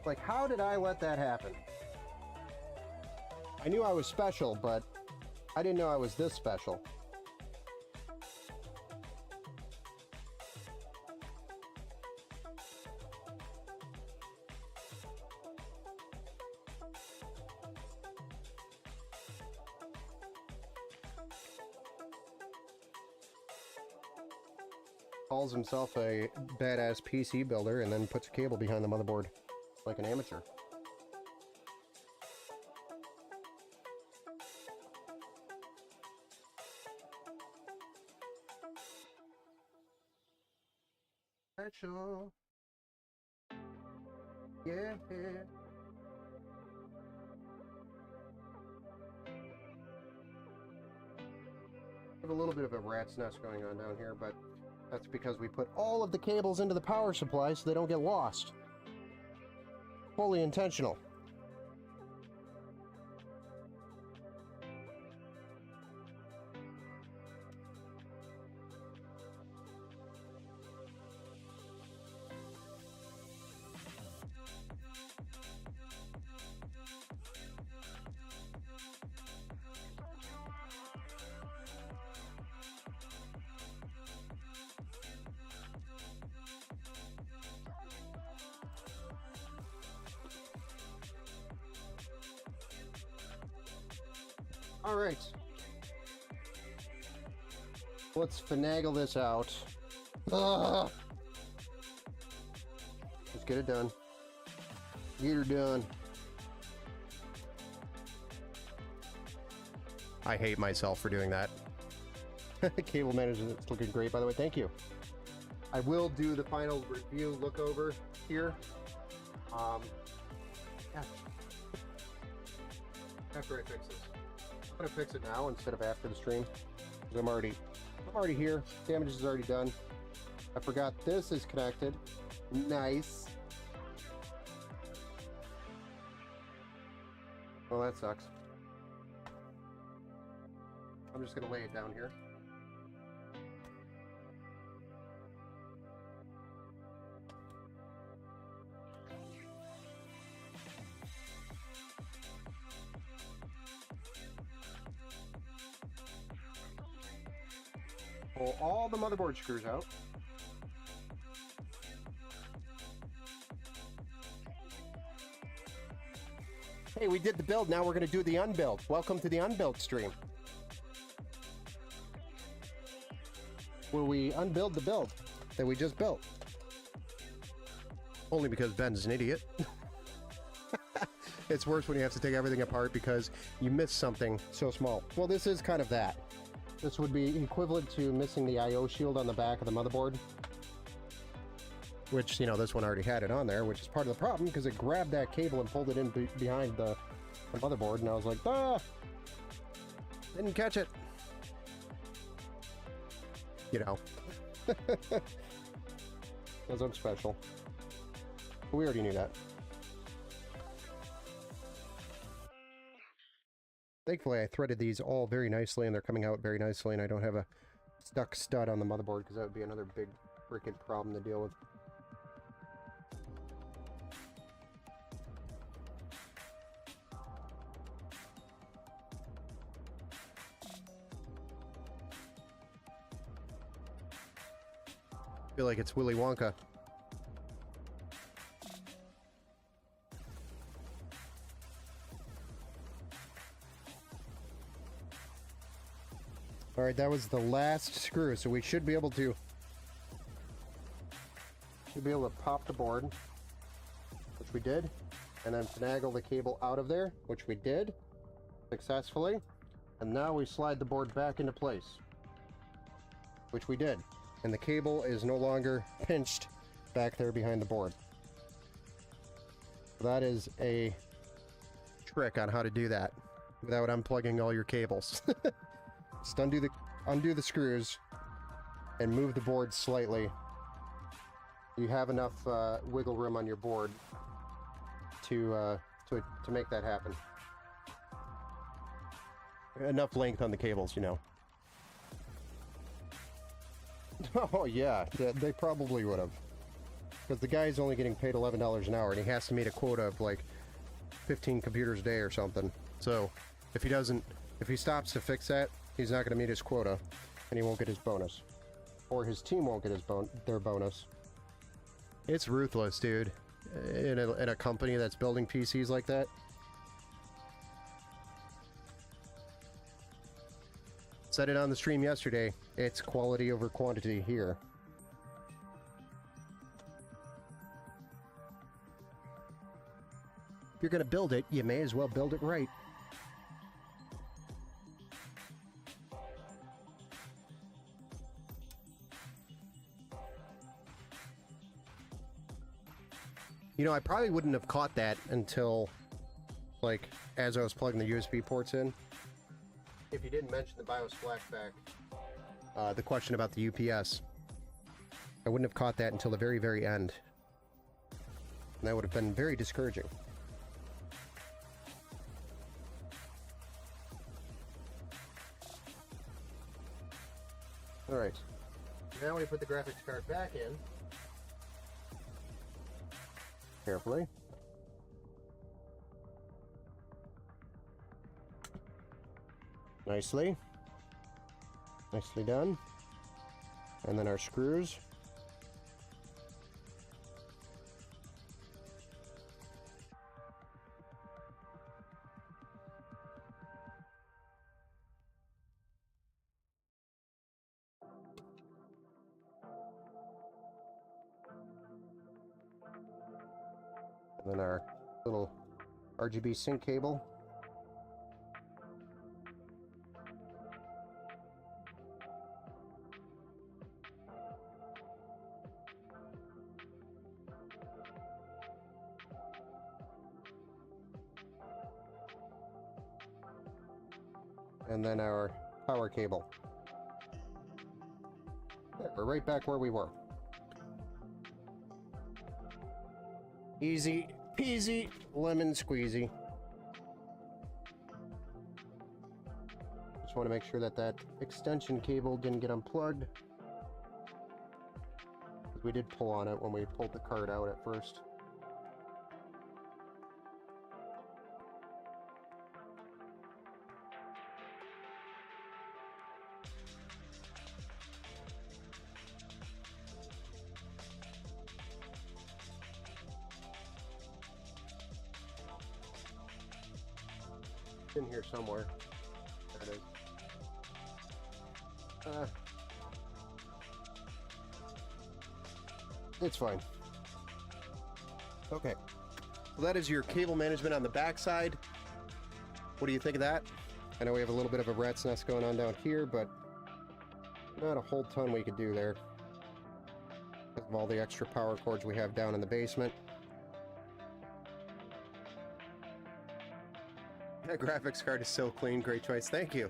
Like, how did I let that happen? I knew I was special, but I didn't know I was this special. Calls himself a badass PC builder and then puts a cable behind the motherboard like an amateur. Special. Yeah. We have a little bit of a rat's nest going on down here, but that's because we put all of the cables into the power supply so they don't get lost. Fully intentional. All right. Let's finagle this out. Ugh. Let's get it done. Get her done. I hate myself for doing that. Cable management is looking great, by the way. Thank you. I will do the final review look over here. Yeah. After I fix this. I'm gonna fix it now instead of after the stream, because I'm already here. Damage is already done. I forgot this is connected. Nice. Well, that sucks. I'm just gonna lay it down here. Pull all the motherboard screws out. Hey, we did the build, now we're going to do the unbuild. Welcome to the unbuild stream, where we unbuild the build that we just built. Only because Ben's an idiot. It's worse when you have to take everything apart because you miss something so small. Well, this is kind of that. This would be equivalent to missing the I/O shield on the back of the motherboard. Which, you know, this one already had it on there, which is part of the problem because it grabbed that cable and pulled it in behind the motherboard, and I was like, ah! Didn't catch it. You know. Because I'm special. We already knew that. Thankfully, I threaded these all very nicely, and they're coming out very nicely, and I don't have a stuck stud on the motherboard, because that would be another big freaking problem to deal with. I feel like it's Willy Wonka. Alright, that was the last screw, so we should be able to pop the board, which we did, and then finagle the cable out of there, which we did successfully, and now we slide the board back into place, which we did, and the cable is no longer pinched back there behind the board. That is a trick on how to do that without unplugging all your cables. Just undo the screws and move the board slightly. You have enough wiggle room on your board to make that happen. Enough length on the cables, you know. Oh yeah, they probably would have. Because the guy's only getting paid $11 an hour and he has to meet a quota of like 15 computers a day or something. So if he stops to fix that, he's not going to meet his quota and he won't get his bonus. Or his team won't get their bonus. It's ruthless, dude. In a company that's building PCs like that. Said it on the stream yesterday. It's quality over quantity here. If you're gonna build it, you may as well build it right. You know, I probably wouldn't have caught that until, like, as I was plugging the USB ports in. If you didn't mention the BIOS flashback, the question about the UPS, I wouldn't have caught that until the very, very end. And that would have been very discouraging. Alright. Now we put the graphics card back in. Carefully. Nicely. Nicely done. And then our screws. And then our little RGB sync cable. And then our power cable. There, we're right back where we were. Easy peasy lemon squeezy. Just want to make sure that that extension cable didn't get unplugged. We did pull on it when we pulled the card out at first. In here somewhere. There it is. It's fine. Okay. So that is your cable management on the back side. What do you think of that? I know we have a little bit of a rat's nest going on down here, but not a whole ton we could do there because of all the extra power cords we have down in the basement. That graphics card is so clean. Great choice. Thank you.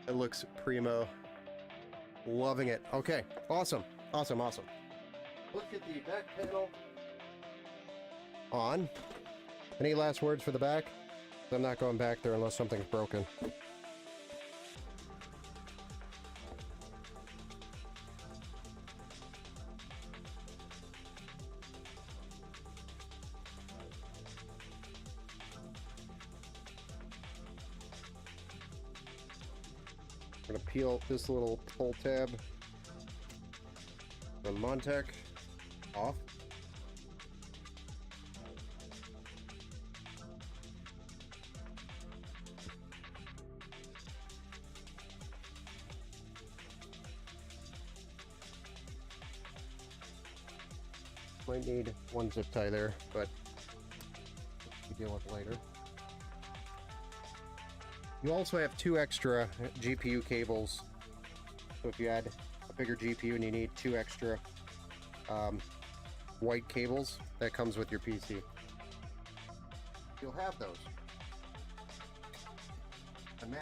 It looks primo. Loving it. Okay. Awesome. Awesome. Awesome. Let's get the back panel on. Any last words for the back? I'm not going back there unless something's broken. I'm going to peel this little pull tab from Montech off. Might need one zip tie there, but we'll deal with later. You also have 2 extra GPU cables. So if you add a bigger GPU and you need 2 extra white cables, that comes with your PC. You'll have those. a match.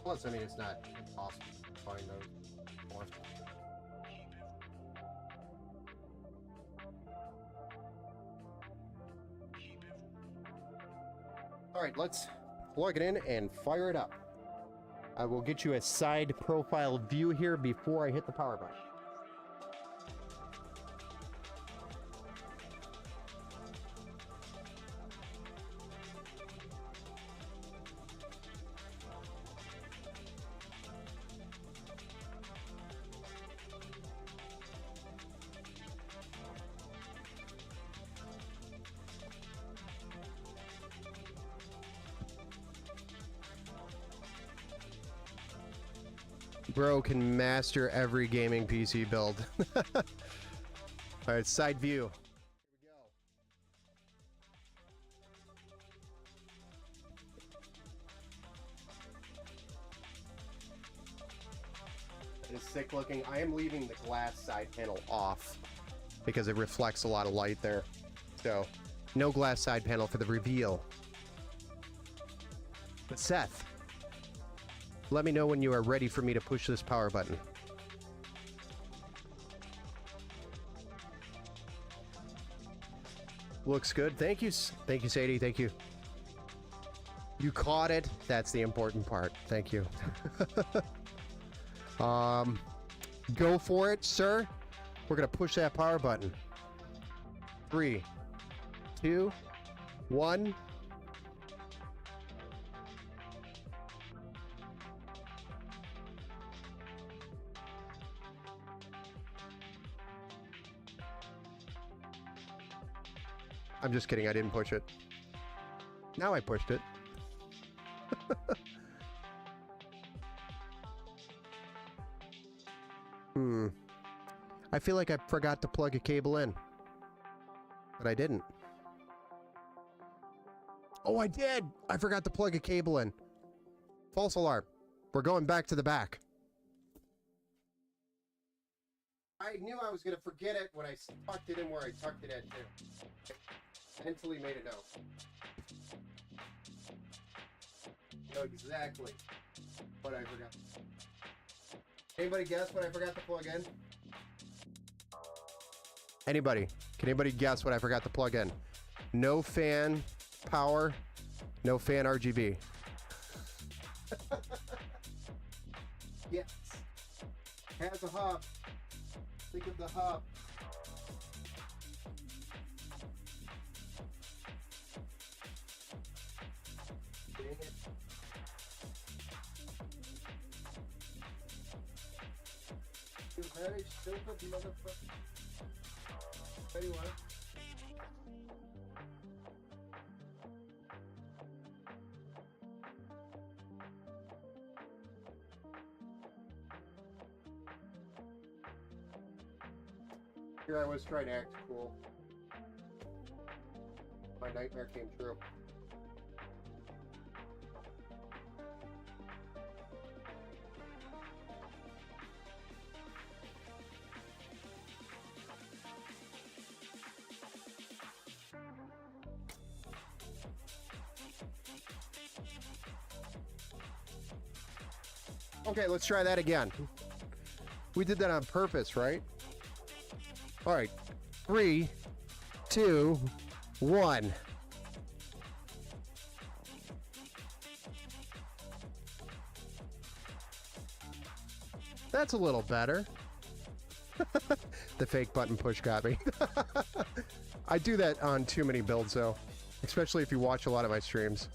Plus, I mean, it's not impossible to find those more. All right, let's plug it in and fire it up. I will get you a side profile view here before I hit the power button. Bro can master every gaming PC build. All right, side view. Here we go. It is sick looking. I am leaving the glass side panel off because it reflects a lot of light there. So, no glass side panel for the reveal. But Seth, let me know when you are ready for me to push this power button. Looks good. Thank you. Thank you, Sadie. Thank you. You caught it. That's the important part. Thank you. Go for it, sir. We're going to push that power button. 3, 2, 1. I'm just kidding, I didn't push it. Now I pushed it. I feel like I forgot to plug a cable in. But I didn't. Oh, I did! I forgot to plug a cable in. False alarm. We're going back to the back. I knew I was going to forget it when I tucked it in where I tucked it at, too. Mentally made a note. Know exactly what I forgot. Anybody guess what I forgot to plug in? Anybody? Can anybody guess what I forgot to plug in? No fan power, no fan RGB. Yes. Has a hub. Think of the hub. Dang it. You very stupid motherfucker. Anyway. Here I was trying to act cool. My nightmare came true. Okay, let's try that again. We did that on purpose, right? All right, 3, 2, 1. That's a little better. The fake button push got me. I do that on too many builds, though, especially if you watch a lot of my streams.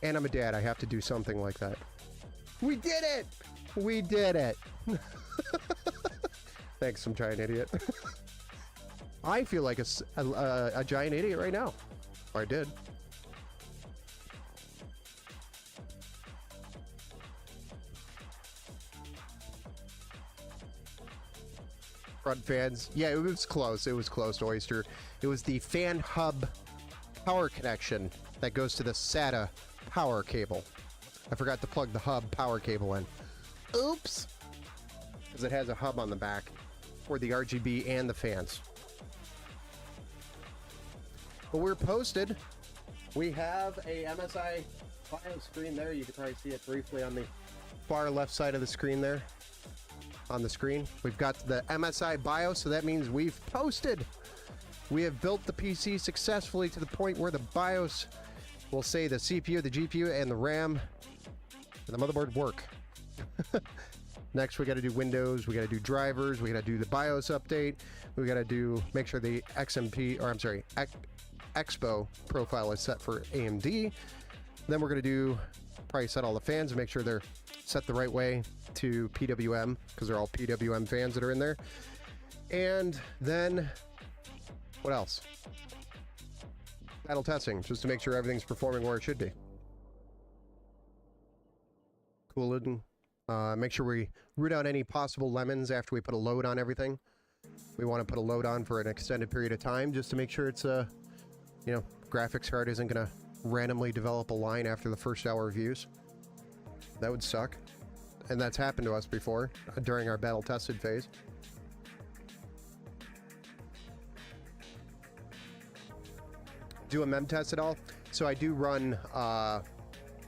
And I'm a dad. I have to do something like that. We did it! We did it! Thanks, some giant idiot. I feel like a giant idiot right now. Or I did. Front fans. Yeah, it was close. It was close, Oyster. It was the fan hub power connection that goes to the SATA power cable. I forgot to plug the hub power cable in. Oops! Because it has a hub on the back. for the RGB and the fans. But we're posted. We have a MSI bio screen there. You can probably see it briefly on the far left side of the screen there. On the screen, we've got the MSI BIOS, so that means we've posted. We have built the PC successfully to the point where the BIOS will say the CPU, the GPU, and the RAM and the motherboard work. Next, we got to do Windows, we got to do drivers, we got to do the BIOS update, we got to make sure the Expo profile is set for AMD. Then we're going to probably set all the fans and make sure they're set the right way to PWM, because they're all PWM fans that are in there. And then what else? Battle testing, just to make sure everything's performing where it should be. Cooling. Make sure we root out any possible lemons after we put a load on everything. We want to put a load on for an extended period of time just to make sure it's graphics card isn't going to randomly develop a line after the first hour of use. That would suck. And that's happened to us before during our battle tested phase. Do a mem test at all? So I do run, what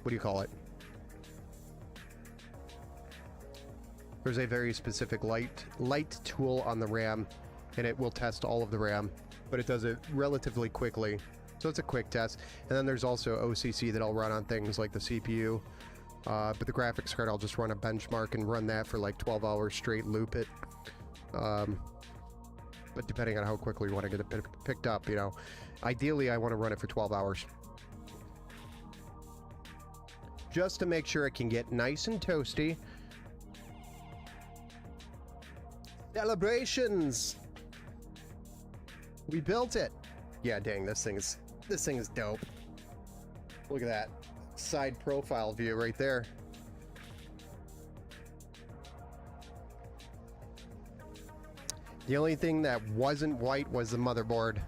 do you call it? There's a very specific light tool on the RAM, and it will test all of the RAM, but it does it relatively quickly. So it's a quick test. And then there's also OCC that I'll run on things like the CPU. But the graphics card, I'll just run a benchmark and run that for like 12 hours straight, loop it. But depending on how quickly you want to get it picked up, ideally I want to run it for 12 hours. Just to make sure it can get nice and toasty. Celebrations! We built it! Yeah, dang, this thing is dope. Look at that side profile view right there. The only thing that wasn't white was the motherboard,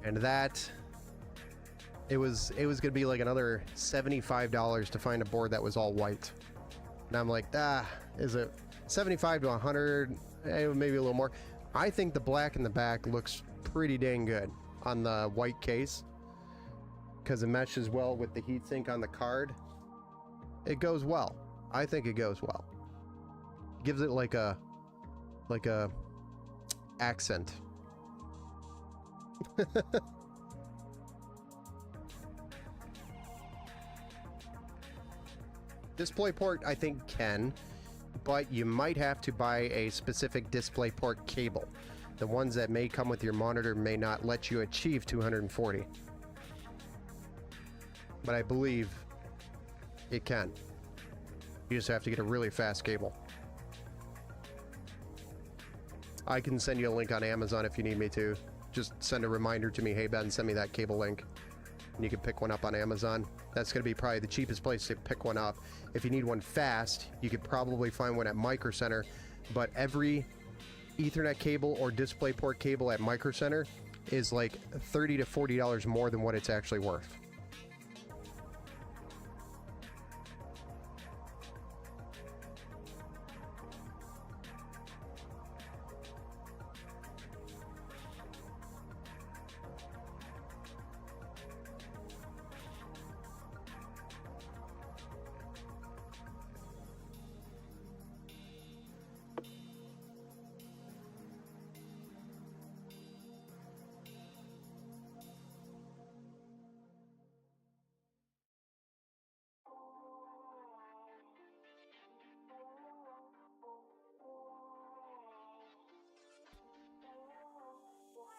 and that it was gonna be like another $75 to find a board that was all white. And I'm like, is it 75 to 100? Maybe a little more. I think the black in the back looks pretty dang good on the white case, because it meshes well with the heatsink on the card. It goes well. I think it goes well. Gives it like a accent. DisplayPort, I think, can, but you might have to buy a specific DisplayPort cable. The ones that may come with your monitor may not let you achieve 240. But I believe it can. You just have to get a really fast cable. I can send you a link on Amazon if you need me to. Just send a reminder to me, hey Ben, send me that cable link. And you can pick one up on Amazon. That's going to be probably the cheapest place to pick one up. If you need one fast, you could probably find one at Micro Center. But every Ethernet cable or DisplayPort cable at Micro Center is like $30 to $40 more than what it's actually worth.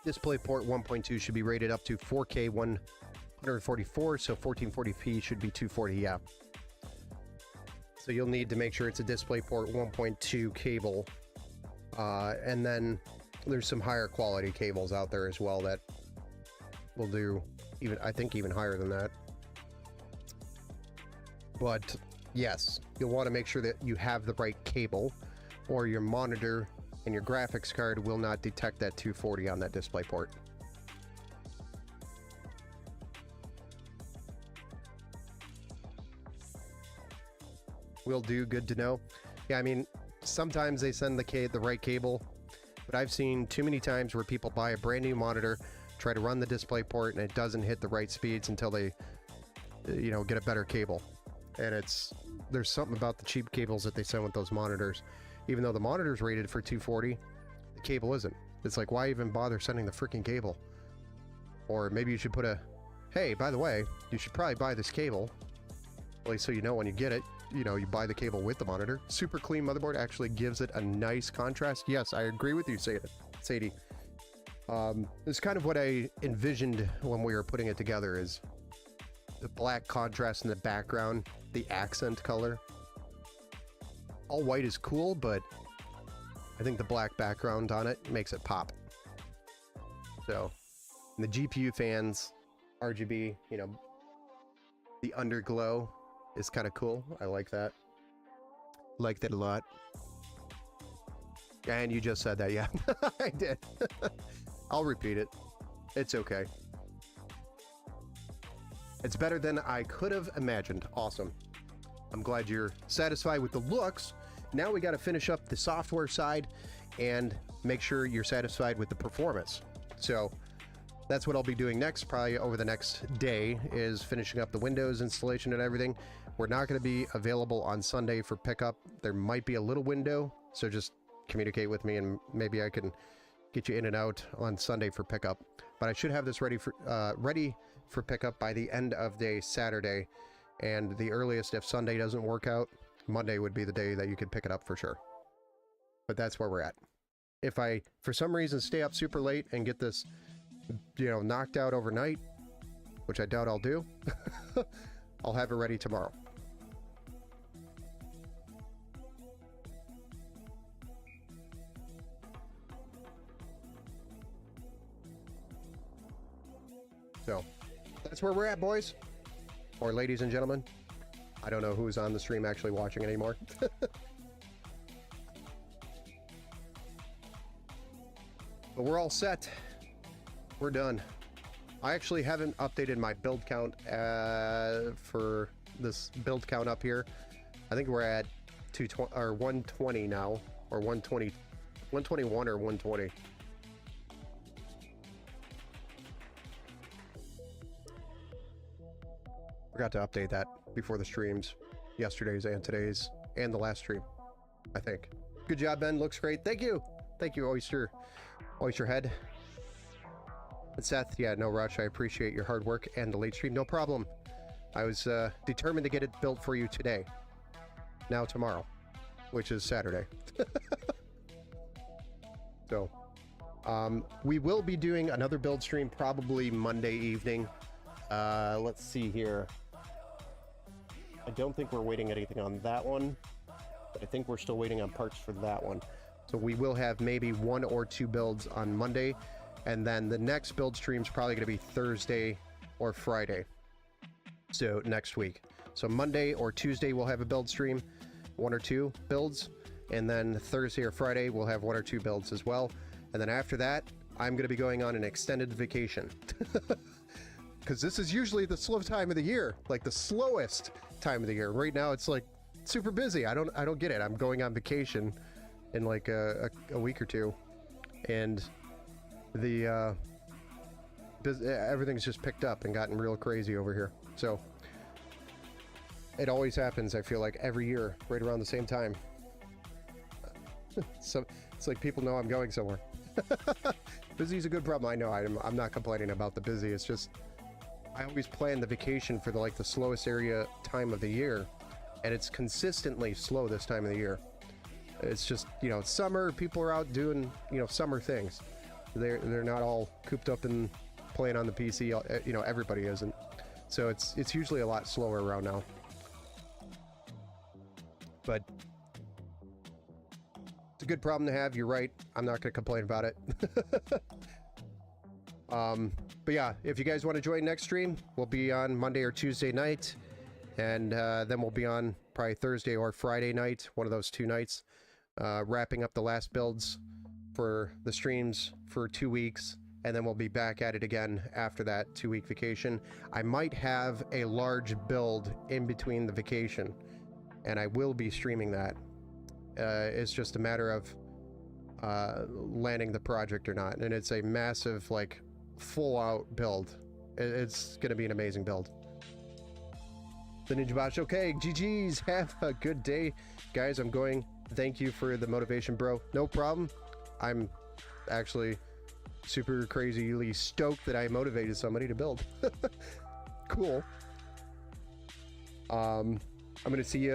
DisplayPort 1.2 should be rated up to 4K 144, so 1440p should be 240, yeah. So you'll need to make sure it's a DisplayPort 1.2 cable. And then there's some higher quality cables out there as well that will do I think even higher than that. But yes, you'll want to make sure that you have the right cable, or your monitor and your graphics card will not detect that 240 on that DisplayPort. Will do, good to know. Yeah, I mean, Sometimes they send the right cable, but I've seen too many times where people buy a brand new monitor, try to run the display port, and it doesn't hit the right speeds until they, you know, get a better cable. And there's something about the cheap cables that they send with those monitors. Even though the monitor's rated for 240, the cable isn't. It's like, why even bother sending the freaking cable? Or maybe you should put hey, by the way, you should probably buy this cable, at least so you know when you get it, you know, you buy the cable with the monitor. Super clean motherboard actually gives it a nice contrast. Yes, I agree with you, Sadie. It's kind of what I envisioned when we were putting it together, is the black contrast in the background, the accent color. All white is cool, but I think the black background on it makes it pop. So, and the GPU fans, RGB, you know, the underglow is kind of cool. I like that. Like that a lot. And you just said that, yeah. I did. I'll repeat it. It's okay. It's better than I could have imagined. Awesome. I'm glad you're satisfied with the looks. Now we got to finish up the software side and make sure you're satisfied with the performance. So that's what I'll be doing next, probably over the next day, is finishing up the Windows installation and everything. We're not going to be available on Sunday for pickup. There might be a little window, so just communicate with me and maybe I can get you in and out on Sunday for pickup. But I should have this ready for pickup by the end of day Saturday, and the earliest, if Sunday doesn't work out, Monday would be the day that you could pick it up for sure. But that's where we're at. If I, for some reason, stay up super late and get this, you know, knocked out overnight, which I doubt I'll do, I'll have it ready tomorrow. So that's where we're at, boys, or ladies and gentlemen. I don't know who's on the stream actually watching anymore. But we're all set. We're done. I actually haven't updated my build count for this build count up here. I think we're at 220 or 120 now, or 120, 121 or 120. Forgot to update that before the streams, yesterday's and today's, and the last stream, I think. Good job, Ben. Looks great. Thank you. Thank you, Oyster Head. And Seth, yeah, no rush. I appreciate your hard work and the late stream. No problem. I was determined to get it built for you today. Now tomorrow, which is Saturday. So, we will be doing another build stream probably Monday evening. Let's see here. I don't think we're waiting anything on that one, but I think we're still waiting on parts for that one. So we will have maybe 1 or 2 builds on Monday, and then the next build stream is probably going to be Thursday or Friday. So next week. So Monday or Tuesday we'll have a build stream, 1 or 2 builds, and then Thursday or Friday we'll have 1 or 2 builds as well. And then after that, I'm going to be going on an extended vacation. Because this is usually the slow time of the year, like the slowest time of the year. Right now it's like super busy. I don't get it. I'm going on vacation in like a week or two, and the everything's just picked up and gotten real crazy over here. So it always happens, I feel like, every year right around the same time. So it's like people know I'm going somewhere. Busy's a good problem. I know. I'm not complaining about the busy. It's just I always plan the vacation for the slowest area time of the year, and it's consistently slow this time of the year. It's just, you know, it's summer, people are out doing, you know, summer things. They're not all cooped up and playing on the PC, you know, everybody isn't. So it's usually a lot slower around now. But it's a good problem to have, you're right. I'm not going to complain about it. But yeah, if you guys want to join next stream, we'll be on Monday or Tuesday night, and then we'll be on probably Thursday or Friday night, one of those 2 nights, wrapping up the last builds for the streams for 2 weeks, and then we'll be back at it again after that 2-week vacation. I might have a large build in between the vacation, and I will be streaming that. It's just a matter of landing the project or not. And it's a massive, like, full-out build. It's going to be an amazing build. The Ninja Bosh, okay, GG's, have a good day. Guys, I'm going. Thank you for the motivation, bro. No problem. I'm actually super crazily stoked that I motivated somebody to build. Cool. I'm going to see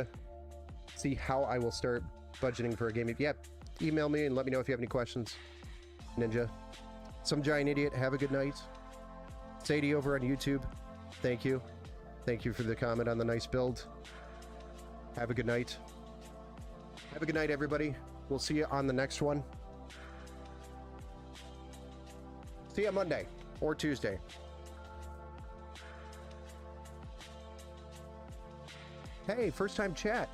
how I will start budgeting for a game. Yeah, email me and let me know if you have any questions, Ninja. Some Giant Idiot, have a good night. Sadie over on YouTube, thank you. Thank you for the comment on the nice build. Have a good night. Have a good night, everybody. We'll see you on the next one. See you on Monday or Tuesday. Hey, first time chat.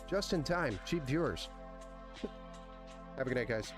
Just in time. Cheap viewers. Have a good night, guys.